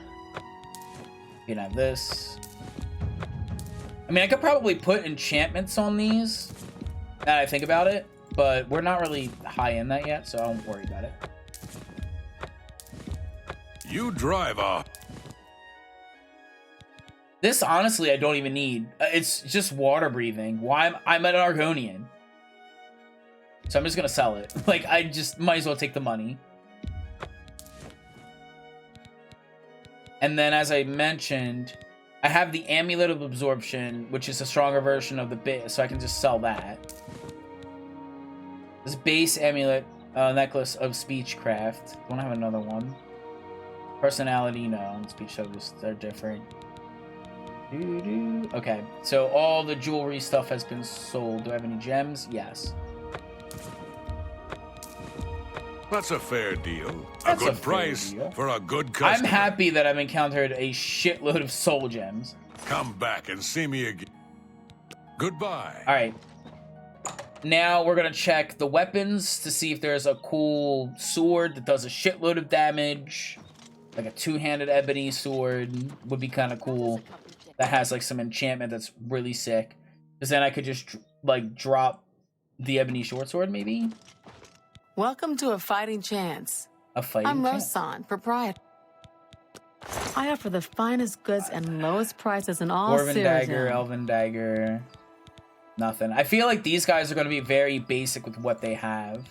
You can have this. I mean, I could probably put enchantments on these, now that I think about it, but we're not really high in that yet, so I don't worry about it. You drive a... This, honestly, I don't even need. It's just water breathing. Why? I'm an Argonian. So I'm just going to sell it. Like, I just might as well take the money. And then, as I mentioned, I have the Amulet of Absorption, which is a stronger version of the base, so I can just sell that. This base amulet necklace of Speechcraft. Don't have another one. Personality, no. And speech they're different. Okay, so all the jewelry stuff has been sold. Do I have any gems? Yes. That's a fair deal. That's a a good fair price deal. for a good customer. I'm happy that I've encountered a shitload of soul gems. Come back and see me again. Goodbye. All right. Now we're gonna check the weapons to see if there's a cool sword that does a shitload of damage. Like a two-handed ebony sword would be kind of cool. That has like some enchantment that's really sick. Because then I could just like drop the ebony short sword maybe? Welcome to A Fighting Chance. A Fighting I'm Chance. Rosan, proprietor. I offer the finest goods and lowest prices in all Dwarven dagger, Cyrodiil. elven dagger. Nothing. I feel like these guys are going to be very basic with what they have.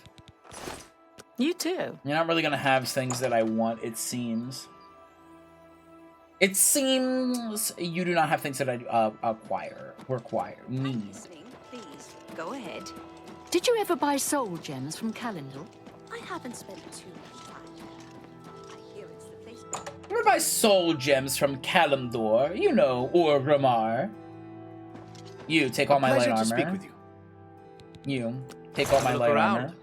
You too. You're not really going to have things that I want, it seems. It seems you do not have things that I require, need. Please, go ahead. Did you ever buy soul gems from Calendar? I haven't spent too much time there. I hear it's the place. I'm gonna buy soul gems from Kalimdor, you know, or Ramar. You take all my light Pleasure armor. to speak with you. You take all my Look light around. armor.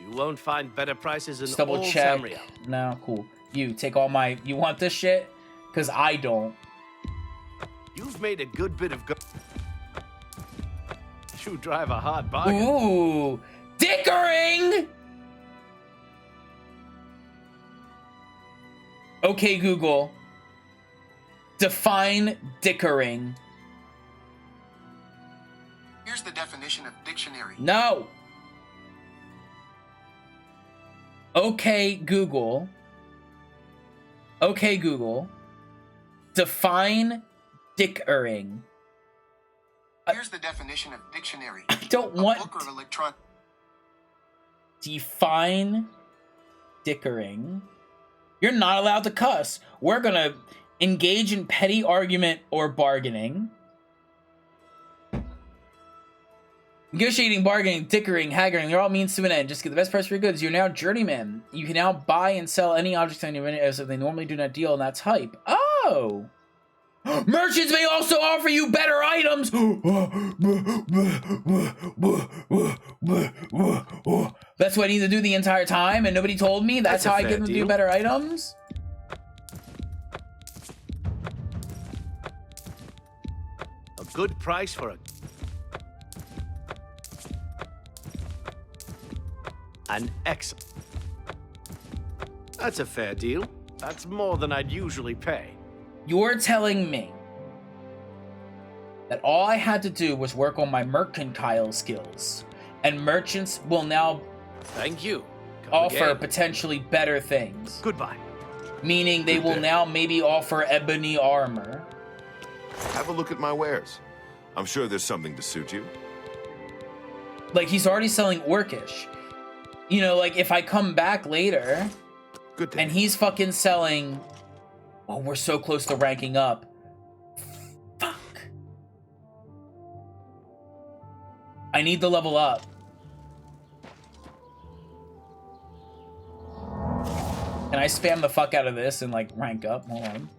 You won't find better prices in Just double all check. Tamriel. No, cool. You take all my. You want this shit? Cause I don't. You've made a good bit of go. You drive a hard bargain. Ooh, dickering. Okay, Google. Define dickering. Here's the definition of dictionary. No. Okay, Google. Okay, Google. Define dickering. Here's the definition of dictionary. I don't want. A book or electron. Define dickering. You're not allowed to cuss. We're gonna engage in petty argument or bargaining. Negotiating, bargaining, dickering, haggling, they're all means to an end. Just get the best price for your goods. You're now journeyman. You can now buy and sell any objects on your inventory as if they normally do not deal in that type. Oh! Merchants may also offer you better items! That's what I need to do the entire time, and nobody told me? That's how I get them to do better items? A good price for a... An excellent... That's a fair deal. That's more than I'd usually pay. You're telling me that all I had to do was work on my mercantile skills, and merchants will now Thank you. Come offer again. potentially better things. Goodbye. Meaning they will now maybe offer ebony armor. Have a look at my wares. I'm sure there's something to suit you. Like, he's already selling orcish. You know, like, if I come back later, and he's fucking selling... Oh, we're so close to ranking up. Fuck. I need to level up. Can I spam the fuck out of this and, like, rank up? Hold on.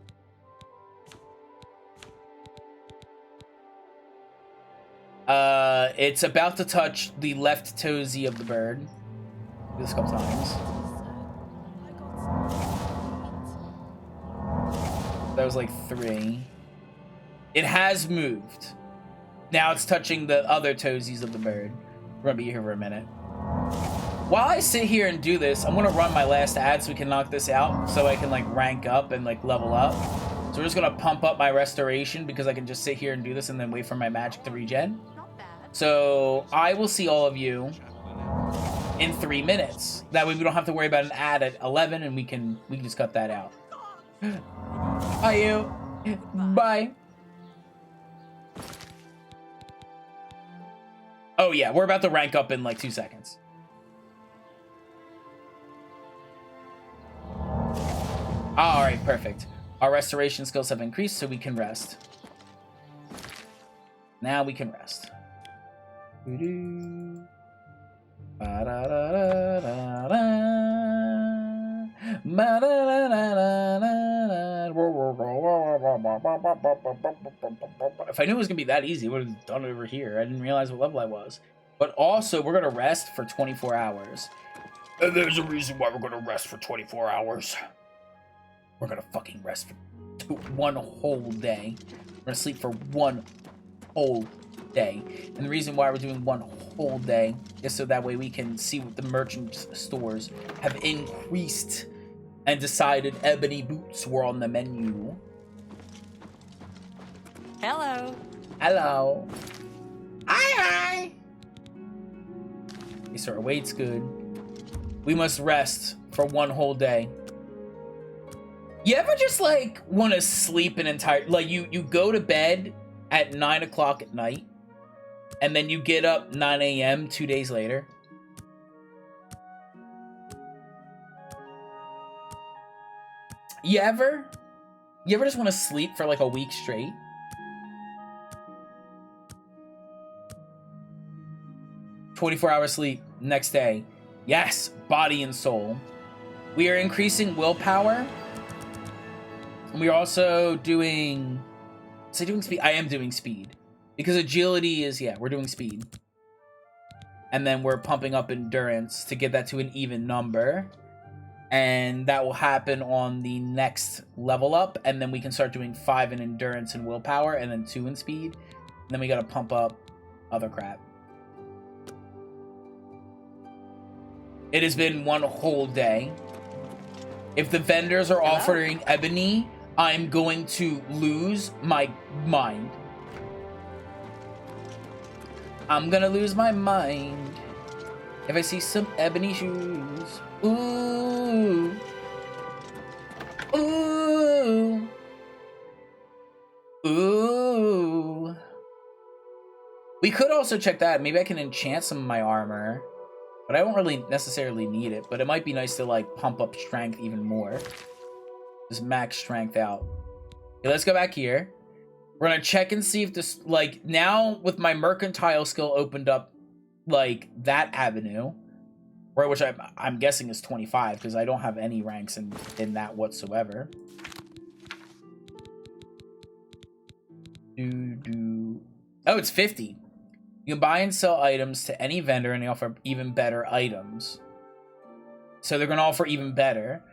It's about to touch the left toesy of the bird. Do this a couple times. That was like 3. It has moved. Now it's touching the other toesies of the bird. We're gonna be here for a minute. While I sit here and do this, I'm gonna run my last ad so we can knock this out, so I can like rank up and like level up. So we're just gonna pump up my restoration because I can just sit here and do this and then wait for my magic to regen. So I will see all of you in 3 minutes. That way we don't have to worry about an ad at 11 and we can just cut that out. Bye, you. Bye. Oh yeah, we're about to rank up in like 2 seconds. All right, perfect. Our restoration skills have increased, so we can rest. Now we can rest. If I knew it was gonna be that easy, I would have done it over here. I didn't realize what level I was. But also, we're gonna rest for 24 hours. And there's a reason why we're gonna rest for 24 hours. We're gonna fucking rest for one whole day. We're gonna sleep for one whole day. And the reason why we're doing one whole day is so that way we can see what the merchant stores have increased and decided ebony boots were on the menu. Hello. Hello. Hi. Okay, so our weight's good. We must rest for one whole day. You ever just like want to sleep an entire, like you go to bed at 9 o'clock at night and then you get up 9 a.m. 2 days later? You ever just want to sleep for like a week straight? "24-hour sleep, next day." Yes, body and soul. We are increasing willpower. And we are also doing... Was I doing speed? I am doing speed. Because agility is, yeah, we're doing speed. And then we're pumping up endurance to get that to an even number. And that will happen on the next level up. And then we can start doing 5 in endurance and willpower. And then 2 in speed. And then we gotta pump up other crap. It has been one whole day. If the vendors are offering ebony, I'm going to lose my mind. I'm gonna lose my mind. If I see some ebony shoes. Ooh. Ooh. Ooh. We could also check that. Maybe I can enchant some of my armor. But I don't really necessarily need it. But it might be nice to, like, pump up strength even more. Just max strength out. Okay, let's go back here. We're gonna check and see if this, like, now with my mercantile skill opened up, like, that avenue. Right, which I'm guessing is 25, because I don't have any ranks in that whatsoever. Oh, it's 50. You can buy and sell items to any vendor, and they offer even better items. So they're going to offer even better.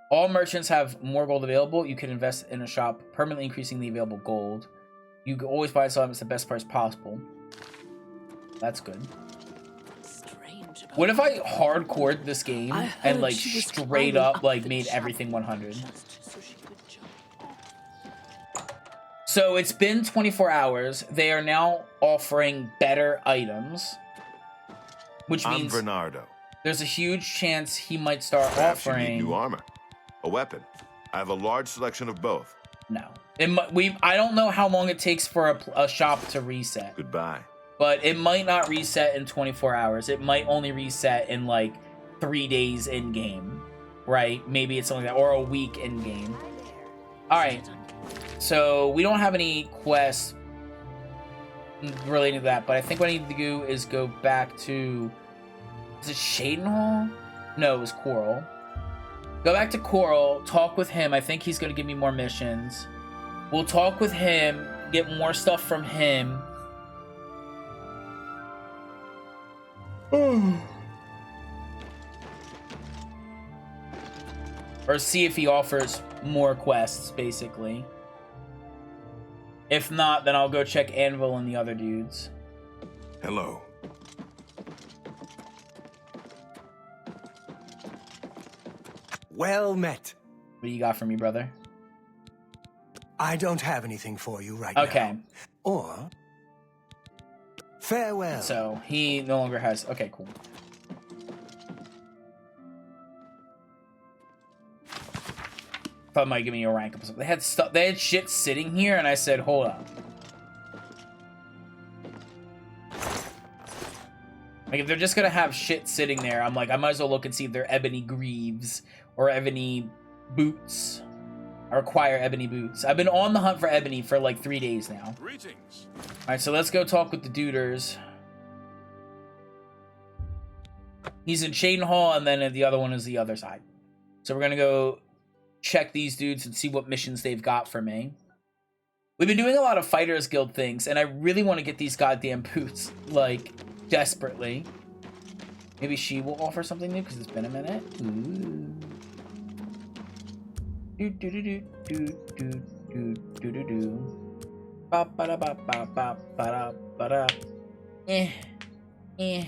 All merchants have more gold available. You can invest in a shop, permanently increasing the available gold. You can always buy and sell items at the best price possible. That's good. What if I hardcored this game and like straight up like made everything 100? So it's been 24 hours. They are now offering better items, which means I'm Bernardo. There's a huge chance he might start Perhaps offering you need new armor, a weapon. I have a large selection of both. No, I don't know how long it takes for a shop to reset. Goodbye. But it might not reset in 24 hours. It might only reset in like 3 days in game, right? Maybe it's something like that, or a week in game. All right. So we don't have any quests relating to that, but I think what I need to do is go back to... Is it Shaden Hall? No, it was Coral. Go back to Coral, talk with him. I think he's going to give me more missions. We'll talk with him, get more stuff from him. Or see if he offers more quests, basically. If not, then I'll go check Anvil and the other dudes. Hello. Well met. What do you got for me, brother? I don't have anything for you right now. Okay. Or... farewell. So, he no longer has... Okay, cool. Thought might give me a rank up or something. They had stuff. They had shit sitting here, and I said, "Hold up." Like, if they're just gonna have shit sitting there, I'm like, I might as well look and see if they're ebony greaves or ebony boots. I require ebony boots. I've been on the hunt for ebony for like 3 days now. Greetings. All right, so let's go talk with the duders. He's in Shaden Hall, and then the other one is the other side. So we're gonna go check these dudes and see what missions they've got for me. We've been doing a lot of Fighters Guild things, and I really want to get these goddamn boots, like, desperately. Maybe she will offer something new because it's been a minute. Ooh. Do do do do do do do do do do. Ba ba da ba ba ba ba da ba da. Eh. Eh.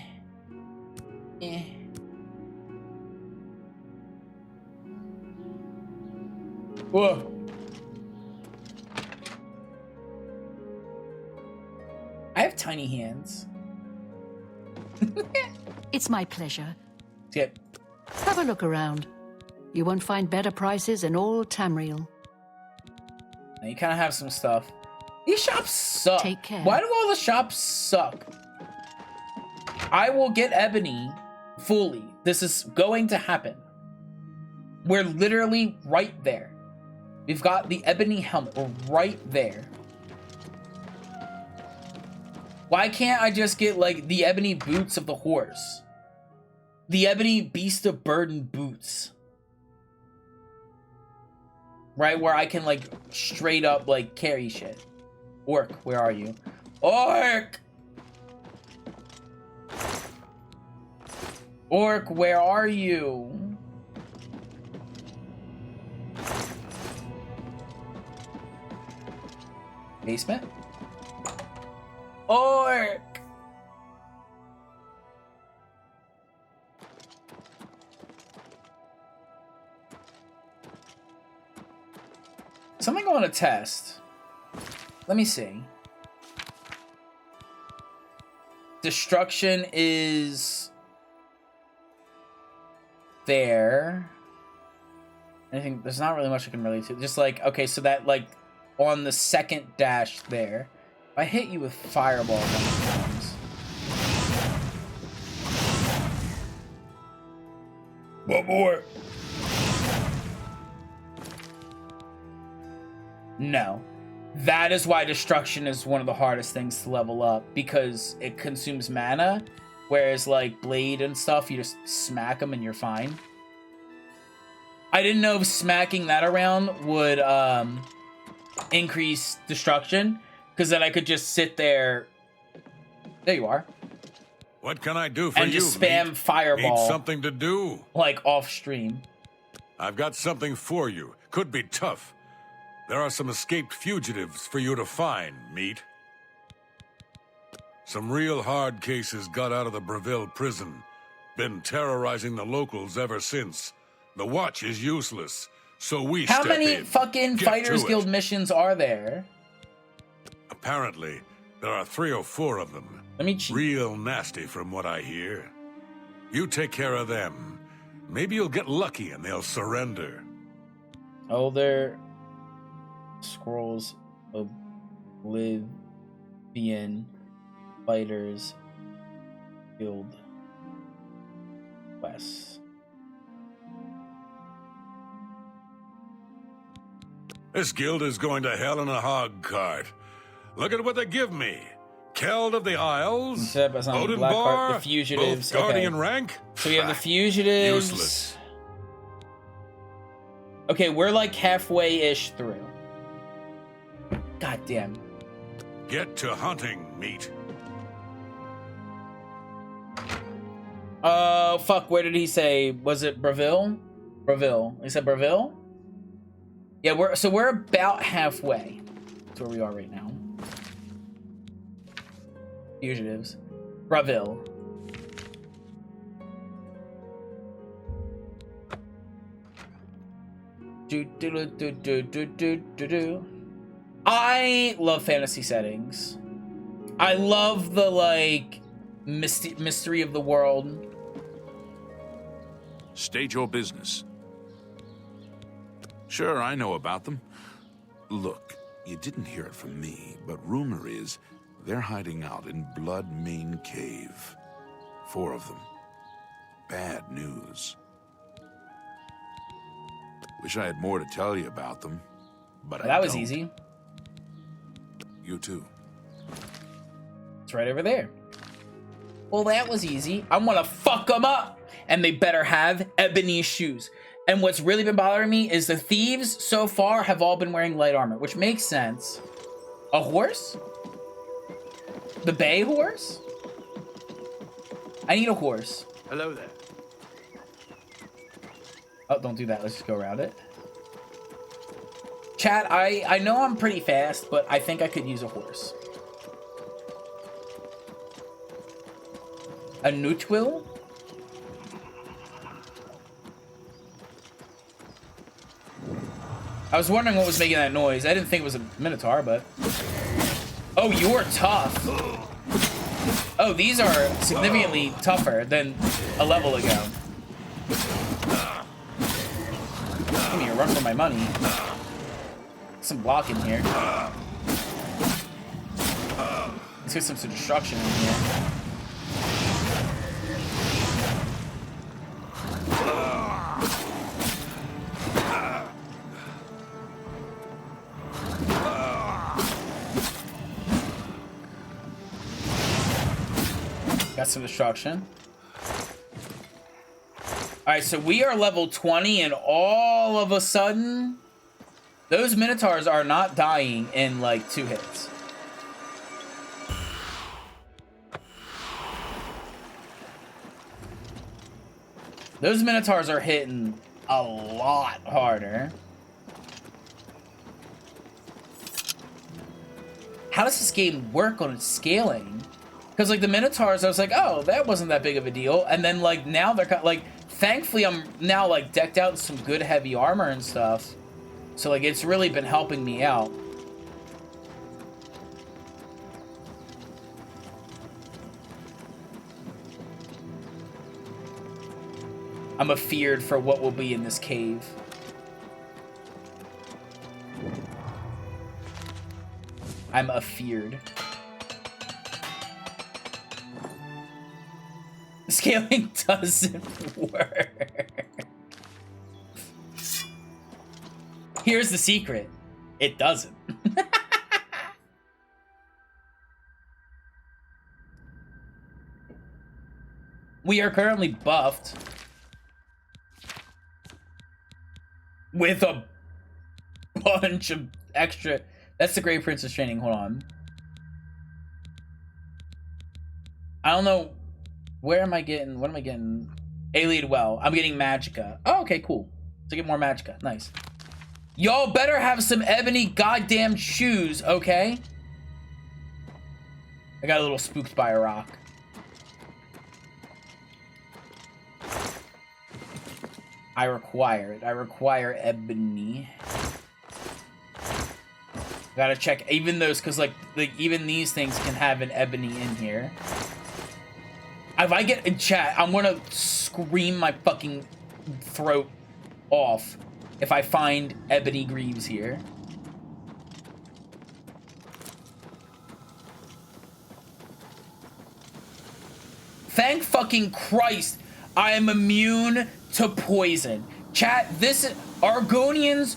Eh. Whoa. I have tiny hands. It's my pleasure. Yep. Have a look around. You won't find better prices in all Tamriel. Now you kind of have some stuff. These shops suck. Take care. Why do all the shops suck? I will get ebony fully. This is going to happen. We're literally right there. We've got the ebony helmet. We're right there. Why can't I just get, like, the ebony boots of the horse? The ebony beast of burden boots. Right, where I can, like, straight up, like, carry shit. Orc, where are you? Orc! Orc, where are you? Basement? Orc! Something I want to test. Let me see. Destruction is there. I think there's not really much I can relate to. Just like, okay, so that, like, on the second dash there, if I hit you with fireball a bunch of times. One more. No. That is why destruction is one of the hardest things to level up, because it consumes mana, whereas like blade and stuff, you just smack them and you're fine. I didn't know if smacking that around would increase destruction, because then I could just sit there. There you are. What can I do for and you? Just spam fireball. Need something to do? Like off stream. I've got something for you. Could be tough. There are some escaped fugitives for you to find, meat. Some real hard cases got out of the Breville prison. Been terrorizing the locals ever since. The watch is useless, so we step in. How many fucking Fighters Guild missions are there? Apparently, there are 3 or 4 of them. Let me cheat. Real nasty from what I hear. You take care of them. Maybe you'll get lucky and they'll surrender. Older Scrolls Oblivion Fighters Guild Quest. This guild is going to hell in a hog cart. Look at what they give me. Keld of the Isles, Odin Bar, the fugitives, both guardian okay. rank. So we have the fugitives. Useless. Okay, we're like halfway-ish through. God damn. Get to hunting, meat. Fuck, where did he say? Was it Breville? Breville. He said Breville? Yeah, we're about halfway. That's where we are right now. Fugitives. Breville. I love fantasy settings. I love the, like, mystery of the world. State your business. Sure, I know about them. Look, you didn't hear it from me, but rumor is they're hiding out in Blood Mane Cave. 4 of them. Bad news. Wish I had more to tell you about them, but That was easy. You too. It's right over there. Well, that was easy. I'm gonna fuck them up, and they better have ebony shoes. And what's really been bothering me is the thieves so far have all been wearing light armor, which makes sense. A horse? The bay horse? I need a horse. Hello there. Oh, don't do that. Let's just go around it. Chat, I know I'm pretty fast, but I think I could use a horse. A Nutwill? I was wondering what was making that noise. I didn't think it was a Minotaur, but... Oh, you're tough. Oh, these are significantly tougher than a level ago. Give me a run for my money. Some blocking here. Let's get some destruction in here. Got some destruction. Alright, so we are level 20 and all of a sudden those Minotaurs are not dying in like 2 hits. Those Minotaurs are hitting a lot harder. How does this game work on its scaling? Because like the Minotaurs, I was like, oh, that wasn't that big of a deal. And then like now they're like, thankfully I'm now like decked out in some good heavy armor and stuff. So like it's really been helping me out. I'm afeared for what will be in this cave. I'm afeared. Scaling doesn't work. Here's the secret. It doesn't. We are currently buffed with a bunch of extra. That's the Grey Princess training. Hold on. I don't know. Where am I getting? What am I getting? Alien Well. I'm getting Magicka. Oh, okay, cool. To get more Magicka. Nice. Y'all better have some ebony goddamn shoes, okay? I got a little spooked by a rock. I require it. I require ebony. Gotta check even those, because like even these things can have an ebony in here. If I get in chat, I'm gonna scream my fucking throat off if I find ebony greaves here. Thank fucking Christ, I am immune to poison. Chat, this Argonians.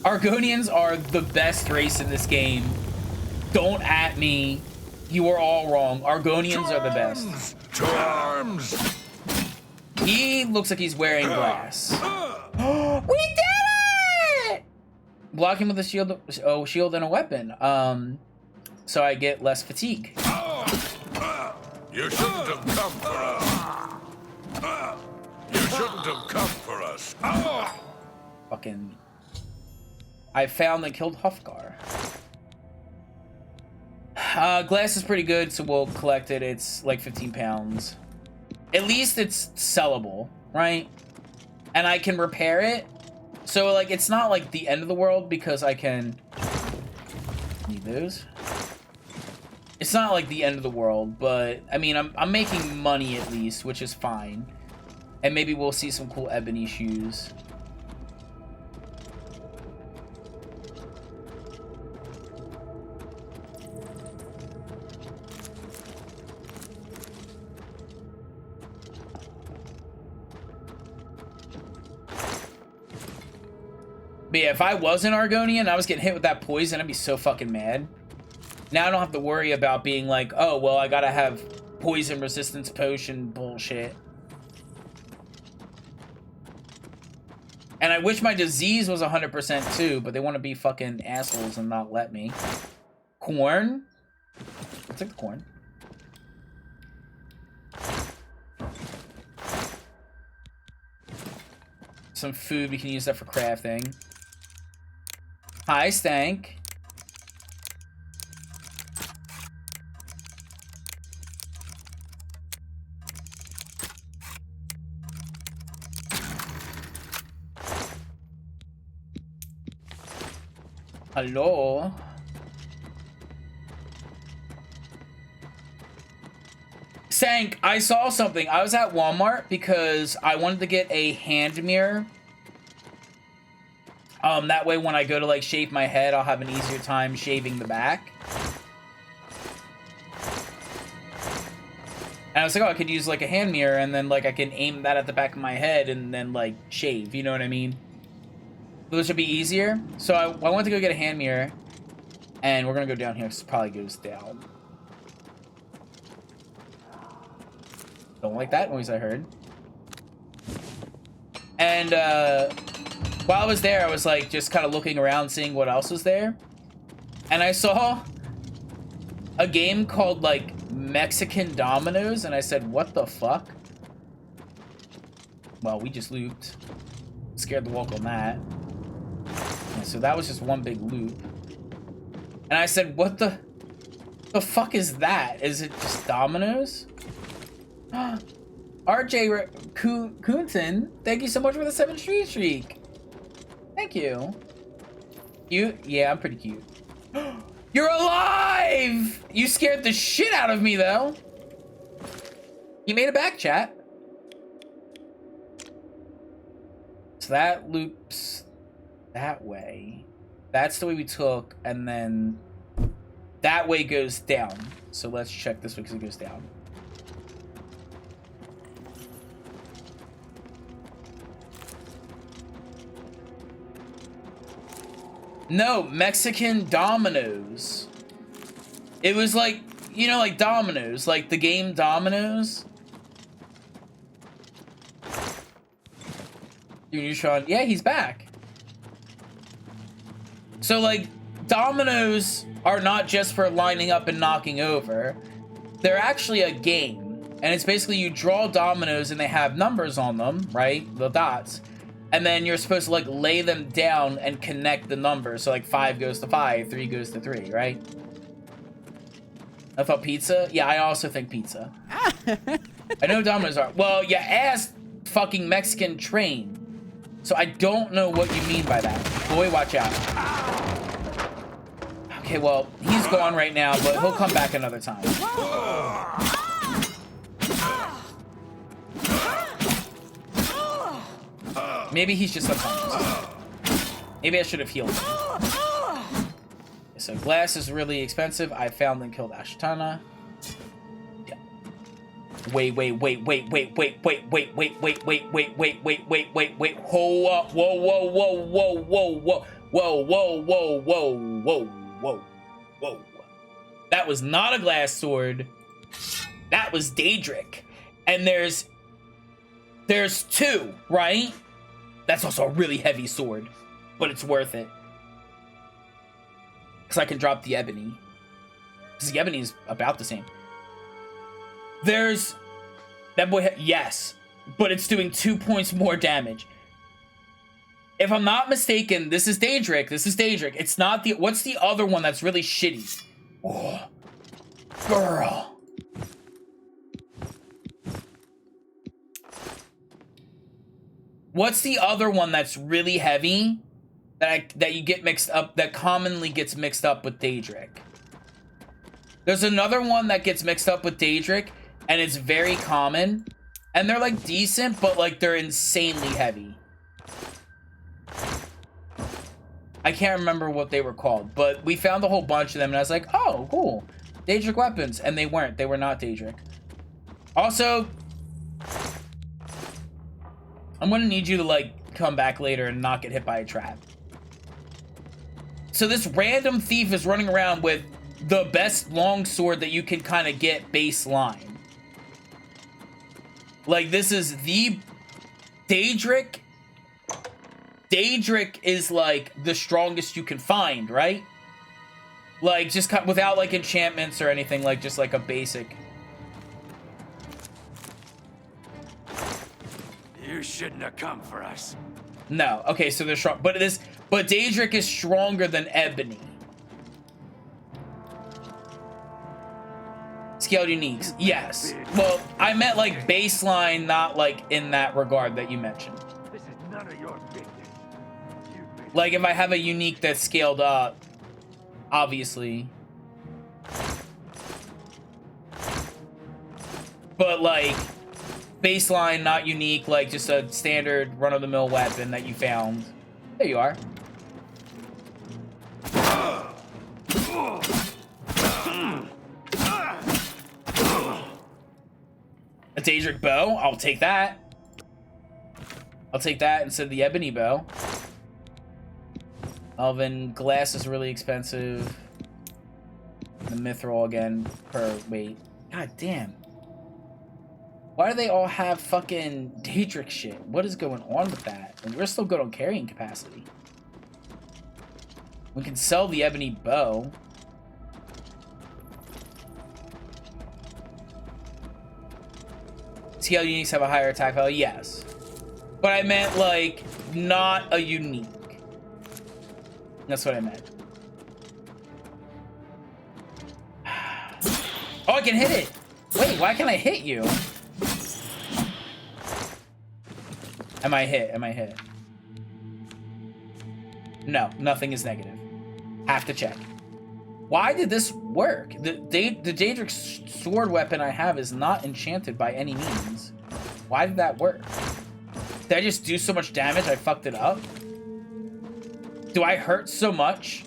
Argonians are the best race in this game. Don't at me. You are all wrong. Argonians are the best. To arms! He looks like he's wearing glass. We did it! Block him with a shield. Oh, shield and a weapon. So I get less fatigue. You shouldn't have come for us. You shouldn't have come for us. Fucking. I found and killed Hufgar. Glass is pretty good, so we'll collect it. It's like 15 pounds. At least it's sellable, right? And I can repair it. So, like, it's not like the end of the world because I can... Need those. It's not like the end of the world, but I mean, I'm making money at least, which is fine. And maybe we'll see some cool ebony shoes. But yeah, if I was an Argonian and I was getting hit with that poison, I'd be so fucking mad. Now I don't have to worry about being like, oh, well, I gotta have poison resistance potion bullshit. And I wish my disease was 100% too, but they want to be fucking assholes and not let me. Corn? I'll take the corn. Some food, we can use that for crafting. Hi, Stank. Hello? Sank, I saw something. I was at Walmart because I wanted to get a hand mirror. That way when I go to like shave my head, I'll have an easier time shaving the back. And I was like, oh, I could use like a hand mirror and then like I can aim that at the back of my head and then like shave, you know what I mean? Those should be easier. So I went to go get a hand mirror, and we're gonna go down here because it probably goes down. Don't like that noise I heard. And while I was there, I was like just kind of looking around, seeing what else was there, and I saw a game called like Mexican Dominoes, and I said, "What the fuck?" Well, we just looped. Scared the walk on that. So that was just one big loop. And I said, what the fuck is that? Is it just dominoes? RJ Coonson, thank you so much for the 7 streak. Thank you. You? Yeah, I'm pretty cute. You're alive! You scared the shit out of me, though. You made it back, chat. So that loops that way. That's the way we took, and then that way goes down. So let's check this way because it goes down. No, Mexican Dominoes. It was like, you know, like Dominoes, like the game Dominoes. Neutron, yeah, he's back. So, like, dominoes are not just for lining up and knocking over. They're actually a game. And it's basically you draw dominoes and they have numbers on them, right? The dots. And then you're supposed to, like, lay them down and connect the numbers. So, like, 5 goes to 5, 3 goes to 3, right? I thought pizza? Yeah, I also think pizza. I know dominoes are. Well, you asked fucking Mexican train. So I don't know what you mean by that. Boy, watch out. Okay, well, he's gone right now, but he'll come back another time. Maybe he's just unconscious. Maybe I should have healed him. So glass is really expensive. I found and killed Ashtana. Yeah. Wait. Hold up. Whoa. That was not a glass sword. That was Daedric. And there's 2, right? That's also a really heavy sword, but it's worth it. Because I can drop the ebony. Because the ebony is about the same. There's... That boy... Yes. But it's doing 2 points more damage. If I'm not mistaken, this is Daedric. It's not the... What's the other one that's really shitty? Oh. Girl. What's the other one that's really heavy? That you get mixed up, that commonly gets mixed up with Daedric. There's another one that gets mixed up with Daedric, and it's very common. And they're like decent, but like they're insanely heavy. I can't remember what they were called, but we found a whole bunch of them, and I was like, oh, cool. Daedric weapons. And they weren't. They were not Daedric. Also, I'm gonna need you to like come back later and not get hit by a trap. So this random thief is running around with the best longsword that you can kind of get baseline. Like, this is the Daedric. Daedric is like the strongest you can find, right? Like, just without like enchantments or anything, like just like a basic. You shouldn't have come for us. No, okay, so they're strong, but Daedric is stronger than Ebony. Scaled uniques, yes. Well, I meant like baseline, not like in that regard that you mentioned. This is none of your business. Like if I have a unique that's scaled up, obviously. But like baseline, not unique, like just a standard run-of-the-mill weapon that you found. There you are. A Daedric bow, I'll take that. I'll take that instead of the ebony bow. Elven glass is really expensive. The mithril again per weight. God damn. Why do they all have fucking Daedric shit? What is going on with that? And we're still good on carrying capacity. We can sell the ebony bow. Scale uniques have a higher attack value? Yes. But I meant, like, not a unique. That's what I meant. Oh, I can hit it! Wait, why can't I hit you? Am I hit? Am I hit? No, nothing is negative. Have to check. Why did this work? The Daedric sword weapon I have is not enchanted by any means. Why did that work? Did I just do so much damage I fucked it up? Do I hurt so much?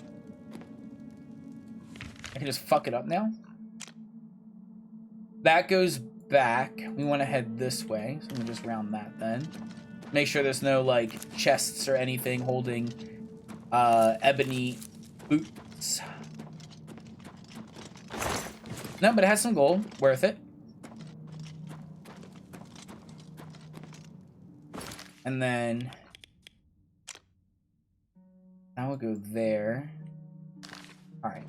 I can just fuck it up now? That goes back. We want to head this way, so I'm gonna just round that then. Make sure there's no, like, chests or anything holding ebony boots. No, but it has some gold. Worth it. And then now we'll go there. Alright.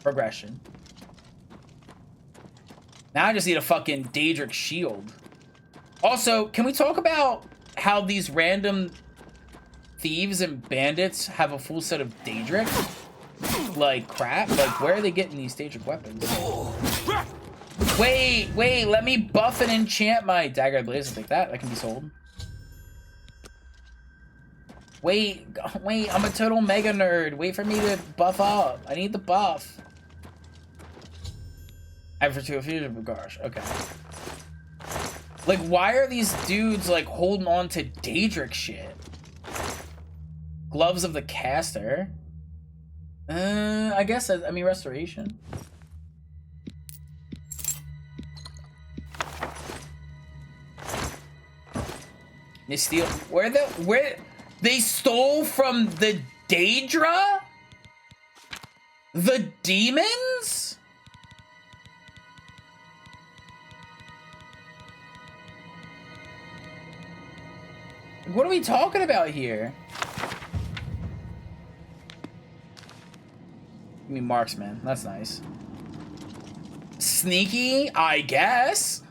Progression. Now I just need a fucking Daedric shield. Also, can we talk about how these random thieves and bandits have a full set of Daedric? Like, crap? Like, where are they getting these Daedric weapons? Wait, let me buff and enchant my Dagger Blaze. I'll take that. That can be sold. Wait, I'm a total mega nerd. Wait for me to buff up. I need the buff. Ever to a fusion, gosh. Okay. Like, why are these dudes, like, holding on to Daedric shit? Gloves of the Caster. I guess, I mean, restoration. They steal, where they stole from the Daedra? The demons? What are we talking about here? Give me marksman. That's nice. Sneaky, I guess.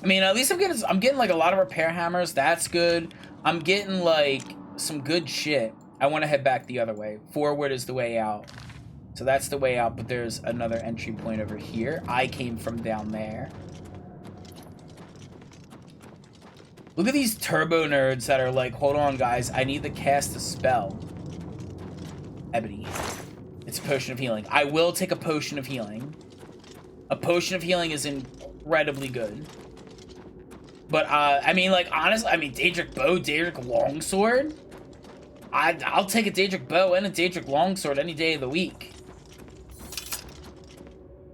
I mean, at least I'm getting like a lot of repair hammers. That's good. I'm getting like some good shit. I want to head back the other way. Forward is the way out. So that's the way out, but there's another entry point over here. I came from down there. Look at these turbo nerds that are like, hold on, guys. I need to cast a spell. Ebony. It's a potion of healing. I will take a potion of healing. A potion of healing is incredibly good. But, I mean, like, honestly, I mean, Daedric bow, Daedric longsword. I'll take a Daedric bow and a Daedric longsword any day of the week.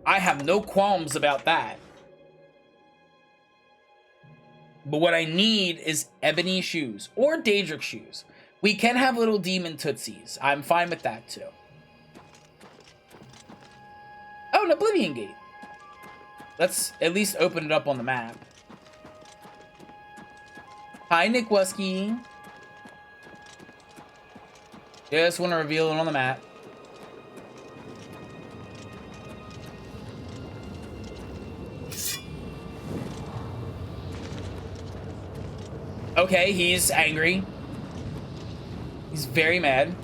I have no qualms about that. But what I need is ebony shoes or Daedric shoes. We can have little demon tootsies. I'm fine with that too. Oh, an Oblivion gate. Let's at least open it up on the map. Hi, Nick Wusky. Just want to reveal it on the map. Okay, he's angry. He's very mad.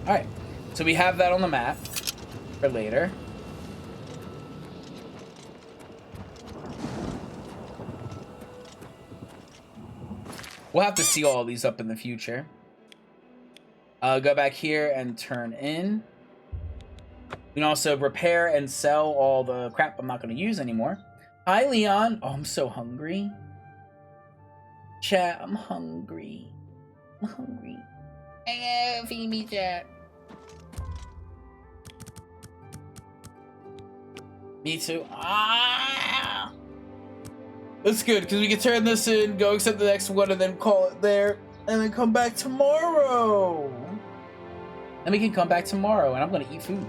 Alright, so we have that on the map for later. We'll have to see all these up in the future. Go back here and turn in. We can also repair and sell all the crap I'm not going to use anymore. Hi, Leon. Oh, I'm so hungry. Chat, I'm hungry. I'm hungry. Feed me, chat. Me too. Ah! That's good, because we can turn this in, go accept the next one, and then call it there, and then come back tomorrow. Then we can come back tomorrow, and I'm going to eat food.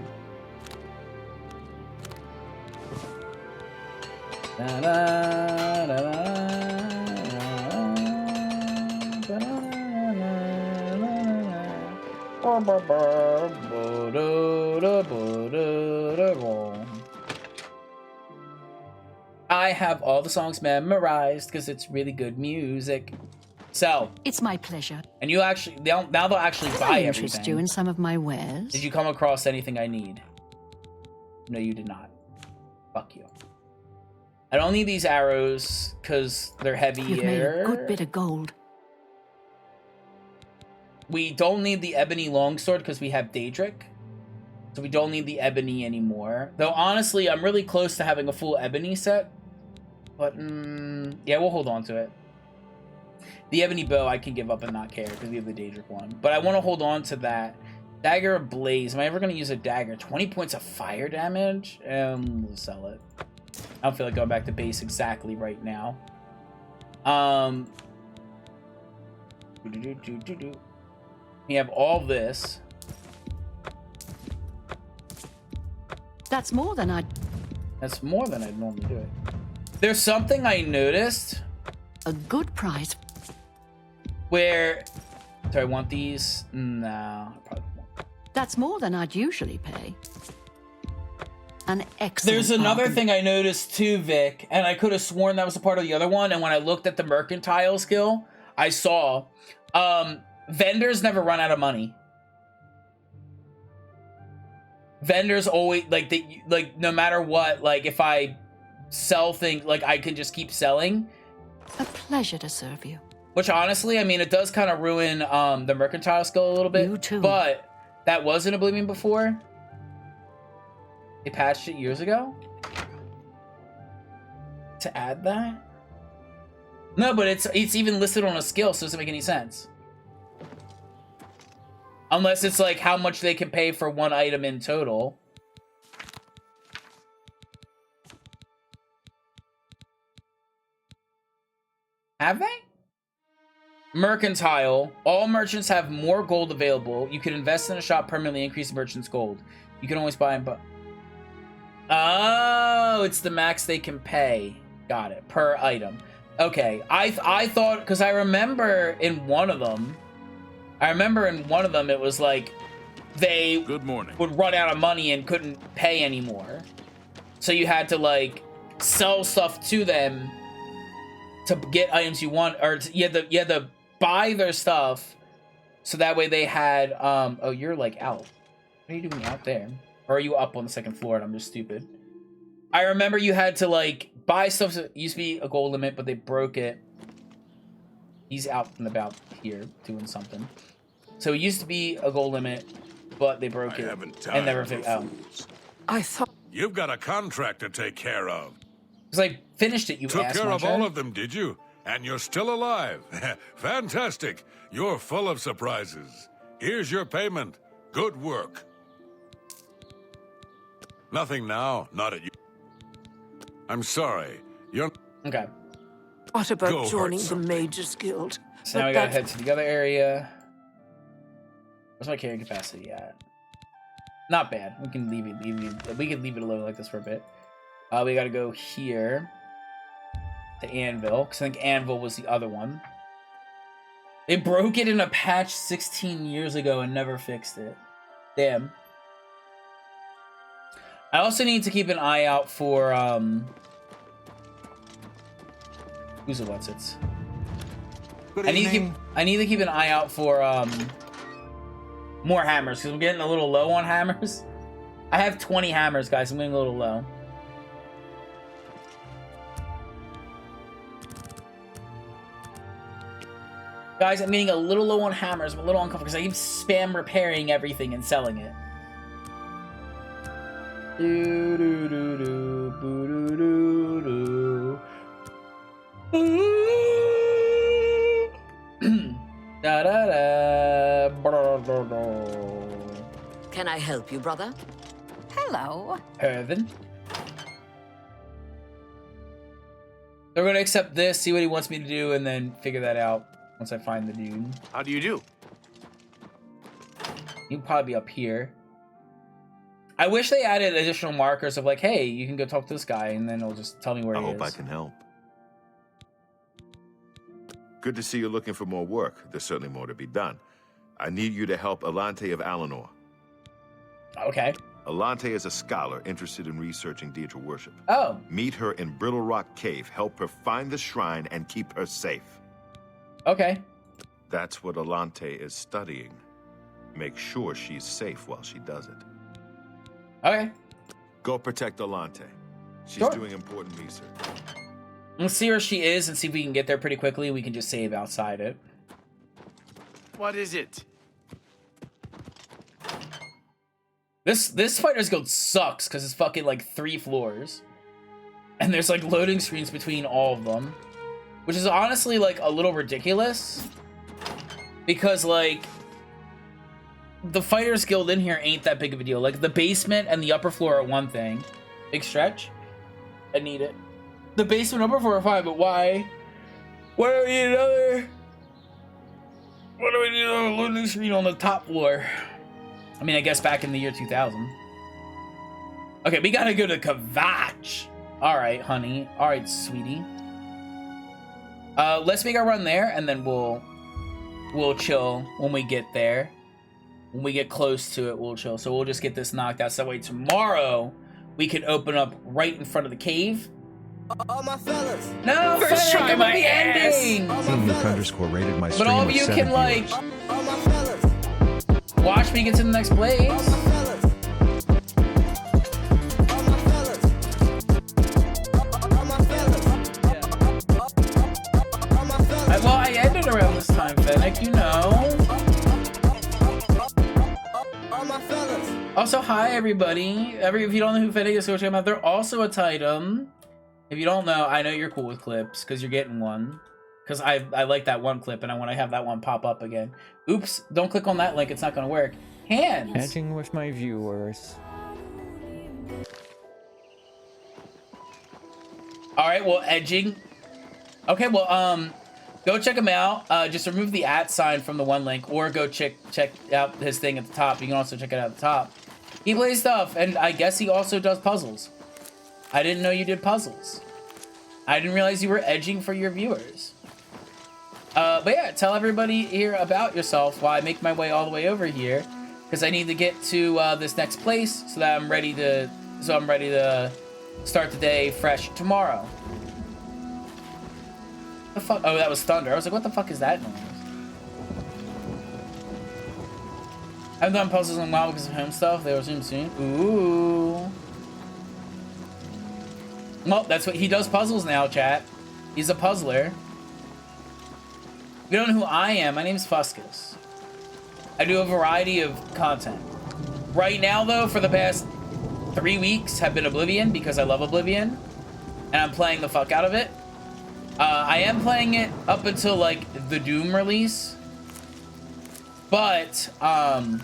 I have all the songs memorized because it's really good music. So it's my pleasure. And you actually now they'll actually buy everything. Interest you in some of my wares? Did you come across anything I need? No, you did not. Fuck you. I don't need these arrows because they're heavier. You've made a good bit of gold. We don't need the ebony longsword because we have Daedric. So we don't need the ebony anymore. Though honestly, I'm really close to having a full ebony set. But yeah, we'll hold on to it. The ebony bow I can give up and not care because we have the Daedric one. But I want to hold on to that. Dagger of Blaze. Am I ever going to use a dagger? 20 points of fire damage? We'll sell it. I don't feel like going back to base exactly right now. We have all this. That's more than I'd normally do it. There's something I noticed. A good price. Where... Do I want these? No, I probably won't. That's more than I'd usually pay. An excellent There's another bargain. thing I noticed too, Vic, and I could have sworn that was a part of the other one, and when I looked at the mercantile skill, I saw vendors never run out of money. Vendors always, like, no matter what, like, if I sell things, like, I can just keep selling. A pleasure to serve you. Which, honestly, I mean, it does kind of ruin the mercantile skill a little bit. You too. But that was in Oblivion before. They patched it years ago. To add that? No, but it's even listed on a skill, so it doesn't make any sense. Unless it's like how much they can pay for one item in total. Have they? Mercantile. All merchants have more gold available. You can invest in a shop permanently increase the merchant's gold. You can always buy and buy. Oh, it's the max they can pay. Got it. Per item. Okay. I thought, because I remember in one of them, it was like they would run out of money and couldn't pay anymore. So you had to like sell stuff to them to get items you want, or you had to buy their stuff so that way they had oh, you're like out. What are you doing out there? Or are you up on the second floor and I'm just stupid? I remember you had to like buy stuff. It used to be a gold limit, but they broke it. He's out and about here doing something. So it used to be a gold limit, but they broke it and never figured out. I thought you've got a contract to take care of. Because I finished it, you took ass care of muncher. all of them, did you? And you're still alive. Fantastic. You're full of surprises. Here's your payment. Good work. Nothing now, not at you. I'm sorry. You're... Okay. What about Go joining hurt the Mages Guild? So now we gotta head to the other area. Where's my carrying capacity at? Not bad. We can leave it. We can leave it alone like this for a bit. We gotta go here to Anvil, because I think Anvil was the other one. They broke it in a patch 16 years ago and never fixed it. Damn. I also need to keep an eye out for who's it? What's it? I need to keep an eye out for more hammers, because I'm getting a little low on hammers. I have 20 hammers, guys. I'm getting a little low. Guys, I'm getting a little low on hammers. I'm a little uncomfortable because I keep spam repairing everything and selling it. Do do do do boo do do do. Da da da. Can I help you, brother? Hello. Heaven. They're gonna accept this, see what he wants me to do, and then figure that out once I find the dude. How do you do? You can probably be up here. I wish they added additional markers of like, hey, you can go talk to this guy, and then it'll just tell me where he is. I hope I can help. Good to see you're looking for more work. There's certainly more to be done. I need you to help Alante of Alinor. Okay. Alante is a scholar interested in researching Deidre worship. Oh. Meet her in Brittle Rock Cave. Help her find the shrine and keep her safe. Okay. That's what Alante is studying. Make sure she's safe while she does it. Okay. Go protect Alante. She's Sure. doing important research. Let's see where she is and see if we can get there pretty quickly. We can just save outside it. What is it? This Fighter's Guild sucks because it's fucking like 3 floors. And there's like loading screens between all of them. Which is honestly like a little ridiculous. Because like the Fighters Guild in here ain't that big of a deal. Like the basement and the upper floor are one thing. Big stretch. I need it. The basement and upper floor are fine, but why? Why do we need another? Why do we need another loading screen on the top floor? I mean, I guess back in the year 2000. Okay, we gotta go to Kvatch. All right, honey. All right, sweetie. Let's make our run there, and then we'll chill when we get there. When we get close to it, we'll chill. So we'll just get this knocked out. So that way tomorrow we can open up right in front of the cave. All my fellas. No, First Fennec, try I'm my at the ass. ending. Nick_rated my But stream all of with you 7 can like viewers. All my fellas. watch me get to the next place. All my fellas. All my fellas. All my fellas. All my fellas. Well, I ended around this time, Fennec, you know. All my fellas. Also, hi everybody. If you don't know who Fennec is, go check them out. They're also a Titan. If you don't know, I know you're cool with clips because you're getting one. Because I like that one clip and I want to have that one pop up again. Oops, don't click on that link. It's not going to work. Hands. Edging with my viewers. All right, well, edging. Okay, well, go check him out. Just remove the @ sign from the one link, or go check out his thing at the top. You can also check it out at the top. He plays stuff, and I guess he also does puzzles. I didn't know you did puzzles. I didn't realize you were edging for your viewers. But yeah, tell everybody here about yourself while I make my way all the way over here, because I need to get to this next place so that I'm ready to start the day fresh tomorrow. The fuck? Oh, that was thunder. I was like, what the fuck is that noise? I haven't done puzzles in a while because of home stuff. They will resume soon. Ooh. Well, that's what he does, puzzles now, chat. He's a puzzler. If you don't know who I am, my name's Fuscus. I do a variety of content. Right now, though, for the past 3 weeks have been Oblivion because I love Oblivion. And I'm playing the fuck out of it. I am playing it up until, like, the Doom release. But I'm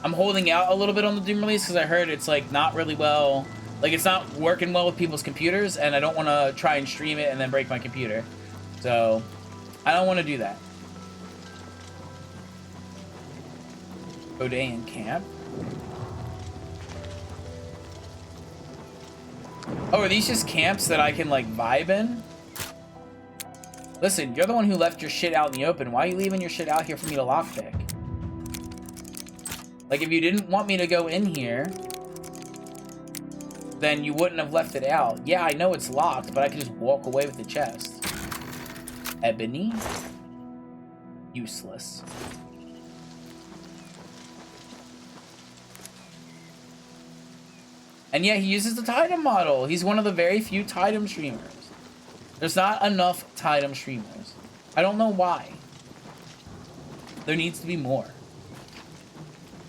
holding out a little bit on the Doom release because I heard it's like not really well, like it's not working well with people's computers, and I don't want to try and stream it and then break my computer. So I don't want to do that. Odean camp. Oh, are these just camps that I can like vibe in? Listen, you're the one who left your shit out in the open. Why are you leaving your shit out here for me to lockpick? Like, if you didn't want me to go in here, then you wouldn't have left it out. Yeah, I know it's locked, but I could just walk away with the chest. Ebony. Useless. And yeah, he uses the Titan model. He's one of the very few Titan streamers. There's not enough Titan streamers. I don't know why. There needs to be more.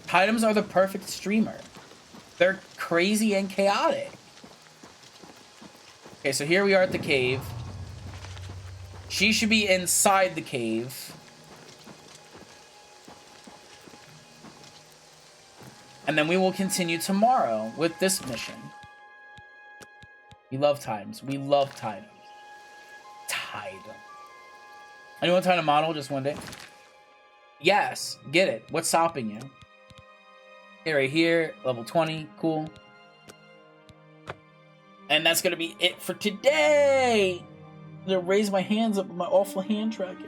Titans are the perfect streamer. They're crazy and chaotic. Okay, so here we are at the cave. She should be inside the cave. And then we will continue tomorrow with this mission. We love Titans. We love Titans. Titan. Anyone trying to model just one day? Yes, get it. What's stopping you? Okay, right here, level 20, cool. And that's gonna be it for today. I'm gonna raise my hands up with my awful hand tracking.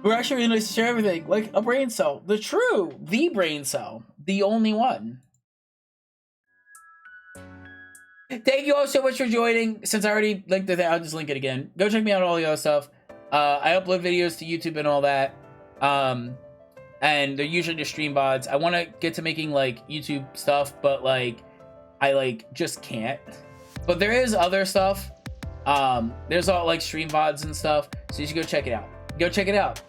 We're actually really nice to share everything, like a brain cell. The brain cell, the only one. Thank you all so much for joining. Since I already linked it, I'll just link it again. Go check me out on all the other stuff. I upload videos to YouTube and all that. And they're usually just stream VODs. I want to get to making like YouTube stuff, but like I like just can't. But there is other stuff. There's all like stream VODs and stuff. So you should go check it out. Go check it out.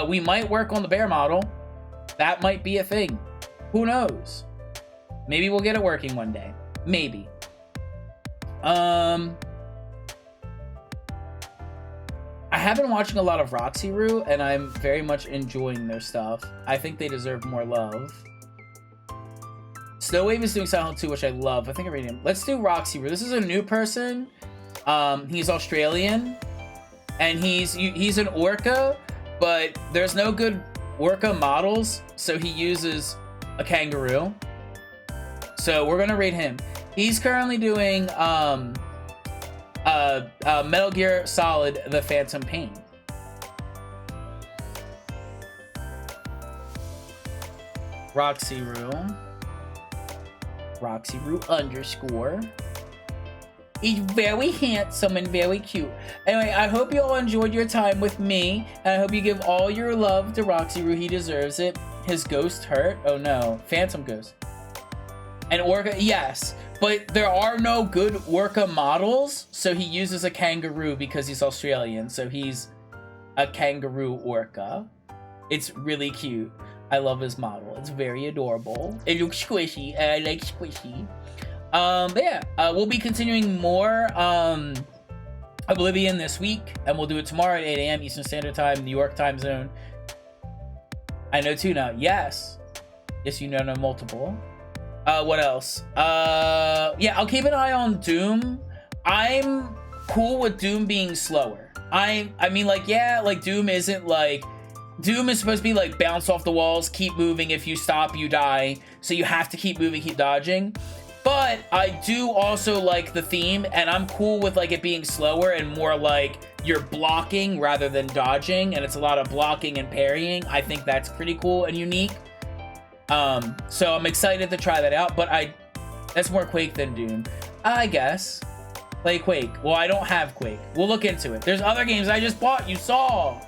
We might work on the bear model. That might be a thing. Who knows? Maybe we'll get it working one day. Maybe. I have been watching a lot of Roxy Roo, and I'm very much enjoying their stuff. I think they deserve more love. Snowwave is doing Silent Hill 2, which I love. I think I read him. Let's do Roxy Roo. This is a new person. He's Australian, and he's an orca, but there's no good orca models, so he uses a kangaroo. So we're gonna rate him. He's currently doing Metal Gear Solid: The Phantom Pain. Roxy Roo _ He's very handsome and very cute. Anyway, I hope you all enjoyed your time with me, and I hope you give all your love to Roxy Roo. He deserves it. His ghost hurt. Oh no, Phantom Ghost. And orca, yes, but there are no good orca models, so he uses a kangaroo because he's Australian, so he's a kangaroo orca. It's really cute. I love his model. It's very adorable. It looks squishy, and I like squishy. But yeah, we'll be continuing more Oblivion this week, and we'll do it tomorrow at 8 a.m. Eastern Standard Time, New York time zone. I know two now. Yes, you know multiple. What else? Yeah, I'll keep an eye on Doom. I'm cool with Doom being slower. I mean, like, yeah, like Doom isn't like, Doom is supposed to be like bounce off the walls, keep moving. If you stop, you die. So you have to keep moving, keep dodging. But I do also like the theme, and I'm cool with like it being slower and more like you're blocking rather than dodging, and it's a lot of blocking and parrying. I think that's pretty cool and unique. So I'm excited to try that out, but that's more Quake than Doom, I guess. Play Quake. Well, I don't have Quake. We'll look into it. There's other games I just bought, you saw.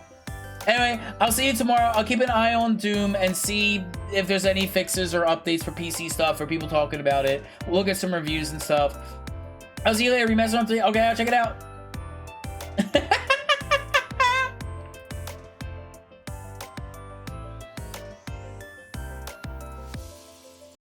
Anyway, I'll see you tomorrow. I'll keep an eye on Doom and see if there's any fixes or updates for PC stuff or people talking about it. We'll look at some reviews and stuff. I'll see you later. Remastered on 3. Okay, I'll check it out.